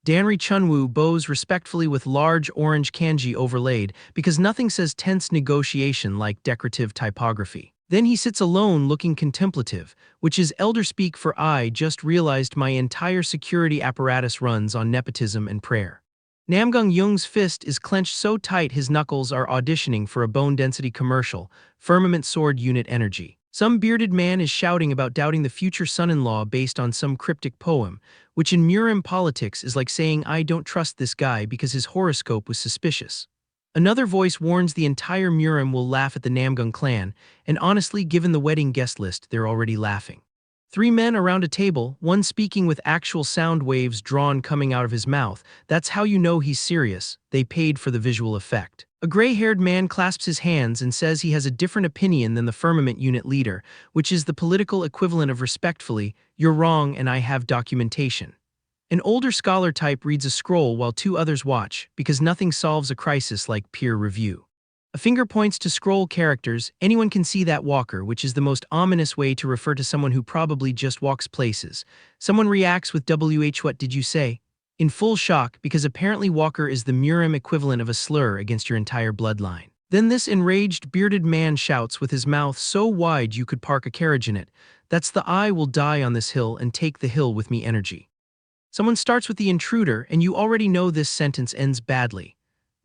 Danri Chunwoo bows respectfully with large orange kanji overlaid because nothing says tense negotiation like decorative typography. Then he sits alone looking contemplative, which is elder speak for "I just realized my entire security apparatus runs on nepotism and prayer." Namgung Jung's fist is clenched so tight his knuckles are auditioning for a bone-density commercial, Firmament Sword Unit Energy. Some bearded man is shouting about doubting the future son-in-law based on some cryptic poem, which in Murim politics is like saying "I don't trust this guy because his horoscope was suspicious." Another voice warns the entire Murim will laugh at the Namgung clan, and honestly, given the wedding guest list, they're already laughing. Three men around a table, one speaking with actual sound waves drawn coming out of his mouth. That's how you know he's serious. They paid for the visual effect. A gray-haired man clasps his hands and says he has a different opinion than the Firmament Unit leader, which is the political equivalent of respectfully, "You're wrong and I have documentation." An older scholar type reads a scroll while two others watch, because nothing solves a crisis like peer review. A finger points to scroll characters. Anyone can see that walker, which is the most ominous way to refer to someone who probably just walks places. Someone reacts with "WH, what did you say?" in full shock because apparently walker is the Murim equivalent of a slur against your entire bloodline. Then this enraged bearded man shouts with his mouth so wide you could park a carriage in it. That's the "I will die on this hill and take the hill with me" energy. Someone starts with "the intruder," and you already know this sentence ends badly.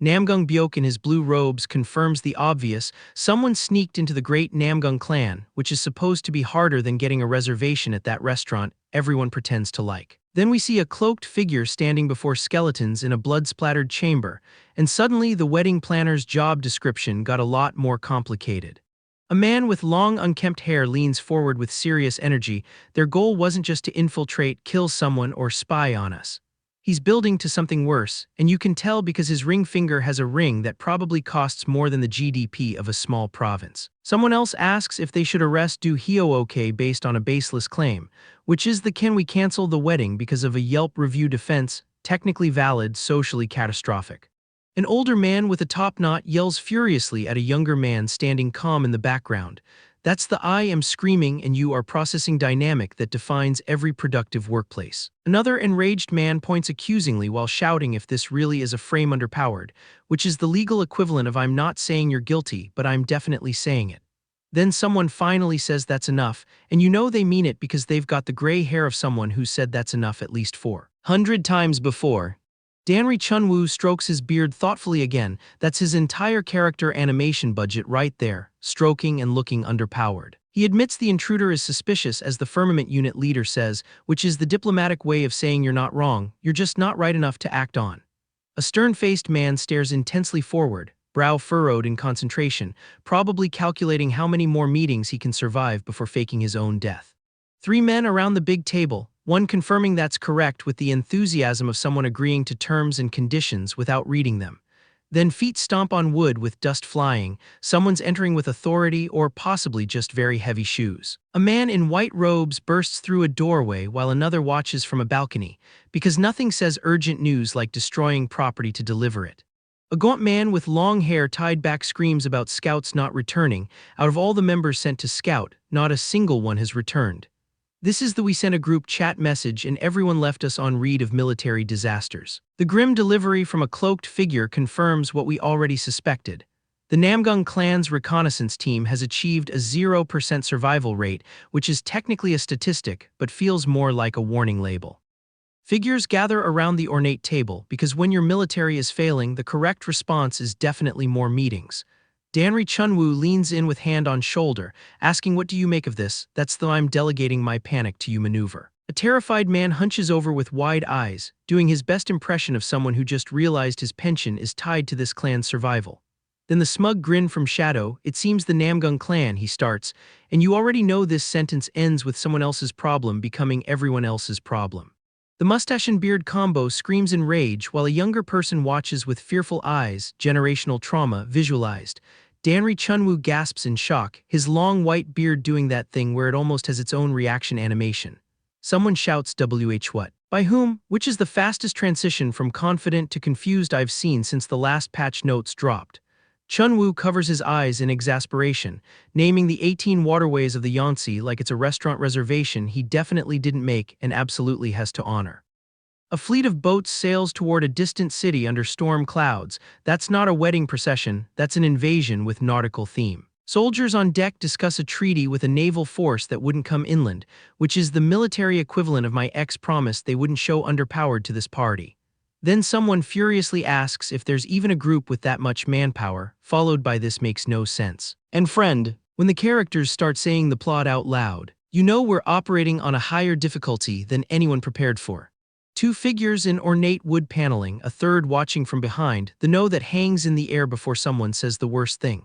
Namgung Byok in his blue robes confirms the obvious. Someone sneaked into the great Namgung clan, which is supposed to be harder than getting a reservation at that restaurant everyone pretends to like. Then we see a cloaked figure standing before skeletons in a blood-splattered chamber, and suddenly the wedding planner's job description got a lot more complicated. A man with long unkempt hair leans forward with serious energy. Their goal wasn't just to infiltrate, kill someone, or spy on us. He's building to something worse, and you can tell because his ring finger has a ring that probably costs more than the GDP of a small province. Someone else asks if they should arrest Do Hyo-ok based on a baseless claim, which is the can we cancel the wedding because of a Yelp review defense, technically valid, socially catastrophic. An older man with a top knot yells furiously at a younger man standing calm in the background. That's the I am screaming and you are processing dynamic that defines every productive workplace. Another enraged man points accusingly while shouting if this really is a frame underpowered, which is the legal equivalent of I'm not saying you're guilty, but I'm definitely saying it. Then someone finally says that's enough, and you know they mean it because they've got the gray hair of someone who said that's enough at least 400 times before. Danri Chunwoo strokes his beard thoughtfully again. That's his entire character animation budget right there, stroking and looking underpowered. He admits the intruder is suspicious, as the firmament unit leader says, which is the diplomatic way of saying you're not wrong, you're just not right enough to act on. A stern-faced man stares intensely forward, brow furrowed in concentration, probably calculating how many more meetings he can survive before faking his own death. Three men around the big table, one confirming that's correct with the enthusiasm of someone agreeing to terms and conditions without reading them. Then feet stomp on wood with dust flying, someone's entering with authority or possibly just very heavy shoes. A man in white robes bursts through a doorway while another watches from a balcony, because nothing says urgent news like destroying property to deliver it. A gaunt man with long hair tied back screams about scouts not returning. Out of all the members sent to scout, not a single one has returned. This is the we sent a group chat message and everyone left us on read of military disasters. The grim delivery from a cloaked figure confirms what we already suspected. The Namgung clan's reconnaissance team has achieved a 0% survival rate, which is technically a statistic but feels more like a warning label. Figures gather around the ornate table because when your military is failing, the correct response is definitely more meetings. Danri Chunwoo leans in with hand on shoulder, asking what do you make of this? That's the I'm delegating my panic to you maneuver. A terrified man hunches over with wide eyes, doing his best impression of someone who just realized his pension is tied to this clan's survival. Then the smug grin from Shadow, it seems the Namgung clan, he starts, and you already know this sentence ends with someone else's problem becoming everyone else's problem. The mustache and beard combo screams in rage while a younger person watches with fearful eyes, generational trauma visualized. Danri Chunwoo gasps in shock, his long white beard doing that thing where it almost has its own reaction animation. Someone shouts WH what? By whom? Which is the fastest transition from confident to confused I've seen since the last patch notes dropped. Chunwoo covers his eyes in exasperation, naming the 18 waterways of the Yangtze like it's a restaurant reservation he definitely didn't make and absolutely has to honor. A fleet of boats sails toward a distant city under storm clouds. That's not a wedding procession, that's an invasion with nautical theme. Soldiers on deck discuss a treaty with a naval force that wouldn't come inland, which is the military equivalent of my ex promised they wouldn't show underpowered to this party. Then someone furiously asks if there's even a group with that much manpower, followed by this makes no sense. And friend, when the characters start saying the plot out loud, you know we're operating on a higher difficulty than anyone prepared for. Two figures in ornate wood paneling, a third watching from behind, the no that hangs in the air before someone says the worst thing.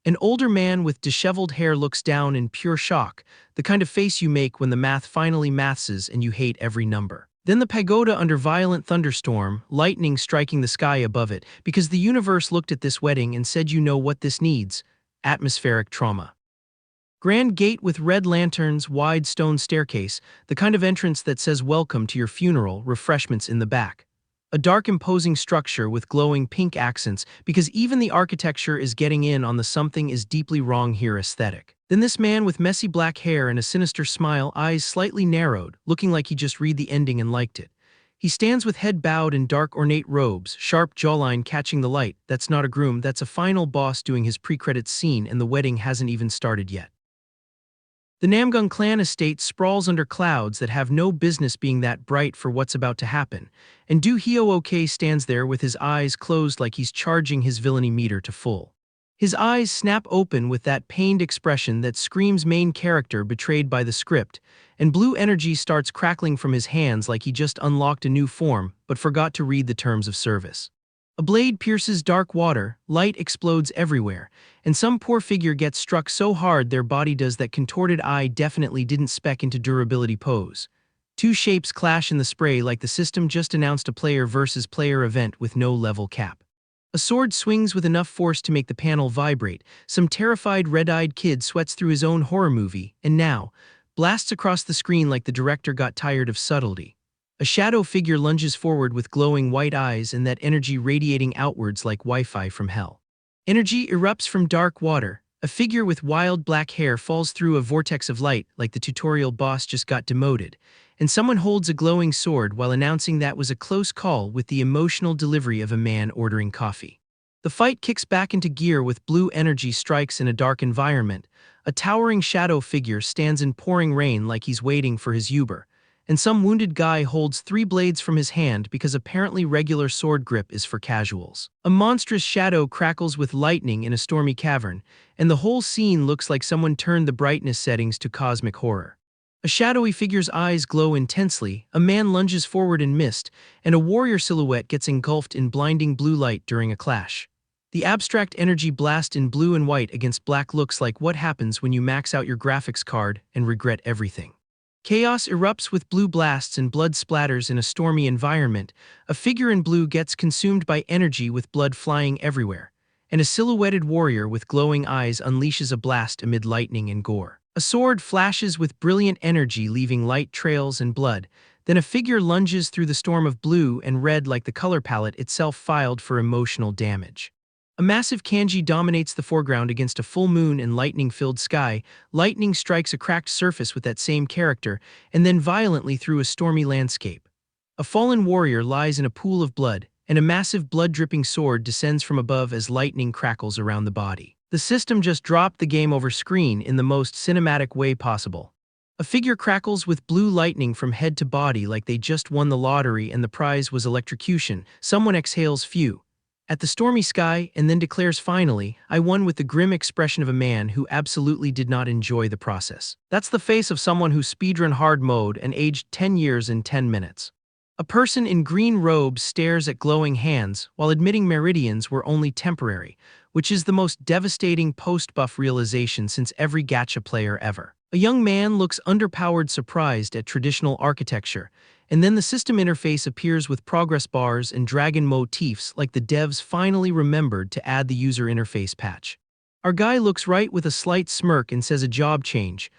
An older man with disheveled hair looks down in pure shock, the kind of face you make when the math finally mathses and you hate every number. Then the pagoda under violent thunderstorm, lightning striking the sky above it, because the universe looked at this wedding and said you know what this needs, atmospheric trauma. Grand gate with red lanterns, wide stone staircase, the kind of entrance that says welcome to your funeral, refreshments in the back. A dark imposing structure with glowing pink accents because even the architecture is getting in on the something is deeply wrong here aesthetic. Then this man with messy black hair and a sinister smile, eyes slightly narrowed, looking like he just read the ending and liked it. He stands with head bowed in dark ornate robes, sharp jawline catching the light. That's not a groom, that's a final boss doing his pre-credits scene and the wedding hasn't even started yet. The Namgung clan estate sprawls under clouds that have no business being that bright for what's about to happen, and Do Hyo-ok stands there with his eyes closed like he's charging his villainy meter to full. His eyes snap open with that pained expression that screams main character betrayed by the script, and blue energy starts crackling from his hands like he just unlocked a new form but forgot to read the terms of service. A blade pierces dark water, light explodes everywhere, and some poor figure gets struck so hard their body does that contorted eye definitely didn't spec into durability pose. Two shapes clash in the spray like the system just announced a player versus player event with no level cap. A sword swings with enough force to make the panel vibrate. Some terrified red-eyed kid sweats through his own horror movie, and now, blasts across the screen like the director got tired of subtlety. A shadow figure lunges forward with glowing white eyes and that energy radiating outwards like Wi-Fi from hell. Energy erupts from dark water. A figure with wild black hair falls through a vortex of light like the tutorial boss just got demoted, and someone holds a glowing sword while announcing that was a close call with the emotional delivery of a man ordering coffee. The fight kicks back into gear with blue energy strikes in a dark environment. A towering shadow figure stands in pouring rain like he's waiting for his Uber, and some wounded guy holds 3 blades from his hand because apparently regular sword grip is for casuals. A monstrous shadow crackles with lightning in a stormy cavern, and the whole scene looks like someone turned the brightness settings to cosmic horror. A shadowy figure's eyes glow intensely, a man lunges forward in mist, and a warrior silhouette gets engulfed in blinding blue light during a clash. The abstract energy blast in blue and white against black looks like what happens when you max out your graphics card and regret everything. Chaos erupts with blue blasts and blood splatters in a stormy environment. A figure in blue gets consumed by energy with blood flying everywhere, and a silhouetted warrior with glowing eyes unleashes a blast amid lightning and gore. A sword flashes with brilliant energy leaving light trails and blood, then a figure lunges through the storm of blue and red like the color palette itself filed for emotional damage. A massive kanji dominates the foreground against a full moon and lightning-filled sky. Lightning strikes a cracked surface with that same character, and then violently through a stormy landscape. A fallen warrior lies in a pool of blood, and a massive blood-dripping sword descends from above as lightning crackles around the body. The system just dropped the game over screen in the most cinematic way possible. A figure crackles with blue lightning from head to body like they just won the lottery and the prize was electrocution. Someone exhales phew at the stormy sky and then declares finally, I won, with the grim expression of a man who absolutely did not enjoy the process. That's the face of someone who speedrun hard mode and aged 10 years in 10 minutes. A person in green robes stares at glowing hands while admitting meridians were only temporary, which is the most devastating post-buff realization since every gacha player ever. A young man looks underpowered surprised at traditional architecture, and then the system interface appears with progress bars and dragon motifs like the devs finally remembered to add the user interface patch. Our guy looks right with a slight smirk and says a job change,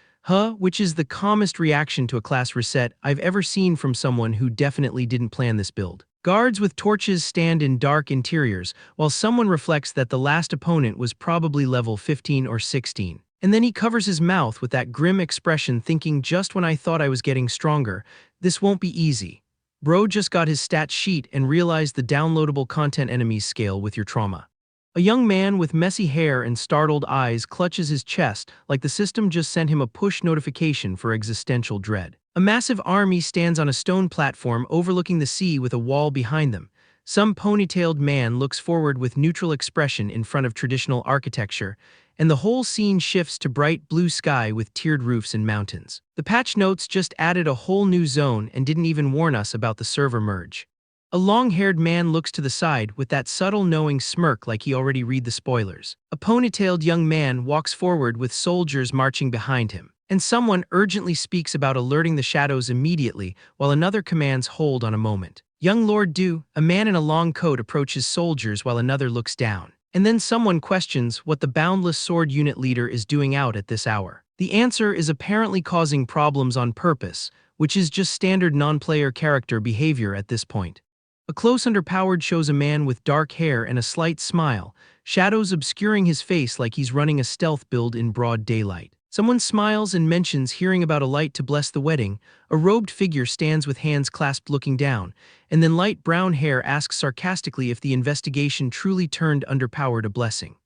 which is the calmest reaction to a class reset I've ever seen from someone who definitely didn't plan this build. Guards with torches stand in dark interiors, while someone reflects that the last opponent was probably level 15 or 16. And then he covers his mouth with that grim expression, thinking, just when I thought I was getting stronger, this won't be easy. Bro just got his stat sheet and realized the downloadable content enemies scale with your trauma. A young man with messy hair and startled eyes clutches his chest like the system just sent him a push notification for existential dread. A massive army stands on a stone platform overlooking the sea with a wall behind them. Some ponytailed man looks forward with neutral expression in front of traditional architecture, and the whole scene shifts to bright blue sky with tiered roofs and mountains. The patch notes just added a whole new zone and didn't even warn us about the server merge. A long-haired man looks to the side with that subtle knowing smirk like he already read the spoilers. A ponytailed young man walks forward with soldiers marching behind him, and someone urgently speaks about alerting the shadows immediately while another commands hold on a moment. Young Lord Du, a man in a long coat, approaches soldiers while another looks down. And then someone questions what the Boundless Sword Unit leader is doing out at this hour. The answer is apparently causing problems on purpose, which is just standard non-player character behavior at this point. A close underpowered shows a man with dark hair and a slight smile, shadows obscuring his face like he's running a stealth build in broad daylight. Someone smiles and mentions hearing about a light to bless the wedding. A robed figure stands with hands clasped looking down, and then light brown hair asks sarcastically if the investigation truly turned underpowered a blessing.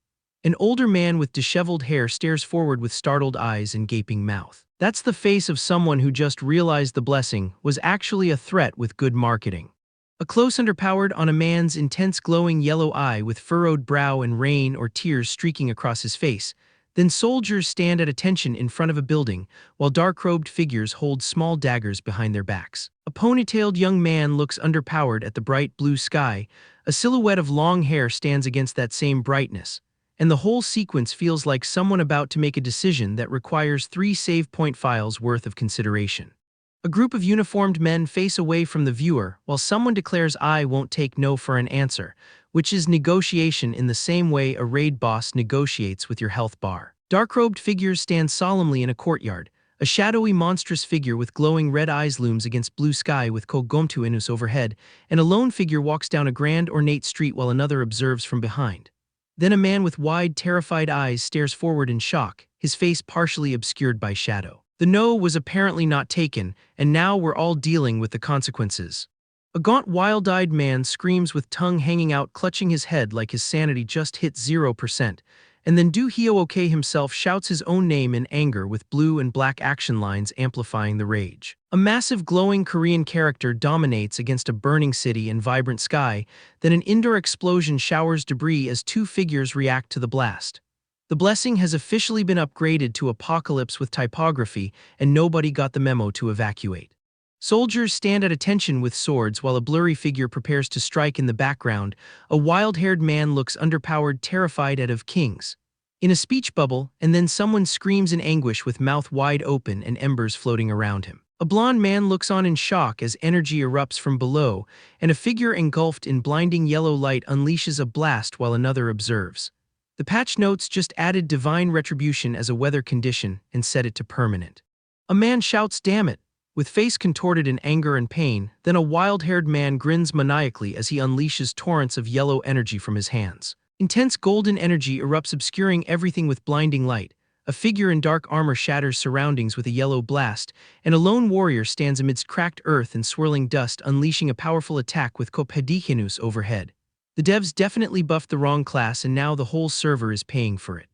An older man with disheveled hair stares forward with startled eyes and gaping mouth. That's the face of someone who just realized the blessing was actually a threat with good marketing. A close underpowered on a man's intense glowing yellow eye with furrowed brow and rain or tears streaking across his face. Then soldiers stand at attention in front of a building, while dark-robed figures hold small daggers behind their backs. A ponytailed young man looks underpowered at the bright blue sky. A silhouette of long hair stands against that same brightness, and the whole sequence feels like someone about to make a decision that requires 3 save point files worth of consideration. A group of uniformed men face away from the viewer while someone declares I won't take no for an answer, which is negotiation in the same way a raid boss negotiates with your health bar. Dark-robed figures stand solemnly in a courtyard. A shadowy monstrous figure with glowing red eyes looms against blue sky with Kogomtu Inus overhead, and a lone figure walks down a grand ornate street while another observes from behind. Then a man with wide, terrified eyes stares forward in shock, his face partially obscured by shadow. The no was apparently not taken, and now we're all dealing with the consequences. A gaunt, wild-eyed man screams with tongue hanging out, clutching his head like his sanity just hit 0%, and then Do Hyo-ok himself shouts his own name in anger with blue and black action lines amplifying the rage. A massive glowing Korean character dominates against a burning city and vibrant sky, then an indoor explosion showers debris as two figures react to the blast. The blessing has officially been upgraded to apocalypse with typography, and nobody got the memo to evacuate. Soldiers stand at attention with swords while a blurry figure prepares to strike in the background. A wild-haired man looks underpowered, terrified out of kings. In a speech bubble, and then someone screams in anguish with mouth wide open and embers floating around him. A blond man looks on in shock as energy erupts from below, and a figure engulfed in blinding yellow light unleashes a blast while another observes. The patch notes just added divine retribution as a weather condition and set it to permanent. A man shouts, "Damn it," with face contorted in anger and pain, then a wild-haired man grins maniacally as he unleashes torrents of yellow energy from his hands. Intense golden energy erupts, obscuring everything with blinding light. A figure in dark armor shatters surroundings with a yellow blast, and a lone warrior stands amidst cracked earth and swirling dust, unleashing a powerful attack with Kopedikinus overhead. The devs definitely buffed the wrong class, and now the whole server is paying for it.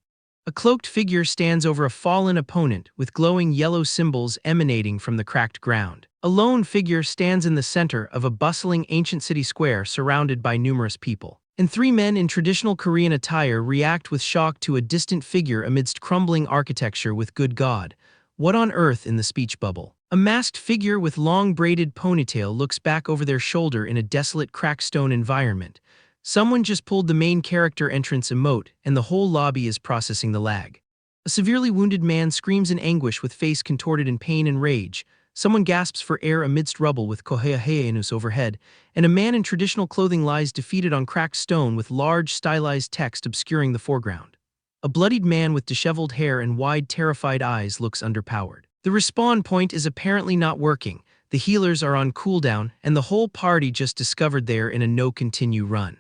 A cloaked figure stands over a fallen opponent with glowing yellow symbols emanating from the cracked ground. A lone figure stands in the center of a bustling ancient city square surrounded by numerous people. And three men in traditional Korean attire react with shock to a distant figure amidst crumbling architecture with "Good God, what on earth?" in the speech bubble. A masked figure with long braided ponytail looks back over their shoulder in a desolate cracked stone environment. Someone just pulled the main character entrance emote, and the whole lobby is processing the lag. A severely wounded man screams in anguish with face contorted in pain and rage. Someone gasps for air amidst rubble with Koheaheanus overhead, and a man in traditional clothing lies defeated on cracked stone with large stylized text obscuring the foreground. A bloodied man with disheveled hair and wide, terrified eyes looks underpowered. The respawn point is apparently not working. The healers are on cooldown, and the whole party just discovered they're in a no-continue run.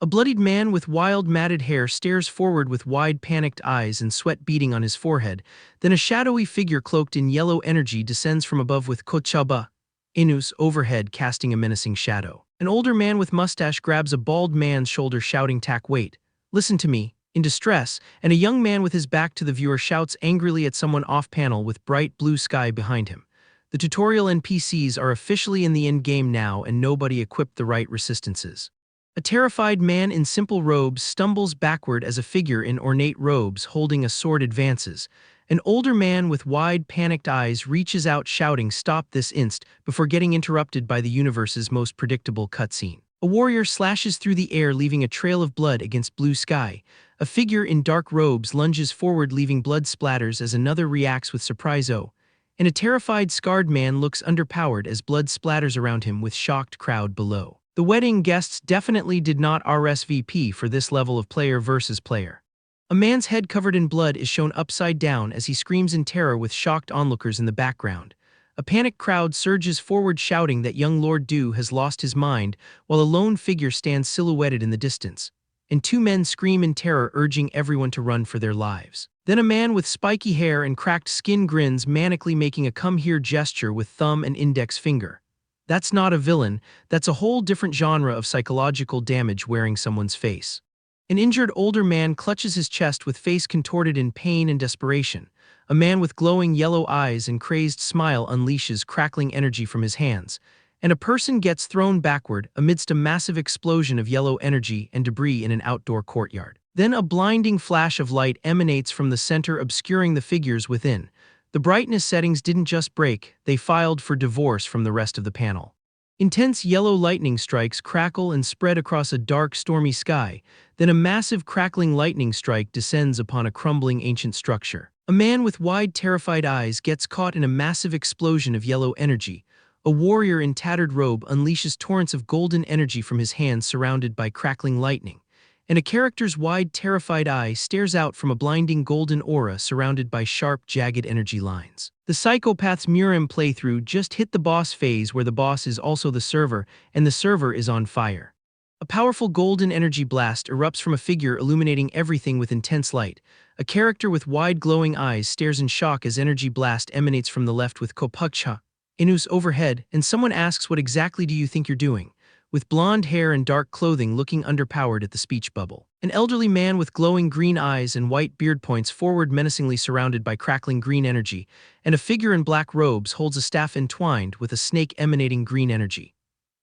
A bloodied man with wild matted hair stares forward with wide panicked eyes and sweat beading on his forehead. Then a shadowy figure cloaked in yellow energy descends from above with Kochaba Inus overhead, casting a menacing shadow. An older man with mustache grabs a bald man's shoulder shouting, "Tack, wait, listen to me," in distress, and a young man with his back to the viewer shouts angrily at someone off-panel with bright blue sky behind him. The tutorial NPCs are officially in the endgame now, and nobody equipped the right resistances. A terrified man in simple robes stumbles backward as a figure in ornate robes holding a sword advances. An older man with wide, panicked eyes reaches out shouting, "Stop this inst," before getting interrupted by the universe's most predictable cutscene. A warrior slashes through the air, leaving a trail of blood against blue sky. A figure in dark robes lunges forward, leaving blood splatters as another reacts with surprise. And a terrified, scarred man looks underpowered as blood splatters around him with shocked crowd below. The wedding guests definitely did not RSVP for this level of player versus player. A man's head covered in blood is shown upside down as he screams in terror with shocked onlookers in the background. A panicked crowd surges forward shouting that young Lord Do has lost his mind, while a lone figure stands silhouetted in the distance. And two men scream in terror, urging everyone to run for their lives. Then a man with spiky hair and cracked skin grins manically, making a "come here" gesture with thumb and index finger. That's not a villain, that's a whole different genre of psychological damage wearing someone's face. An injured older man clutches his chest with face contorted in pain and desperation. A man with glowing yellow eyes and crazed smile unleashes crackling energy from his hands, and a person gets thrown backward amidst a massive explosion of yellow energy and debris in an outdoor courtyard. Then a blinding flash of light emanates from the center, obscuring the figures within. The brightness settings didn't just break, they filed for divorce from the rest of the panel. Intense yellow lightning strikes crackle and spread across a dark, stormy sky. Then a massive crackling lightning strike descends upon a crumbling ancient structure. A man with wide, terrified eyes gets caught in a massive explosion of yellow energy. A warrior in tattered robe unleashes torrents of golden energy from his hands surrounded by crackling lightning. And a character's wide, terrified eye stares out from a blinding golden aura surrounded by sharp, jagged energy lines. The psychopath's murim playthrough just hit the boss phase where the boss is also the server, and the server is on fire. A powerful golden energy blast erupts from a figure illuminating everything with intense light. A character with wide glowing eyes stares in shock as energy blast emanates from the left with kopukcha, Inus overhead, and someone asks, "What exactly do you think you're doing?" With blonde hair and dark clothing looking underpowered at the speech bubble. An elderly man with glowing green eyes and white beard points forward menacingly surrounded by crackling green energy, and a figure in black robes holds a staff entwined with a snake emanating green energy.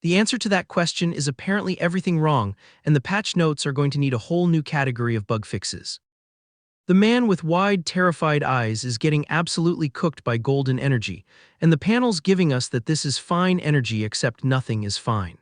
The answer to that question is apparently everything wrong, and the patch notes are going to need a whole new category of bug fixes. The man with wide, terrified eyes is getting absolutely cooked by golden energy, and the panel's giving us that this is fine energy except nothing is fine.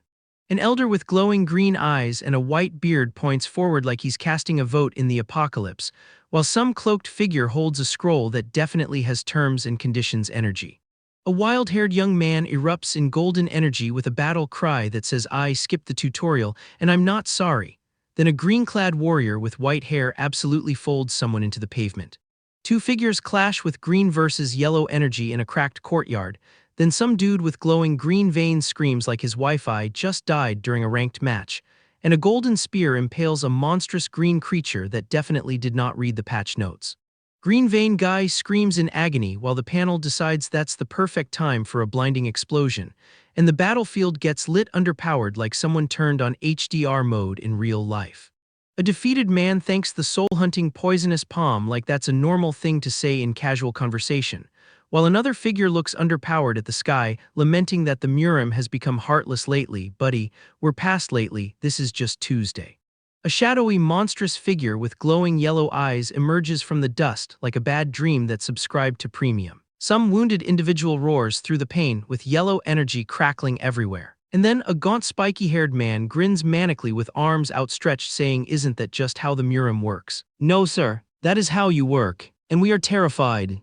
An elder with glowing green eyes and a white beard points forward like he's casting a vote in the apocalypse, while some cloaked figure holds a scroll that definitely has terms and conditions energy. A wild-haired young man erupts in golden energy with a battle cry that says, "I skipped the tutorial, and I'm not sorry." Then a green-clad warrior with white hair absolutely folds someone into the pavement. Two figures clash with green versus yellow energy in a cracked courtyard. Then some dude with glowing green veins screams like his Wi-Fi just died during a ranked match. And a golden spear impales a monstrous green creature that definitely did not read the patch notes. Green vein guy screams in agony while the panel decides that's the perfect time for a blinding explosion, and the battlefield gets lit underpowered like someone turned on HDR mode in real life. A defeated man thanks the soul-hunting poisonous palm like that's a normal thing to say in casual conversation, while another figure looks underpowered at the sky, lamenting that the murim has become heartless lately. "Buddy, we're past lately, this is just Tuesday." A shadowy, monstrous figure with glowing yellow eyes emerges from the dust like a bad dream that subscribed to premium. Some wounded individual roars through the pain with yellow energy crackling everywhere. And then a gaunt, spiky-haired man grins manically with arms outstretched saying, "Isn't that just how the murim works?" "No, sir, that is how you work, and we are terrified."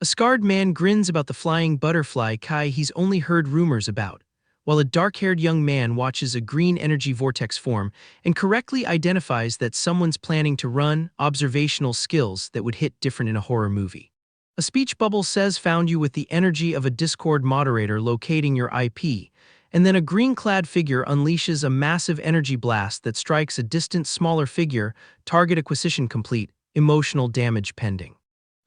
A scarred man grins about the flying butterfly Kai he's only heard rumors about, while a dark-haired young man watches a green energy vortex form and correctly identifies that someone's planning to run observational skills that would hit different in a horror movie. A speech bubble says found you with the energy of a Discord moderator locating your IP, and then a green-clad figure unleashes a massive energy blast that strikes a distant smaller figure, target acquisition complete, emotional damage pending.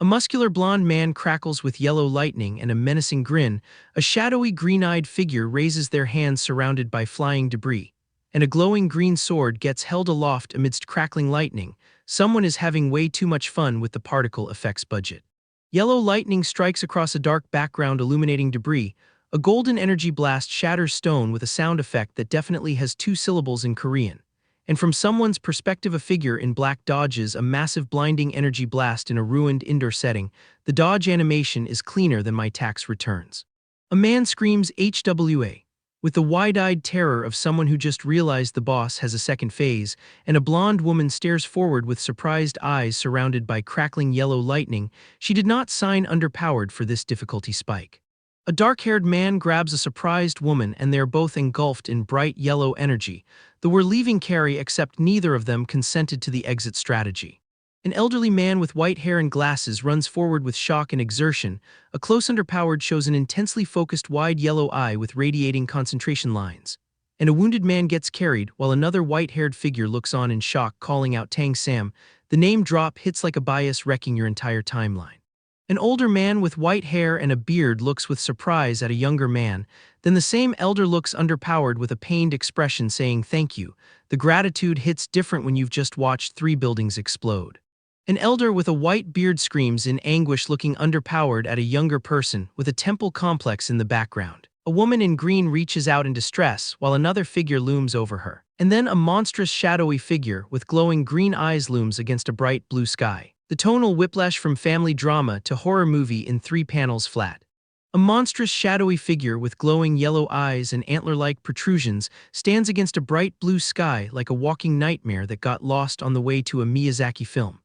A muscular blonde man crackles with yellow lightning and a menacing grin. A shadowy green-eyed figure raises their hands surrounded by flying debris, and a glowing green sword gets held aloft amidst crackling lightning. Someone is having way too much fun with the particle effects budget. Yellow lightning strikes across a dark background illuminating debris. A golden energy blast shatters stone with a sound effect that definitely has two syllables in Korean. And from someone's perspective, a figure in black dodges a massive blinding energy blast in a ruined indoor setting. The dodge animation is cleaner than my tax returns. A man screams HWA, with the wide-eyed terror of someone who just realized the boss has a second phase, and a blonde woman stares forward with surprised eyes surrounded by crackling yellow lightning. She did not sign underpowered for this difficulty spike. A dark-haired man grabs a surprised woman and they're both engulfed in bright yellow energy. The "we're leaving" carry except neither of them consented to the exit strategy. An elderly man with white hair and glasses runs forward with shock and exertion. A close underpowered shows an intensely focused wide yellow eye with radiating concentration lines. And a wounded man gets carried while another white-haired figure looks on in shock calling out "Tang Sam." The name drop hits like a bias wrecking your entire timeline. An older man with white hair and a beard looks with surprise at a younger man. Then the same elder looks underpowered with a pained expression saying "thank you." The gratitude hits different when you've just watched 3 buildings explode. An elder with a white beard screams in anguish looking underpowered at a younger person with a temple complex in the background. A woman in green reaches out in distress while another figure looms over her. And then a monstrous shadowy figure with glowing green eyes looms against a bright blue sky. The tonal whiplash from family drama to horror movie in 3 panels flat. A monstrous shadowy figure with glowing yellow eyes and antler-like protrusions stands against a bright blue sky like a walking nightmare that got lost on the way to a Miyazaki film.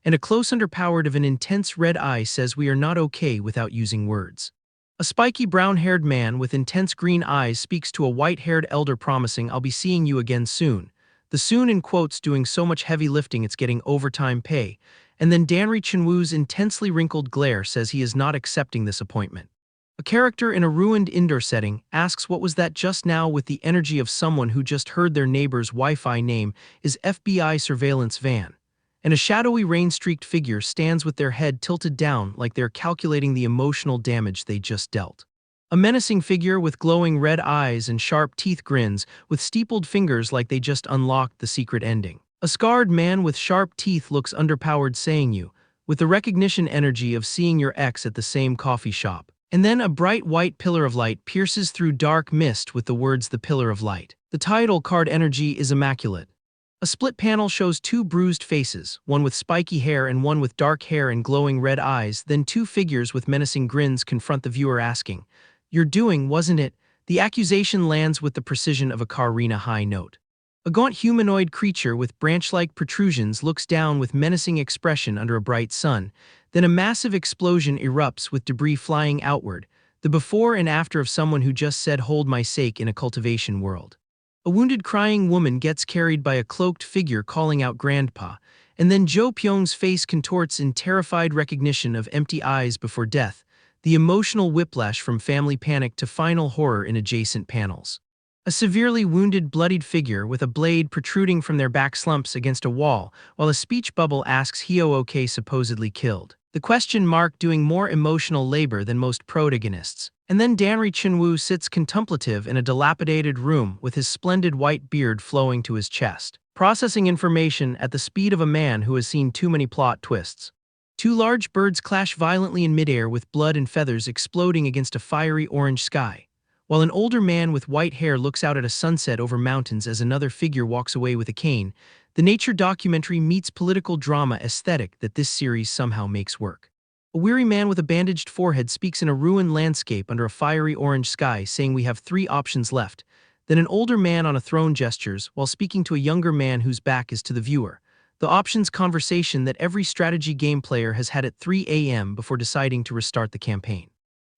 and a close underpowered of an intense red eye says we are not okay without using words. A spiky brown-haired man with intense green eyes speaks to a white-haired elder promising I'll be seeing you again soon. The soon in quotes doing so much heavy lifting it's getting overtime pay, and then Danri Chinwoo's intensely wrinkled glare says he is not accepting this appointment. A character in a ruined indoor setting asks what was that just now with the energy of someone who just heard their neighbor's Wi-Fi name is FBI surveillance van. And a shadowy rain-streaked figure stands with their head tilted down like they're calculating the emotional damage they just dealt. A menacing figure with glowing red eyes and sharp teeth grins with steepled fingers like they just unlocked the secret ending. A scarred man with sharp teeth looks underpowered saying you, with the recognition energy of seeing your ex at the same coffee shop. And then a bright white pillar of light pierces through dark mist with the words the pillar of light. The title card energy is immaculate. A split panel shows two bruised faces, one with spiky hair and one with dark hair and glowing red eyes, then two figures with menacing grins confront the viewer asking, "You're doing, wasn't it?" The accusation lands with the precision of a Karina high note. A gaunt humanoid creature with branch-like protrusions looks down with menacing expression under a bright sun, then a massive explosion erupts with debris flying outward, the before and after of someone who just said hold my sake in a cultivation world. A wounded crying woman gets carried by a cloaked figure calling out grandpa, and then Jo Pyong's face contorts in terrified recognition of empty eyes before death, the emotional whiplash from family panic to final horror in adjacent panels. A severely wounded, bloodied figure with a blade protruding from their back slumps against a wall, while a speech bubble asks OK supposedly killed. The question mark doing more emotional labor than most protagonists. And then Danri Chinwoo sits contemplative in a dilapidated room with his splendid white beard flowing to his chest, processing information at the speed of a man who has seen too many plot twists. Two large birds clash violently in midair with blood and feathers exploding against a fiery orange sky, while an older man with white hair looks out at a sunset over mountains as another figure walks away with a cane. The nature documentary meets political drama aesthetic that this series somehow makes work. A weary man with a bandaged forehead speaks in a ruined landscape under a fiery orange sky saying we have three options left. Then an older man on a throne gestures while speaking to a younger man whose back is to the viewer. The options conversation that every strategy game player has had at 3 a.m. before deciding to restart the campaign.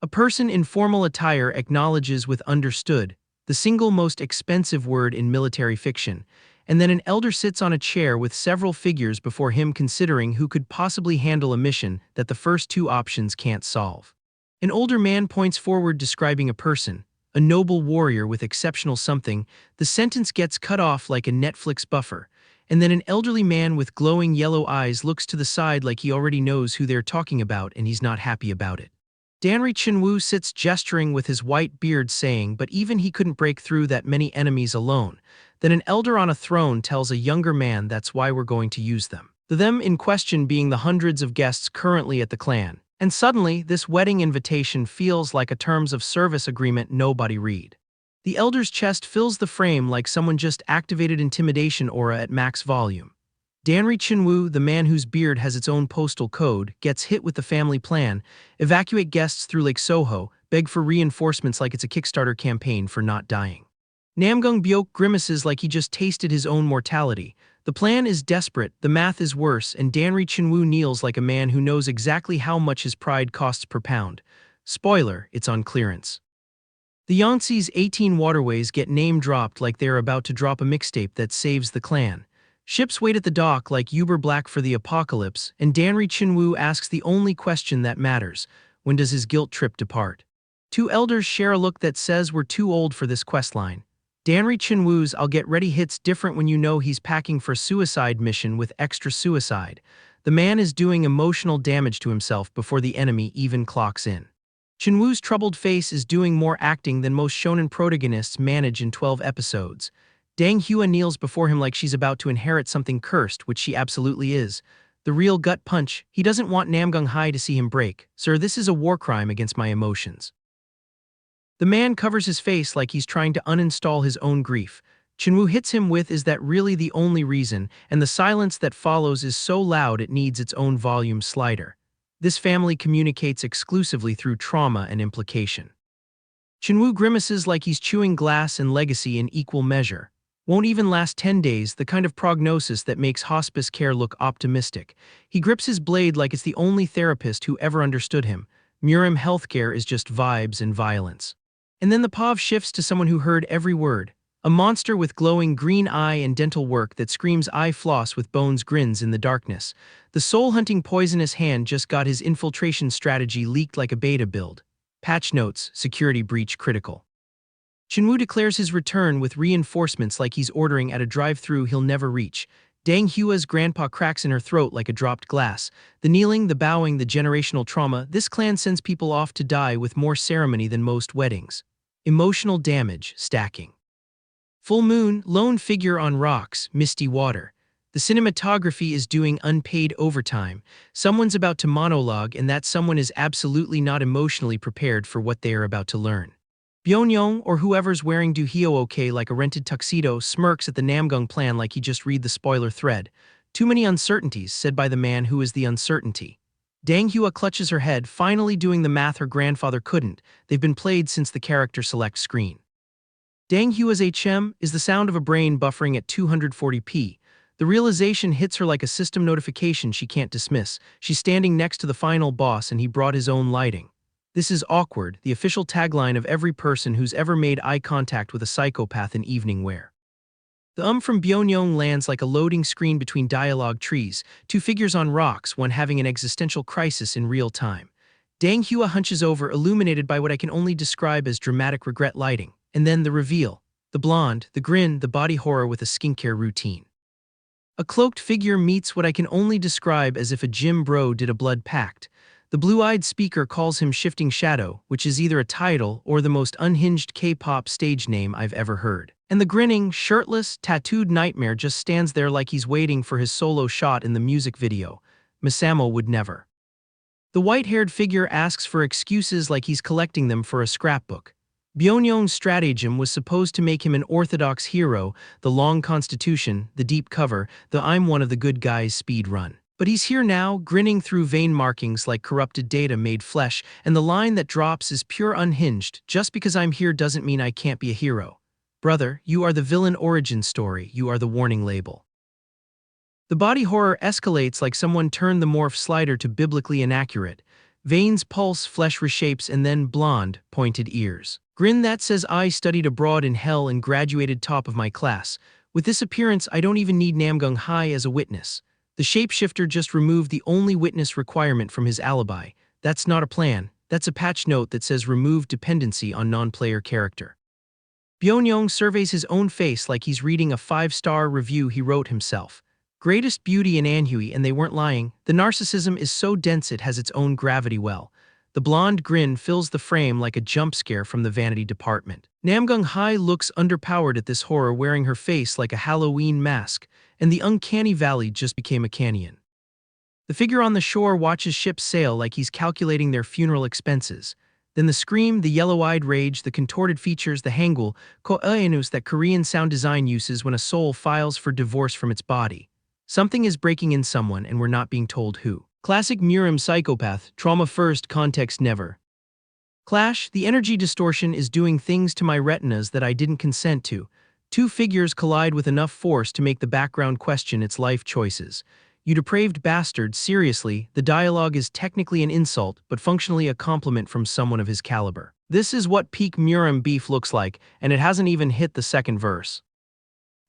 A person in formal attire acknowledges with understood, the single most expensive word in military fiction, and then an elder sits on a chair with several figures before him considering who could possibly handle a mission that the first two options can't solve. An older man points forward describing a person, a noble warrior with exceptional something. The sentence gets cut off like a Netflix buffer, and then an elderly man with glowing yellow eyes looks to the side like he already knows who they're talking about and he's not happy about it. Danri Chinwoo sits gesturing with his white beard saying but even he couldn't break through that many enemies alone. Then an elder on a throne tells a younger man that's why we're going to use them. The them in question being the hundreds of guests currently at the clan. And suddenly, this wedding invitation feels like a terms of service agreement nobody read. The elder's chest fills the frame like someone just activated intimidation aura at max volume. Danri Chinwoo, the man whose beard has its own postal code, gets hit with the family plan, evacuate guests through Lake Soho, beg for reinforcements like it's a Kickstarter campaign for not dying. Namgung Byok grimaces like he just tasted his own mortality. The plan is desperate, the math is worse, and Danri Chinwoo kneels like a man who knows exactly how much his pride costs per pound. Spoiler, it's on clearance. The Yangtze's 18 waterways get name-dropped like they're about to drop a mixtape that saves the clan. Ships wait at the dock like Uber Black for the apocalypse, and Danri Chinwoo asks the only question that matters: when does his guilt trip depart? Two elders share a look that says we're too old for this questline. Danri Chinwoo's I'll get ready hits different when you know he's packing for a suicide mission with extra suicide. The man is doing emotional damage to himself before the enemy even clocks in. Chinwoo's troubled face is doing more acting than most shonen protagonists manage in 12 episodes. Dang Hua kneels before him like she's about to inherit something cursed, which she absolutely is. The real gut punch, he doesn't want Namgung Hai to see him break. Sir, this is a war crime against my emotions. The man covers his face like he's trying to uninstall his own grief. Chinwoo hits him with is that really the only reason, and the silence that follows is so loud it needs its own volume slider. This family communicates exclusively through trauma and implication. Chinwoo grimaces like he's chewing glass and legacy in equal measure. Won't even last 10 days, the kind of prognosis that makes hospice care look optimistic. He grips his blade like it's the only therapist who ever understood him. Murim healthcare is just vibes and violence. And then the POV shifts to someone who heard every word. A monster with glowing green eye and dental work that screams eye floss with bones grins in the darkness. The soul-hunting poisonous hand just got his infiltration strategy leaked like a beta build. Patch notes, security breach critical. Chinwoo declares his return with reinforcements like he's ordering at a drive-thru he'll never reach. Dang Hua's grandpa cracks in her throat like a dropped glass. The kneeling, the bowing, the generational trauma, this clan sends people off to die with more ceremony than most weddings. Emotional damage, stacking. Full moon, lone figure on rocks, misty water. The cinematography is doing unpaid overtime. Someone's about to monologue and that someone is absolutely not emotionally prepared for what they are about to learn. Byonyong, or whoever's wearing Duhyo OK like a rented tuxedo, smirks at the Namgung plan like he just read the spoiler thread. Too many uncertainties, said by the man who is the uncertainty. Dang Hua clutches her head, finally doing the math her grandfather couldn't. They've been played since the character select screen. Dang Hua's HM is the sound of a brain buffering at 240p. The realization hits her like a system notification she can't dismiss. She's standing next to the final boss and he brought his own lighting. This is awkward, the official tagline of every person who's ever made eye contact with a psychopath in evening wear. The from Byonyong lands like a loading screen between dialogue trees, two figures on rocks, one having an existential crisis in real time. Dang Hua hunches over, illuminated by what I can only describe as dramatic regret lighting. And then the reveal. The blonde, the grin, the body horror with a skincare routine. A cloaked figure meets what I can only describe as if a gym bro did a blood pact. The blue-eyed speaker calls him Shifting Shadow, which is either a title or the most unhinged K-pop stage name I've ever heard. And the grinning, shirtless, tattooed nightmare just stands there like he's waiting for his solo shot in the music video. Masamo would never. The white-haired figure asks for excuses like he's collecting them for a scrapbook. Byonyong's stratagem was supposed to make him an orthodox hero, the long constitution, the deep cover, the I'm one of the good guys speed run. But he's here now, grinning through vein markings like corrupted data made flesh, and the line that drops is pure unhinged. Just because I'm here doesn't mean I can't be a hero. Brother, you are the villain origin story, you are the warning label. The body horror escalates like someone turned the morph slider to biblically inaccurate. Veins pulse, flesh reshapes, and then blonde, pointed ears. Grin that says I studied abroad in hell and graduated top of my class. With this appearance, I don't even need Namgung Hai as a witness. The shapeshifter just removed the only witness requirement from his alibi. That's not a plan, that's a patch note that says remove dependency on non-player character. Byonyong surveys his own face like he's reading a 5-star review he wrote himself. Greatest beauty in Anhui, and they weren't lying. The narcissism is so dense it has its own gravity well. The blonde grin fills the frame like a jump scare from the vanity department. Namgung Hai looks underpowered at this horror, wearing her face like a Halloween mask, and the uncanny valley just became a canyon. The figure on the shore watches ships sail like he's calculating their funeral expenses. Then the scream, the yellow-eyed rage, the contorted features, the hangul, ko'enus that Korean sound design uses when a soul files for divorce from its body. Something is breaking in someone and we're not being told who. Classic murim-psychopath, trauma first, context never. Clash, the energy distortion is doing things to my retinas that I didn't consent to. Two figures collide with enough force to make the background question its life choices. You depraved bastard, seriously, the dialogue is technically an insult, but functionally a compliment from someone of his caliber. This is what peak Murim beef looks like, and it hasn't even hit the second verse.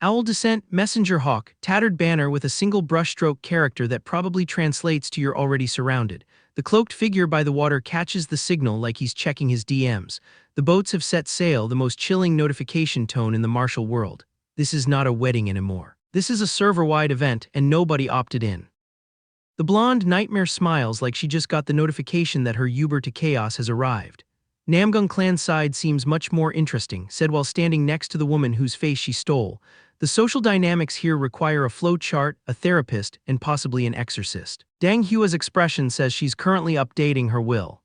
Owl Descent, Messenger Hawk, tattered banner with a single brushstroke character that probably translates to you're already surrounded. The cloaked figure by the water catches the signal like he's checking his DMs. The boats have set sail, the most chilling notification tone in the martial world. This is not a wedding anymore. This is a server-wide event and nobody opted in. The blonde nightmare smiles like she just got the notification that her Uber to chaos has arrived. Namgung Clan's side seems much more interesting, said while standing next to the woman whose face she stole. The social dynamics here require a flow chart, a therapist, and possibly an exorcist. Dang Hua's expression says she's currently updating her will.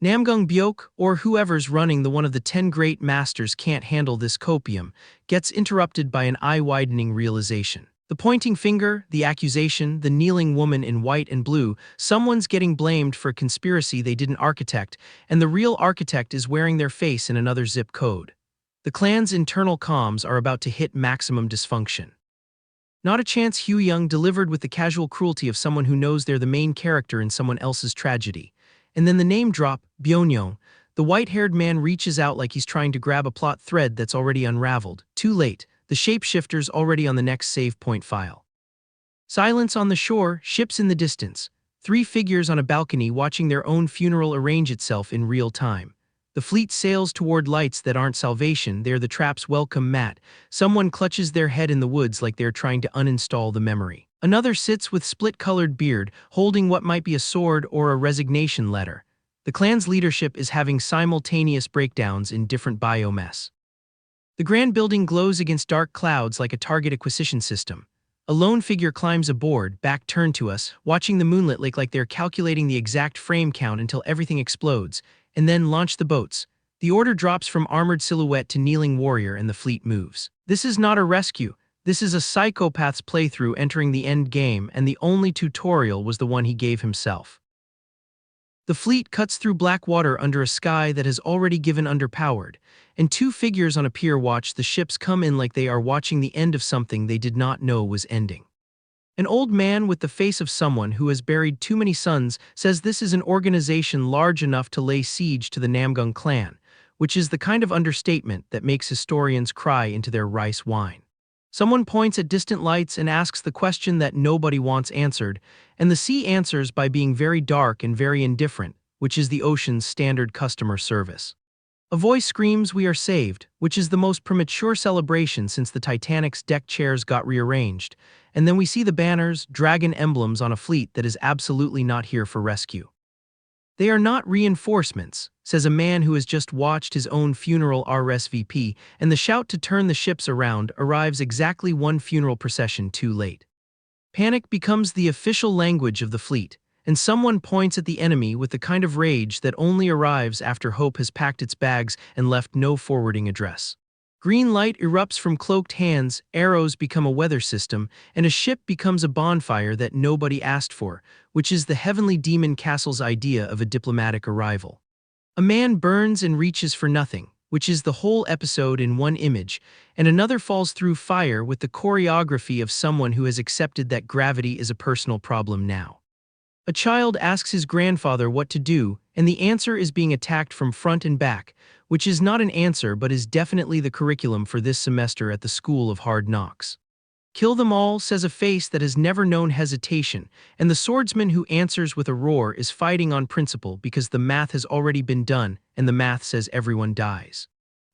Namgung Byok, or whoever's running the one of the 10 great masters can't handle this copium, gets interrupted by an eye-widening realization. The pointing finger, the accusation, the kneeling woman in white and blue, someone's getting blamed for a conspiracy they didn't architect, and the real architect is wearing their face in another zip code. The clan's internal comms are about to hit maximum dysfunction. Not a chance Hugh Young delivered with the casual cruelty of someone who knows they're the main character in someone else's tragedy. And then the name drop, Byonyong. The white-haired man reaches out like he's trying to grab a plot thread that's already unraveled. Too late, the shapeshifter's already on the next save point file. Silence on the shore, ships in the distance. 3 figures on a balcony watching their own funeral arrange itself in real time. The fleet sails toward lights that aren't salvation, they're the trap's welcome mat. Someone clutches their head in the woods like they're trying to uninstall the memory. Another sits with split-colored beard, holding what might be a sword or a resignation letter. The clan's leadership is having simultaneous breakdowns in different biomass. The grand building glows against dark clouds like a target acquisition system. A lone figure climbs aboard, back turned to us, watching the moonlit lake like they're calculating the exact frame count until everything explodes, and then launch the boats. The order drops from armored silhouette to kneeling warrior and the fleet moves. This is not a rescue. This is a psychopath's playthrough entering the end game, and the only tutorial was the one he gave himself. The fleet cuts through black water under a sky that has already given underpowered, and 2 figures on a pier watch the ships come in like they are watching the end of something they did not know was ending. An old man with the face of someone who has buried too many sons says this is an organization large enough to lay siege to the Namgung clan, which is the kind of understatement that makes historians cry into their rice wine. Someone points at distant lights and asks the question that nobody wants answered, and the sea answers by being very dark and very indifferent, which is the ocean's standard customer service. A voice screams, "We are saved," which is the most premature celebration since the Titanic's deck chairs got rearranged, and then we see the banners, dragon emblems on a fleet that is absolutely not here for rescue. "They are not reinforcements," says a man who has just watched his own funeral RSVP, and the shout to turn the ships around arrives exactly 1 funeral procession too late. Panic becomes the official language of the fleet, and someone points at the enemy with the kind of rage that only arrives after hope has packed its bags and left no forwarding address. Green light erupts from cloaked hands, arrows become a weather system, and a ship becomes a bonfire that nobody asked for, which is the heavenly demon castle's idea of a diplomatic arrival. A man burns and reaches for nothing, which is the whole episode in one image, and another falls through fire with the choreography of someone who has accepted that gravity is a personal problem now. A child asks his grandfather what to do, and the answer is being attacked from front and back, which is not an answer but is definitely the curriculum for this semester at the School of Hard Knocks. "Kill them all," says a face that has never known hesitation, and the swordsman who answers with a roar is fighting on principle because the math has already been done, and the math says everyone dies.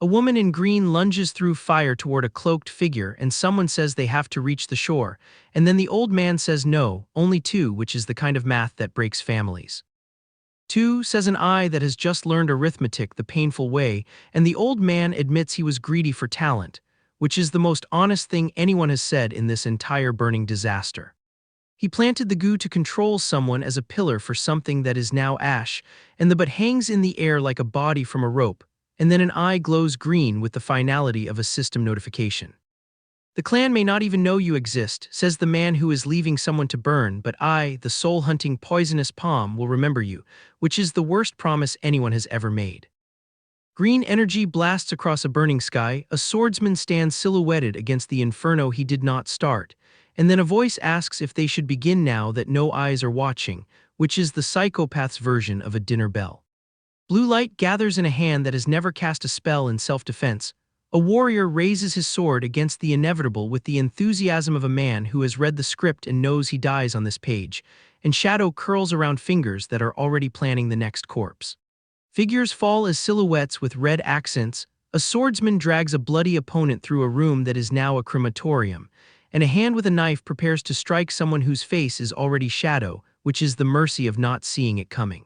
A woman in green lunges through fire toward a cloaked figure, and someone says they have to reach the shore, and then the old man says no, only 2, which is the kind of math that breaks families. 2, says an eye that has just learned arithmetic the painful way, and the old man admits he was greedy for talent, which is the most honest thing anyone has said in this entire burning disaster. He planted the goo to control someone as a pillar for something that is now ash, and the butt hangs in the air like a body from a rope, and then an eye glows green with the finality of a system notification. "The clan may not even know you exist," says the man who is leaving someone to burn, "but I, the soul-hunting poisonous palm, will remember you," which is the worst promise anyone has ever made. Green energy blasts across a burning sky, a swordsman stands silhouetted against the inferno he did not start, and then a voice asks if they should begin now that no eyes are watching, which is the psychopath's version of a dinner bell. Blue light gathers in a hand that has never cast a spell in self-defense. A warrior raises his sword against the inevitable with the enthusiasm of a man who has read the script and knows he dies on this page, and shadow curls around fingers that are already planning the next corpse. Figures fall as silhouettes with red accents, a swordsman drags a bloody opponent through a room that is now a crematorium, and a hand with a knife prepares to strike someone whose face is already shadow, which is the mercy of not seeing it coming.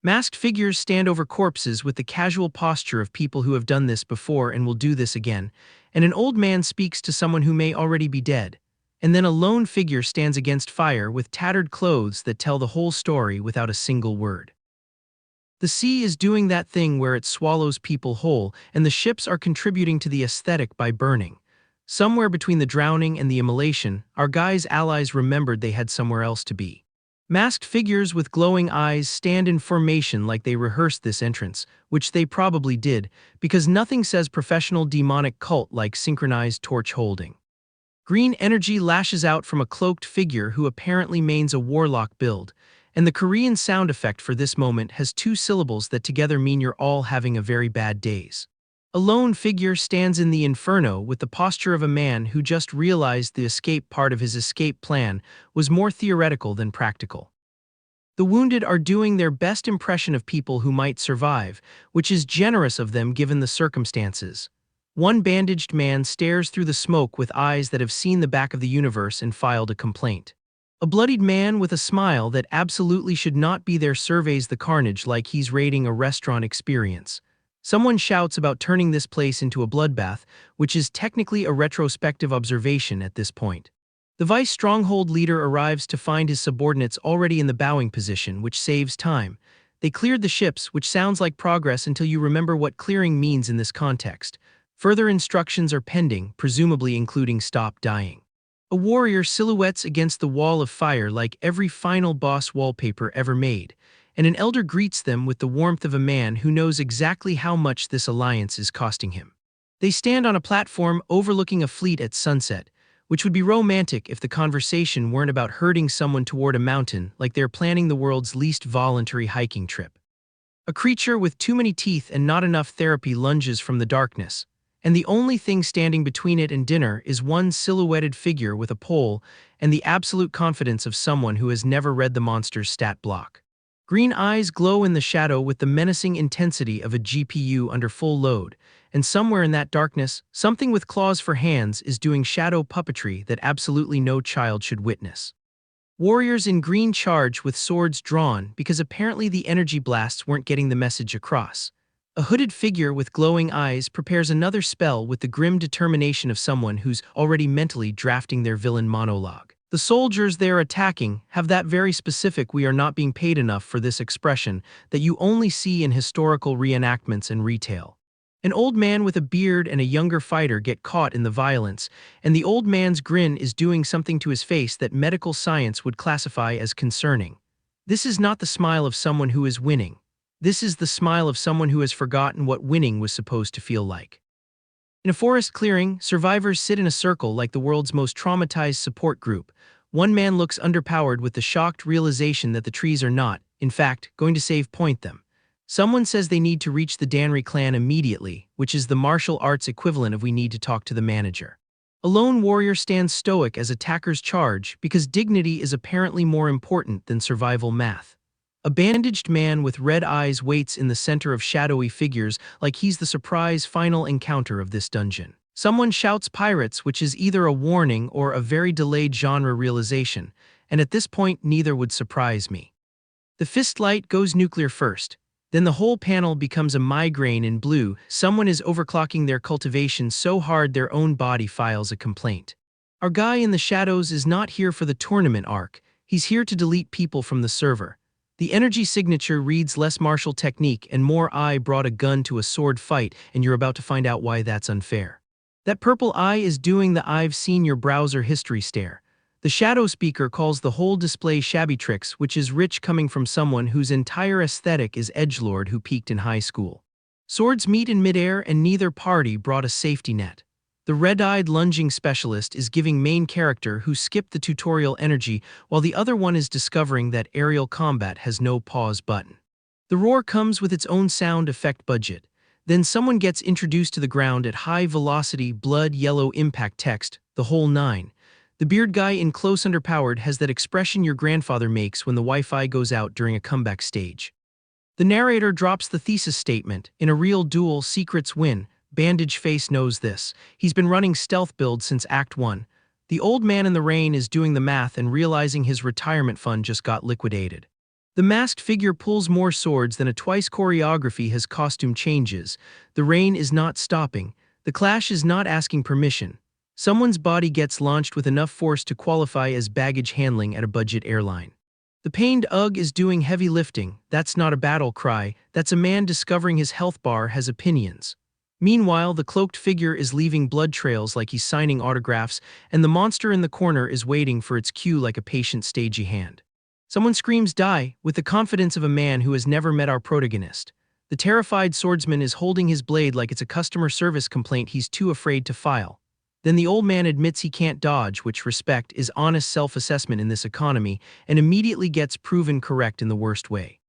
Masked figures stand over corpses with the casual posture of people who have done this before and will do this again, and an old man speaks to someone who may already be dead, and then a lone figure stands against fire with tattered clothes that tell the whole story without a single word. The sea is doing that thing where it swallows people whole, and the ships are contributing to the aesthetic by burning. Somewhere between the drowning and the immolation, our guys' allies remembered they had somewhere else to be. Masked figures with glowing eyes stand in formation like they rehearsed this entrance, which they probably did, because nothing says professional demonic cult like synchronized torch holding. Green energy lashes out from a cloaked figure who apparently mains a warlock build, and the Korean sound effect for this moment has two syllables that together mean you're all having a very bad days. A lone figure stands in the inferno with the posture of a man who just realized the escape part of his escape plan was more theoretical than practical. The wounded are doing their best impression of people who might survive, which is generous of them given the circumstances. One bandaged man stares through the smoke with eyes that have seen the back of the universe and filed a complaint. A bloodied man with a smile that absolutely should not be there surveys the carnage like he's raiding a restaurant experience. Someone shouts about turning this place into a bloodbath, which is technically a retrospective observation at this point. The Vice Stronghold leader arrives to find his subordinates already in the bowing position, which saves time. They cleared the ships, which sounds like progress until you remember what clearing means in this context. Further instructions are pending, presumably including stop dying. A warrior silhouettes against the wall of fire like every final boss wallpaper ever made, and an elder greets them with the warmth of a man who knows exactly how much this alliance is costing him. They stand on a platform overlooking a fleet at sunset, which would be romantic if the conversation weren't about herding someone toward a mountain like they're planning the world's least voluntary hiking trip. A creature with too many teeth and not enough therapy lunges from the darkness, and the only thing standing between it and dinner is one silhouetted figure with a pole and the absolute confidence of someone who has never read the monster's stat block. Green eyes glow in the shadow with the menacing intensity of a GPU under full load, and somewhere in that darkness, something with claws for hands is doing shadow puppetry that absolutely no child should witness. Warriors in green charge with swords drawn because apparently the energy blasts weren't getting the message across. A hooded figure with glowing eyes prepares another spell with the grim determination of someone who's already mentally drafting their villain monologue. The soldiers they're attacking have that very specific "we are not being paid enough for this" expression that you only see in historical reenactments and retail. An old man with a beard and a younger fighter get caught in the violence, and the old man's grin is doing something to his face that medical science would classify as concerning. This is not the smile of someone who is winning. This is the smile of someone who has forgotten what winning was supposed to feel like. In a forest clearing, survivors sit in a circle like the world's most traumatized support group. One man looks underpowered with the shocked realization that the trees are not, in fact, going to save point them. Someone says they need to reach the Danri clan immediately, which is the martial arts equivalent of "we need to talk to the manager." A lone warrior stands stoic as attackers charge because dignity is apparently more important than survival math. A bandaged man with red eyes waits in the center of shadowy figures like he's the surprise final encounter of this dungeon. Someone shouts pirates, which is either a warning or a very delayed genre realization, and at this point neither would surprise me. The fist light goes nuclear first. Then the whole panel becomes a migraine in blue. Someone is overclocking their cultivation so hard their own body files a complaint. Our guy in the shadows is not here for the tournament arc, he's here to delete people from the server. The energy signature reads less martial technique and more "I brought a gun to a sword fight," and you're about to find out why that's unfair. That purple eye is doing the "I've seen your browser history" stare. The shadow speaker calls the whole display shabby tricks, which is rich coming from someone whose entire aesthetic is edgelord who peaked in high school. Swords meet in midair and neither party brought a safety net. The red-eyed lunging specialist is giving main character who skipped the tutorial energy while the other one is discovering that aerial combat has no pause button. The roar comes with its own sound effect budget. Then someone gets introduced to the ground at high velocity, blood yellow impact text, the whole nine. The beard guy in close underpowered has that expression your grandfather makes when the Wi-Fi goes out during a comeback stage. The narrator drops the thesis statement, "In a real duel, secrets win." Bandage face knows this. He's been running stealth build since Act 1. The old man in the rain is doing the math and realizing his retirement fund just got liquidated. The masked figure pulls more swords than a twice choreography has costume changes. The rain is not stopping. The clash is not asking permission. Someone's body gets launched with enough force to qualify as baggage handling at a budget airline. The pained UGG is doing heavy lifting. That's not a battle cry. That's a man discovering his health bar has opinions. Meanwhile, the cloaked figure is leaving blood trails like he's signing autographs, and the monster in the corner is waiting for its cue like a patient stagey hand. Someone screams die with the confidence of a man who has never met our protagonist. The terrified swordsman is holding his blade like it's a customer service complaint he's too afraid to file. Then the old man admits he can't dodge, which respect is honest self-assessment in this economy, and immediately gets proven correct in the worst way.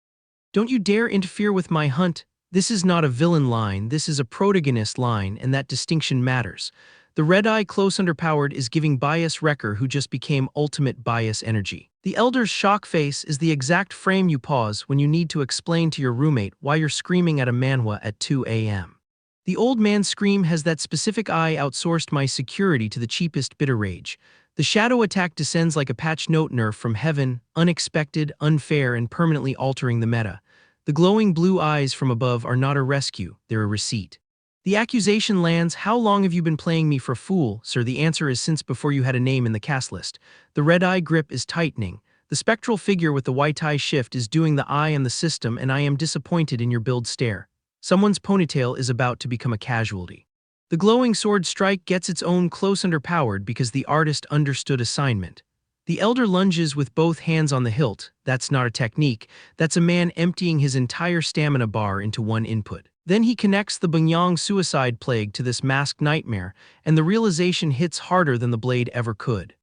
Don't you dare interfere with my hunt. This is not a villain line, this is a protagonist line, and that distinction matters. The red-eye close underpowered is giving bias wrecker who just became ultimate bias energy. The elder's shock face is the exact frame you pause when you need to explain to your roommate why you're screaming at a manhwa at 2 a.m. The old man's scream has that specific "I outsourced my security to the cheapest bitter rage." The shadow attack descends like a patch note nerf from heaven, unexpected, unfair, and permanently altering the meta. The glowing blue eyes from above are not a rescue, they're a receipt. The accusation lands, "How long have you been playing me for a fool, sir?" The answer is, "Since before you had a name in the cast list." The red-eye grip is tightening. The spectral figure with the white-eye shift is doing the "I am the system and I am disappointed in your build" stare. Someone's ponytail is about to become a casualty. The glowing sword strike gets its own close underpowered because the artist understood assignment. The elder lunges with both hands on the hilt. That's not a technique, that's a man emptying his entire stamina bar into one input. Then he connects the Bungyang suicide plague to this masked nightmare, and the realization hits harder than the blade ever could.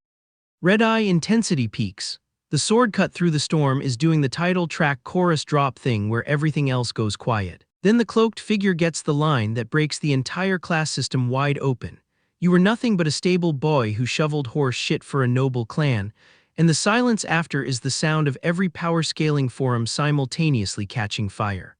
Red-eye intensity peaks. The sword cut through the storm is doing the title track chorus drop thing where everything else goes quiet. Then the cloaked figure gets the line that breaks the entire class system wide open. "You were nothing but a stable boy who shoveled horse shit for a noble clan," and the silence after is the sound of every power-scaling forum simultaneously catching fire.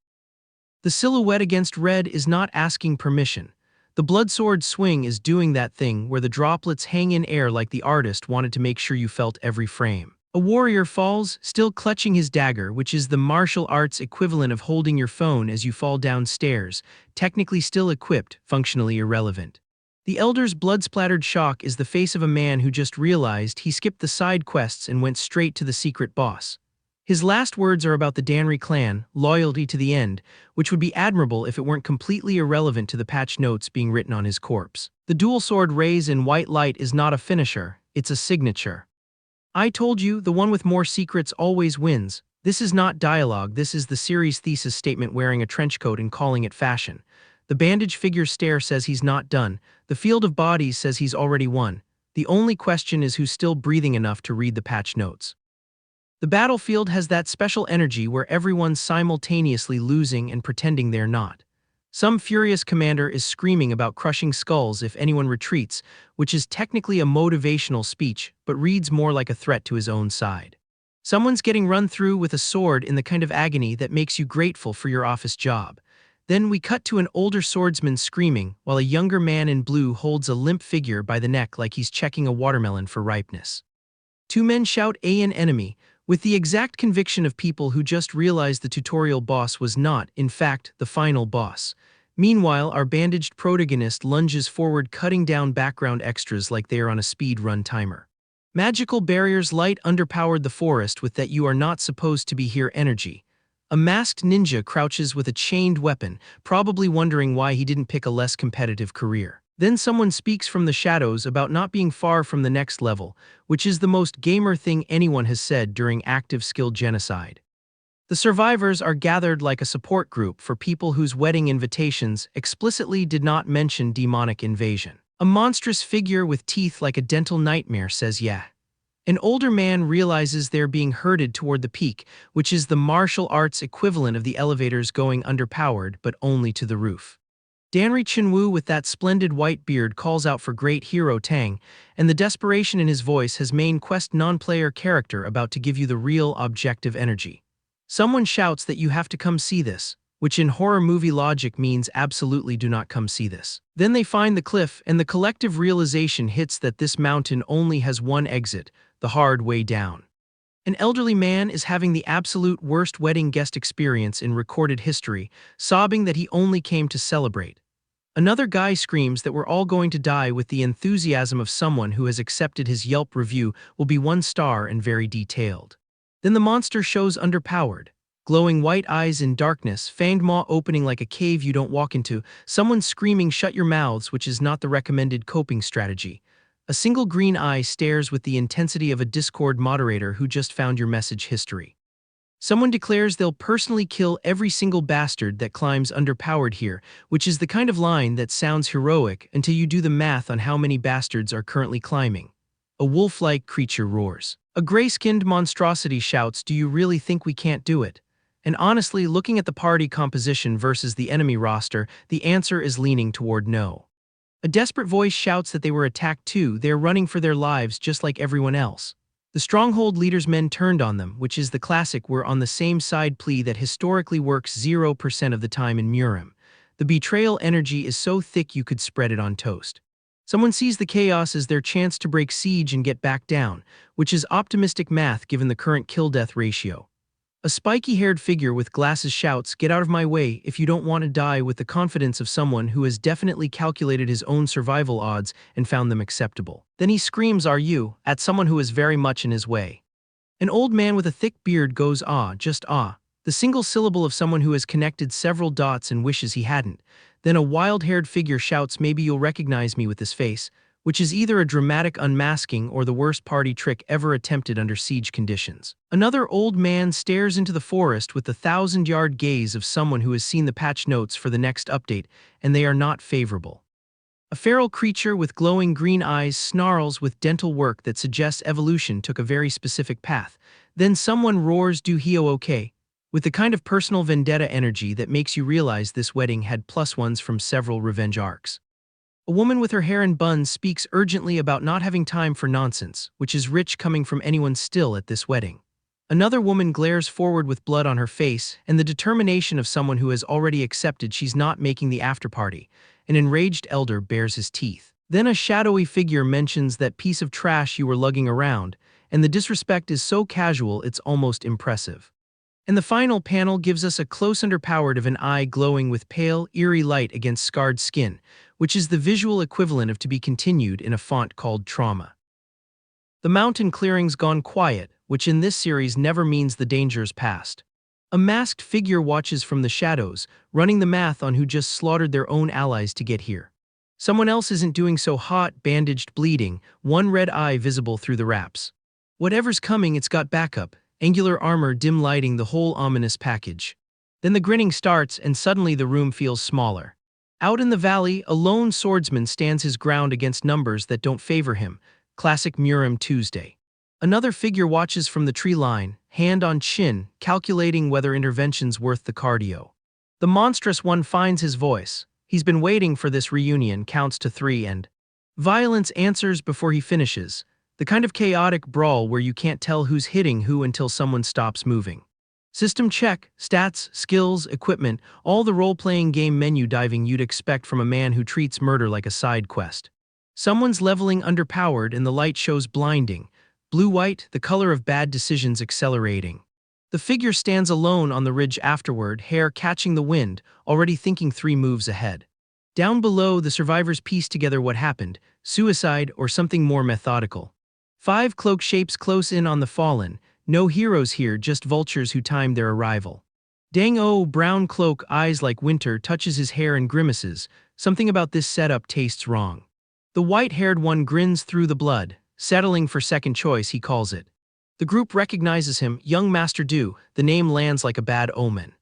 The silhouette against red is not asking permission. The bloodsword swing is doing that thing where the droplets hang in air like the artist wanted to make sure you felt every frame. A warrior falls, still clutching his dagger, which is the martial arts equivalent of holding your phone as you fall downstairs, technically still equipped, functionally irrelevant. The elder's blood-splattered shock is the face of a man who just realized he skipped the side quests and went straight to the secret boss. His last words are about the Danri clan, loyalty to the end, which would be admirable if it weren't completely irrelevant to the patch notes being written on his corpse. The dual sword raise in white light is not a finisher, it's a signature. "I told you, the one with more secrets always wins." This is not dialogue, this is the series thesis statement wearing a trench coat and calling it fashion. The bandage figure's stare says he's not done. The field of bodies says he's already won. The only question is who's still breathing enough to read the patch notes. The battlefield has that special energy where everyone's simultaneously losing and pretending they're not. Some furious commander is screaming about crushing skulls if anyone retreats, which is technically a motivational speech, but reads more like a threat to his own side. Someone's getting run through with a sword in the kind of agony that makes you grateful for your office job. Then we cut to an older swordsman screaming, while a younger man in blue holds a limp figure by the neck like he's checking a watermelon for ripeness. Two men shout "an enemy," with the exact conviction of people who just realized the tutorial boss was not, in fact, the final boss. Meanwhile, our bandaged protagonist lunges forward, cutting down background extras like they are on a speed run timer. Magical barriers light underpowered the forest with that "you are not supposed to be here" energy. A masked ninja crouches with a chained weapon, probably wondering why he didn't pick a less competitive career. Then someone speaks from the shadows about not being far from the next level, which is the most gamer thing anyone has said during active skill genocide. The survivors are gathered like a support group for people whose wedding invitations explicitly did not mention demonic invasion. A monstrous figure with teeth like a dental nightmare says yeah. An older man realizes they're being herded toward the peak, which is the martial arts equivalent of the elevators going underpowered, but only to the roof. Danri Chinwoo with that splendid white beard calls out for great hero Tang, and the desperation in his voice has main quest non-player character about to give you the real objective energy. Someone shouts that you have to come see this, which in horror movie logic means absolutely do not come see this. Then they find the cliff, and the collective realization hits that this mountain only has one exit, the hard way down. An elderly man is having the absolute worst wedding guest experience in recorded history, sobbing that he only came to celebrate. Another guy screams that we're all going to die with the enthusiasm of someone who has accepted his Yelp review will be 1 star and very detailed. Then the monster shows underpowered. Glowing white eyes in darkness, fanged maw opening like a cave you don't walk into, someone screaming "shut your mouths," which is not the recommended coping strategy. A single green eye stares with the intensity of a Discord moderator who just found your message history. Someone declares they'll personally kill every single bastard that climbs underpowered here, which is the kind of line that sounds heroic until you do the math on how many bastards are currently climbing. A wolf-like creature roars. A gray-skinned monstrosity shouts, "Do you really think we can't do it?" And honestly, looking at the party composition versus the enemy roster, the answer is leaning toward no. A desperate voice shouts that they were attacked too, they're running for their lives just like everyone else. The Stronghold leader's men turned on them, which is the classic we're on the same side plea that historically works 0% of the time in Murim. The betrayal energy is so thick you could spread it on toast. Someone sees the chaos as their chance to break siege and get back down, which is optimistic math given the current kill-death ratio. A spiky-haired figure with glasses shouts, "Get out of my way if you don't want to die," with the confidence of someone who has definitely calculated his own survival odds and found them acceptable. Then he screams, "Are you?" at someone who is very much in his way. An old man with a thick beard goes, "Ah, just ah," the single syllable of someone who has connected several dots and wishes he hadn't. Then a wild-haired figure shouts, "Maybe you'll recognize me with this face," which is either a dramatic unmasking or the worst party trick ever attempted under siege conditions. Another old man stares into the forest with the 1,000-yard gaze of someone who has seen the patch notes for the next update, and they are not favorable. A feral creature with glowing green eyes snarls with dental work that suggests evolution took a very specific path. Then someone roars, "Do Hio okay?" with the kind of personal vendetta energy that makes you realize this wedding had +1s from several revenge arcs. A woman with her hair in buns speaks urgently about not having time for nonsense, which is rich coming from anyone still at this wedding. Another woman glares forward with blood on her face and the determination of someone who has already accepted she's not making the afterparty. An enraged elder bares his teeth. Then a shadowy figure mentions that piece of trash you were lugging around, and the disrespect is so casual it's almost impressive. And the final panel gives us a close underpowered of an eye glowing with pale, eerie light against scarred skin, which is the visual equivalent of "to be continued" in a font called Trauma. The mountain clearing's gone quiet, which in this series never means the danger's past. A masked figure watches from the shadows, running the math on who just slaughtered their own allies to get here. Someone else isn't doing so hot, bandaged, bleeding, one red eye visible through the wraps. Whatever's coming, it's got backup. Angular armor, dim lighting, the whole ominous package. Then the grinning starts and suddenly the room feels smaller. Out in the valley, a lone swordsman stands his ground against numbers that don't favor him. Classic Murim Tuesday. Another figure watches from the tree line, hand on chin, calculating whether intervention's worth the cardio. The monstrous one finds his voice. He's been waiting for this reunion, counts to 3 and violence answers before he finishes. The kind of chaotic brawl where you can't tell who's hitting who until someone stops moving. System check, stats, skills, equipment, all the role-playing game menu diving you'd expect from a man who treats murder like a side quest. Someone's leveling underpowered and the light shows blinding. Blue-white, the color of bad decisions accelerating. The figure stands alone on the ridge afterward, hair catching the wind, already thinking 3 moves ahead. Down below, the survivors piece together what happened, suicide or something more methodical. 5 cloak shapes close in on the fallen. No heroes here, just vultures who timed their arrival. Dang-o, brown cloak, eyes like winter, touches his hair and grimaces. Something about this setup tastes wrong. The white-haired one grins through the blood. Settling for second choice, he calls it. The group recognizes him, young Master Du. The name lands like a bad omen.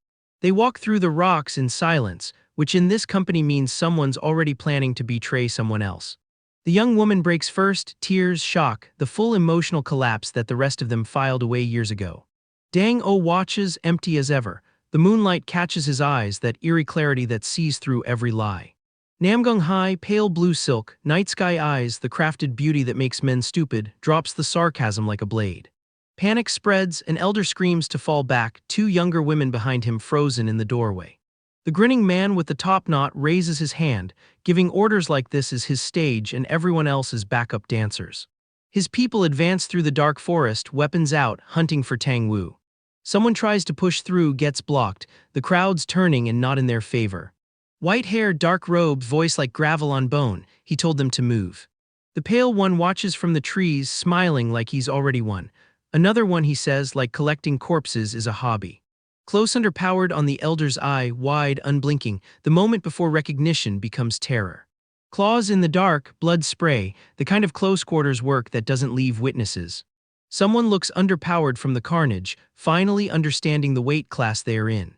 They walk through the rocks in silence, which in this company means someone's already planning to betray someone else. The young woman breaks first, tears, shock, the full emotional collapse that the rest of them filed away years ago. Dang-o watches, empty as ever. The moonlight catches his eyes, that eerie clarity that sees through every lie. Namgung Hai, pale blue silk, night sky eyes, the crafted beauty that makes men stupid, drops the sarcasm like a blade. Panic spreads, an elder screams to fall back, 2 younger women behind him frozen in the doorway. The grinning man with the top knot raises his hand, giving orders like this is his stage and everyone else is backup dancers. His people advance through the dark forest, weapons out, hunting for Tang Wu. Someone tries to push through, gets blocked, the crowd's turning and not in their favor. White hair, dark robe, voice like gravel on bone, he told them to move. The pale one watches from the trees, smiling like he's already won. Another one, he says, like collecting corpses is a hobby. Close underpowered on the elder's eye, wide, unblinking, the moment before recognition becomes terror. Claws in the dark, blood spray, the kind of close-quarters work that doesn't leave witnesses. Someone looks underpowered from the carnage, finally understanding the weight class they are in.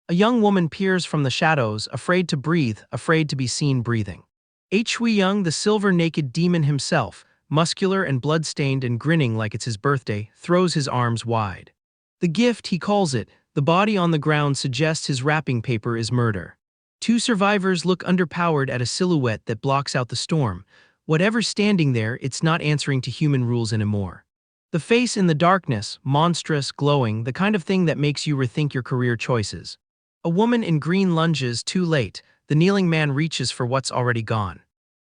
A young woman peers from the shadows, afraid to breathe, afraid to be seen breathing. Hui Young, the silver-naked demon himself, muscular and blood-stained and grinning like it's his birthday, throws his arms wide. The gift, he calls it, the body on the ground suggests his wrapping paper is murder. Two survivors look underpowered at a silhouette that blocks out the storm. Whatever's standing there, it's not answering to human rules anymore. The face in the darkness, monstrous, glowing, the kind of thing that makes you rethink your career choices. A woman in green lunges, too late. The kneeling man reaches for what's already gone.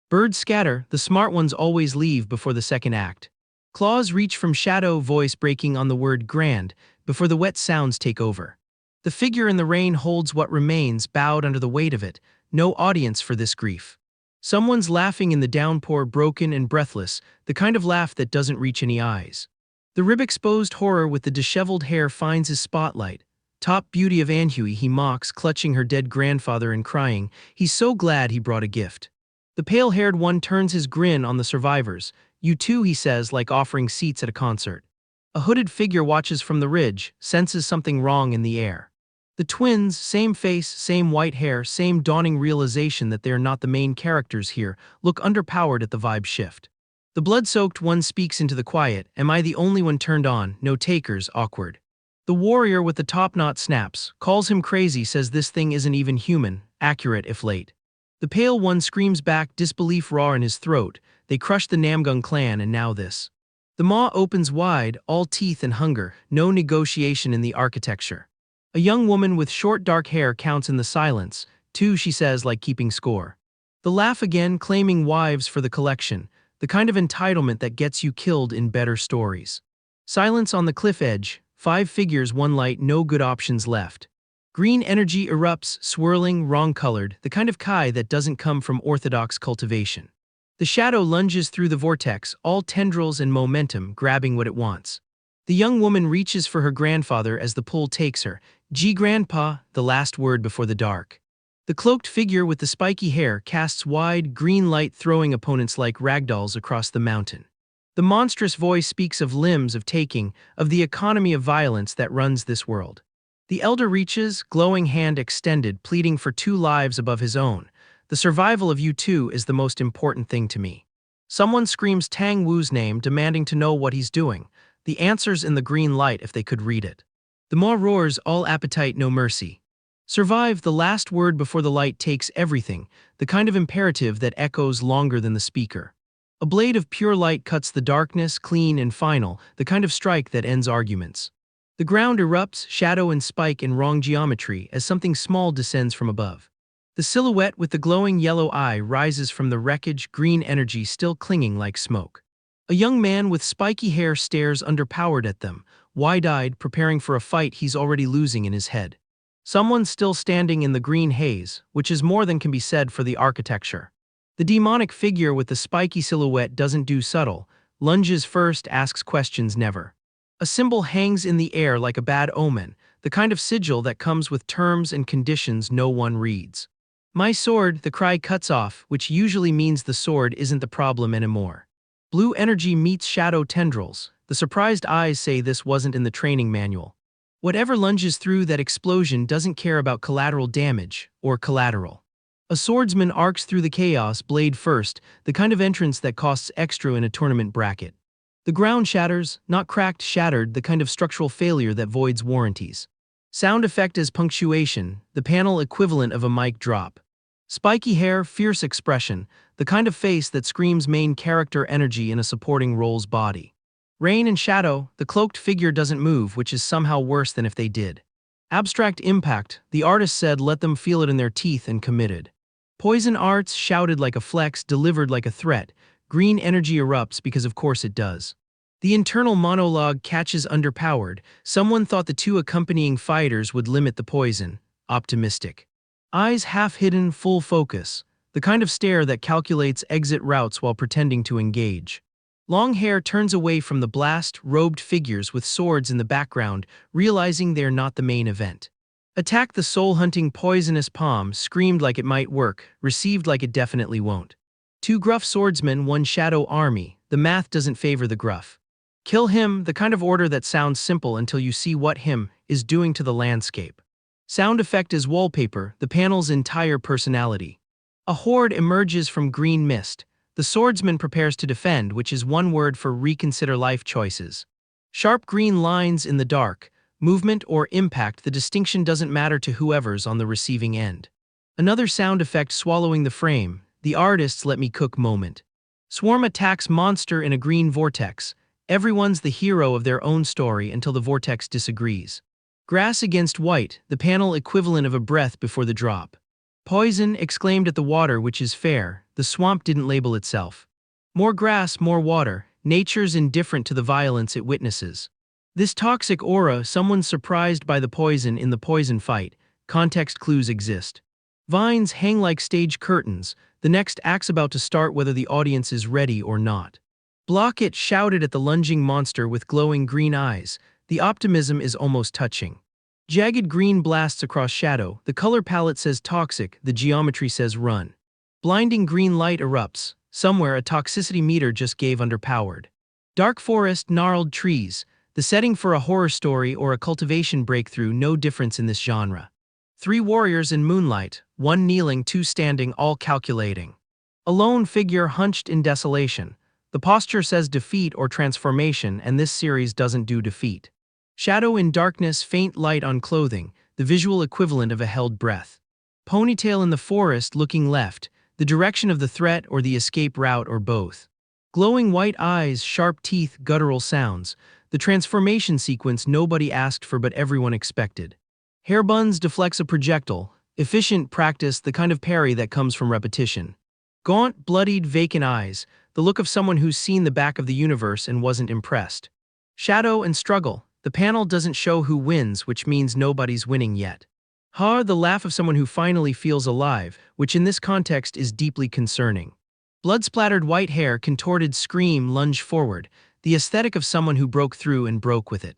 Birds scatter, the smart ones always leave before the second act. Claws reach from shadow, voice breaking on the word grand, before the wet sounds take over. The figure in the rain holds what remains, bowed under the weight of it, no audience for this grief. Someone's laughing in the downpour, broken and breathless, the kind of laugh that doesn't reach any eyes. The rib-exposed horror with the disheveled hair finds his spotlight. Top beauty of Manhwa, he mocks, clutching her dead grandfather and crying, he's so glad he brought a gift. The pale-haired one turns his grin on the survivors. You too, he says, like offering seats at a concert. A hooded figure watches from the ridge, senses something wrong in the air. The twins, same face, same white hair, same dawning realization that they are not the main characters here, look underpowered at the vibe shift. The blood-soaked one speaks into the quiet, am I the only one turned on, no takers, awkward. The warrior with the top knot snaps, calls him crazy, says this thing isn't even human, accurate if late. The pale one screams back, disbelief raw in his throat, they crushed the Namgung clan and now this. The maw opens wide, all teeth and hunger, no negotiation in the architecture. A young woman with short dark hair counts in the silence, two she says like keeping score. The laugh again, claiming wives for the collection, the kind of entitlement that gets you killed in better stories. Silence on the cliff edge, 5 figures, 1 light, no good options left. Green energy erupts, swirling, wrong-colored, the kind of kai that doesn't come from orthodox cultivation. The shadow lunges through the vortex, all tendrils and momentum, grabbing what it wants. The young woman reaches for her grandfather as the pull takes her. Grandpa, the last word before the dark. The cloaked figure with the spiky hair casts wide, green light, throwing opponents like ragdolls across the mountain. The monstrous voice speaks of limbs, of taking, of the economy of violence that runs this world. The elder reaches, glowing hand extended, pleading for 2 lives above his own. The survival of you two is the most important thing to me. Someone screams Tang Wu's name, demanding to know what he's doing. The answer's in the green light if they could read it. The maw roars, all appetite, no mercy. Survive, the last word before the light takes everything, the kind of imperative that echoes longer than the speaker. A blade of pure light cuts the darkness, clean and final, the kind of strike that ends arguments. The ground erupts, shadow and spike in wrong geometry as something small descends from above. The silhouette with the glowing yellow eye rises from the wreckage, green energy still clinging like smoke. A young man with spiky hair stares underpowered at them, wide-eyed, preparing for a fight he's already losing in his head. Someone still standing in the green haze, which is more than can be said for the architecture. The demonic figure with the spiky silhouette doesn't do subtle, lunges first, asks questions never. A symbol hangs in the air like a bad omen, the kind of sigil that comes with terms and conditions no one reads. My sword, the cry cuts off, which usually means the sword isn't the problem anymore. Blue energy meets shadow tendrils, the surprised eyes say this wasn't in the training manual. Whatever lunges through that explosion doesn't care about collateral damage, or collateral. A swordsman arcs through the chaos, blade first, the kind of entrance that costs extra in a tournament bracket. The ground shatters, not cracked, shattered, the kind of structural failure that voids warranties. Sound effect as punctuation, the panel equivalent of a mic drop. Spiky hair, fierce expression, the kind of face that screams main character energy in a supporting role's body. Rain and shadow, the cloaked figure doesn't move, which is somehow worse than if they did. Abstract impact, the artist said let them feel it in their teeth and committed. Poison arts, shouted like a flex, delivered like a threat. Green energy erupts because of course it does. The internal monologue catches underpowered. Someone thought the 2 accompanying fighters would limit the poison. Optimistic. Eyes half hidden, full focus. The kind of stare that calculates exit routes while pretending to engage. Long hair turns away from the blast, robed figures with swords in the background, realizing they're not the main event. Attack the soul-hunting poisonous palm, screamed like it might work, received like it definitely won't. Two gruff swordsmen, one shadow army. The math doesn't favor the gruff. Kill him, the kind of order that sounds simple until you see what him is doing to the landscape. Sound effect is wallpaper, the panel's entire personality. A horde emerges from green mist. The swordsman prepares to defend, which is one word for reconsider life choices. Sharp green lines in the dark. Movement or impact, the distinction doesn't matter to whoever's on the receiving end. Another sound effect swallowing the frame, the artist's let me cook moment. Swarm attacks monster in a green vortex. Everyone's the hero of their own story until the vortex disagrees. Grass against white, the panel equivalent of a breath before the drop. Poison exclaimed at the water, which is fair, the swamp didn't label itself. More grass, more water, nature's indifferent to the violence it witnesses. This toxic aura, someone's surprised by the poison in the poison fight, context clues exist. Vines hang like stage curtains, the next act's about to start whether the audience is ready or not. Block it, shouted at the lunging monster with glowing green eyes, the optimism is almost touching. Jagged green blasts across shadow, the color palette says toxic, the geometry says run. Blinding green light erupts, somewhere a toxicity meter just gave underpowered. Dark forest, gnarled trees, the setting for a horror story or a cultivation breakthrough, no difference in this genre. Three warriors in moonlight, one kneeling, two standing, all calculating. A lone figure hunched in desolation. The posture says defeat or transformation, and this series doesn't do defeat. Shadow in darkness, faint light on clothing, the visual equivalent of a held breath. Ponytail in the forest, looking left, the direction of the threat or the escape route or both. Glowing white eyes, sharp teeth, guttural sounds, the transformation sequence nobody asked for but everyone expected. Hair buns deflects a projectile, efficient practice, the kind of parry that comes from repetition. Gaunt, bloodied, vacant eyes, the look of someone who's seen the back of the universe and wasn't impressed. Shadow and struggle, the panel doesn't show who wins, which means nobody's winning yet. The laugh of someone who finally feels alive, which in this context is deeply concerning. Blood-splattered white hair, contorted scream, lunge forward, the aesthetic of someone who broke through and broke with it.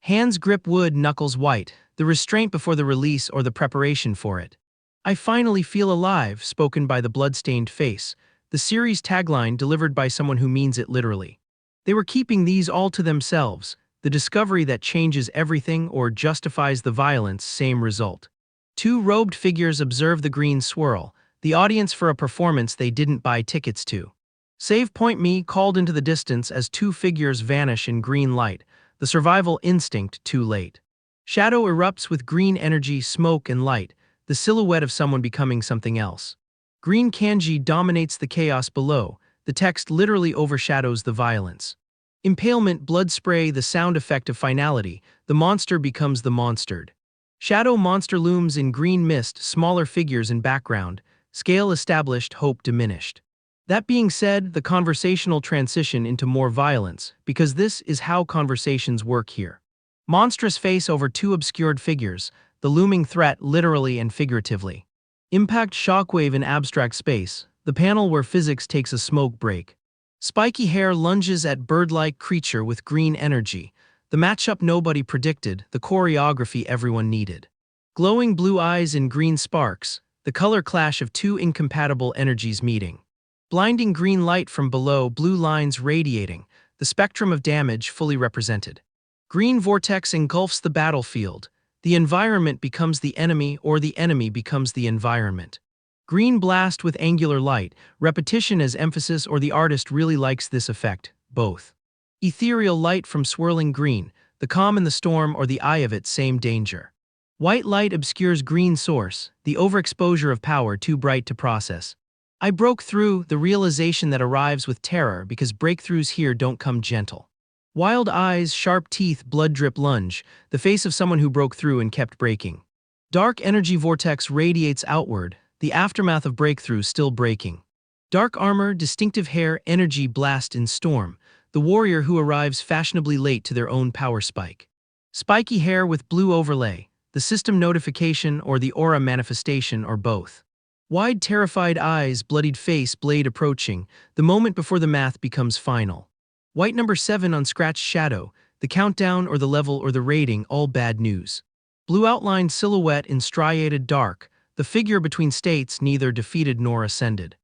Hands grip wood, knuckles white, the restraint before the release or the preparation for it. I finally feel alive, spoken by the blood-stained face, the series tagline delivered by someone who means it literally. They were keeping these all to themselves, the discovery that changes everything or justifies the violence, same result. Two robed figures observe the green swirl, the audience for a performance they didn't buy tickets to. Save Point Me called into the distance as two figures vanish in green light, the survival instinct too late. Shadow erupts with green energy, smoke and light, the silhouette of someone becoming something else. Green kanji dominates the chaos below, the text literally overshadows the violence. Impalement, blood spray, the sound effect of finality, the monster becomes the monstered. Shadow monster looms in green mist, smaller figures in background, scale established, hope diminished. That being said, the conversational transition into more violence, because this is how conversations work here. Monstrous face over two obscured figures, the looming threat literally and figuratively. Impact shockwave in abstract space, the panel where physics takes a smoke break. Spiky hair lunges at bird-like creature with green energy, the matchup nobody predicted, the choreography everyone needed. Glowing blue eyes in green sparks, the color clash of two incompatible energies meeting. Blinding green light from below, blue lines radiating, the spectrum of damage fully represented. Green vortex engulfs the battlefield, the environment becomes the enemy or the enemy becomes the environment. Green blast with angular light, repetition as emphasis or the artist really likes this effect, both. Ethereal light from swirling green, the calm in the storm or the eye of it, same danger. White light obscures green source, the overexposure of power too bright to process. I broke through, the realization that arrives with terror because breakthroughs here don't come gentle. Wild eyes, sharp teeth, blood drip lunge, the face of someone who broke through and kept breaking. Dark energy vortex radiates outward, the aftermath of breakthrough still breaking. Dark armor, distinctive hair, energy blast in storm, the warrior who arrives fashionably late to their own power spike. Spiky hair with blue overlay, the system notification or the aura manifestation or both. Wide terrified eyes, bloodied face, blade approaching, the moment before the math becomes final. White number 7 on scratched shadow, the countdown or the level or the rating, all bad news. Blue outlined silhouette in striated dark, the figure between states neither defeated nor ascended.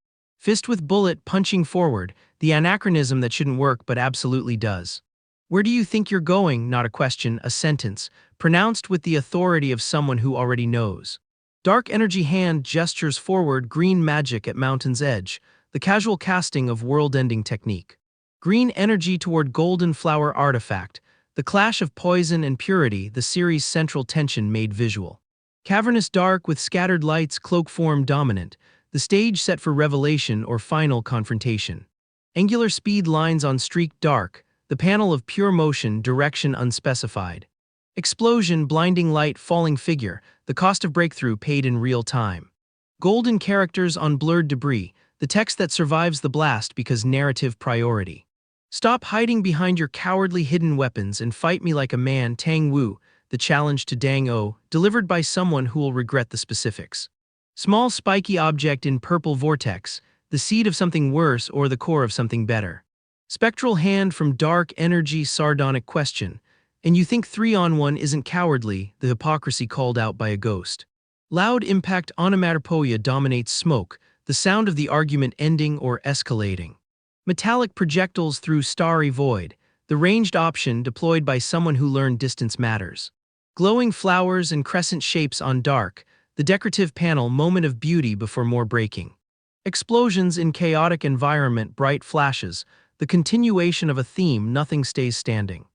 Fist with bullet punching forward, the anachronism that shouldn't work but absolutely does. Where do you think you're going? Not a question, a sentence, pronounced with the authority of someone who already knows. Dark energy hand gestures forward, green magic at mountain's edge, the casual casting of world-ending technique. Green energy toward golden flower artifact, the clash of poison and purity, the series' central tension made visual. Cavernous dark with scattered lights, cloak form dominant, the stage set for revelation or final confrontation. Angular speed lines on streaked dark, the panel of pure motion, direction unspecified. Explosion, blinding light, falling figure, the cost of breakthrough paid in real time. Golden characters on blurred debris, the text that survives the blast because narrative priority. Stop hiding behind your cowardly hidden weapons and fight me like a man. Tang Wu, the challenge to Dang O, delivered by someone who will regret the specifics. Small spiky object in purple vortex, the seed of something worse or the core of something better. Spectral hand from dark energy, sardonic question. And you think 3-on-1 isn't cowardly, the hypocrisy called out by a ghost. Loud impact onomatopoeia dominates smoke, the sound of the argument ending or escalating. Metallic projectiles through starry void, the ranged option deployed by someone who learned distance matters. Glowing flowers and crescent shapes on dark, the decorative panel moment of beauty before more breaking. Explosions in chaotic environment, bright flashes, the continuation of a theme, nothing stays standing.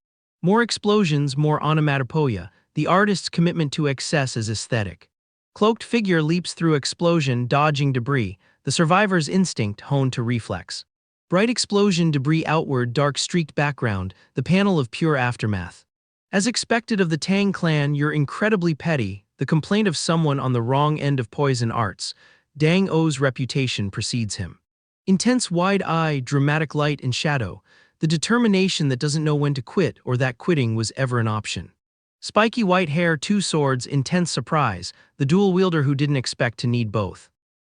More explosions, more onomatopoeia, the artist's commitment to excess as aesthetic. Cloaked figure leaps through explosion, dodging debris, the survivor's instinct honed to reflex. Bright explosion, debris outward, dark streaked background, the panel of pure aftermath. As expected of the Tang clan, you're incredibly petty, the complaint of someone on the wrong end of poison arts. Dang O's reputation precedes him. Intense wide eye, dramatic light and shadow, the determination that doesn't know when to quit or that quitting was ever an option. Spiky white hair, 2 swords, intense surprise, the dual wielder who didn't expect to need both.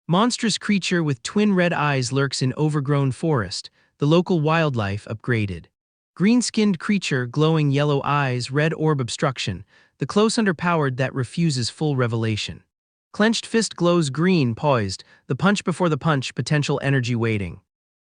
Monstrous creature with twin red eyes lurks in overgrown forest, the local wildlife upgraded. Green-skinned creature, glowing yellow eyes, red orb obstruction, the close underpowered that refuses full revelation. Clenched fist glows green, poised, the punch before the punch, potential energy waiting.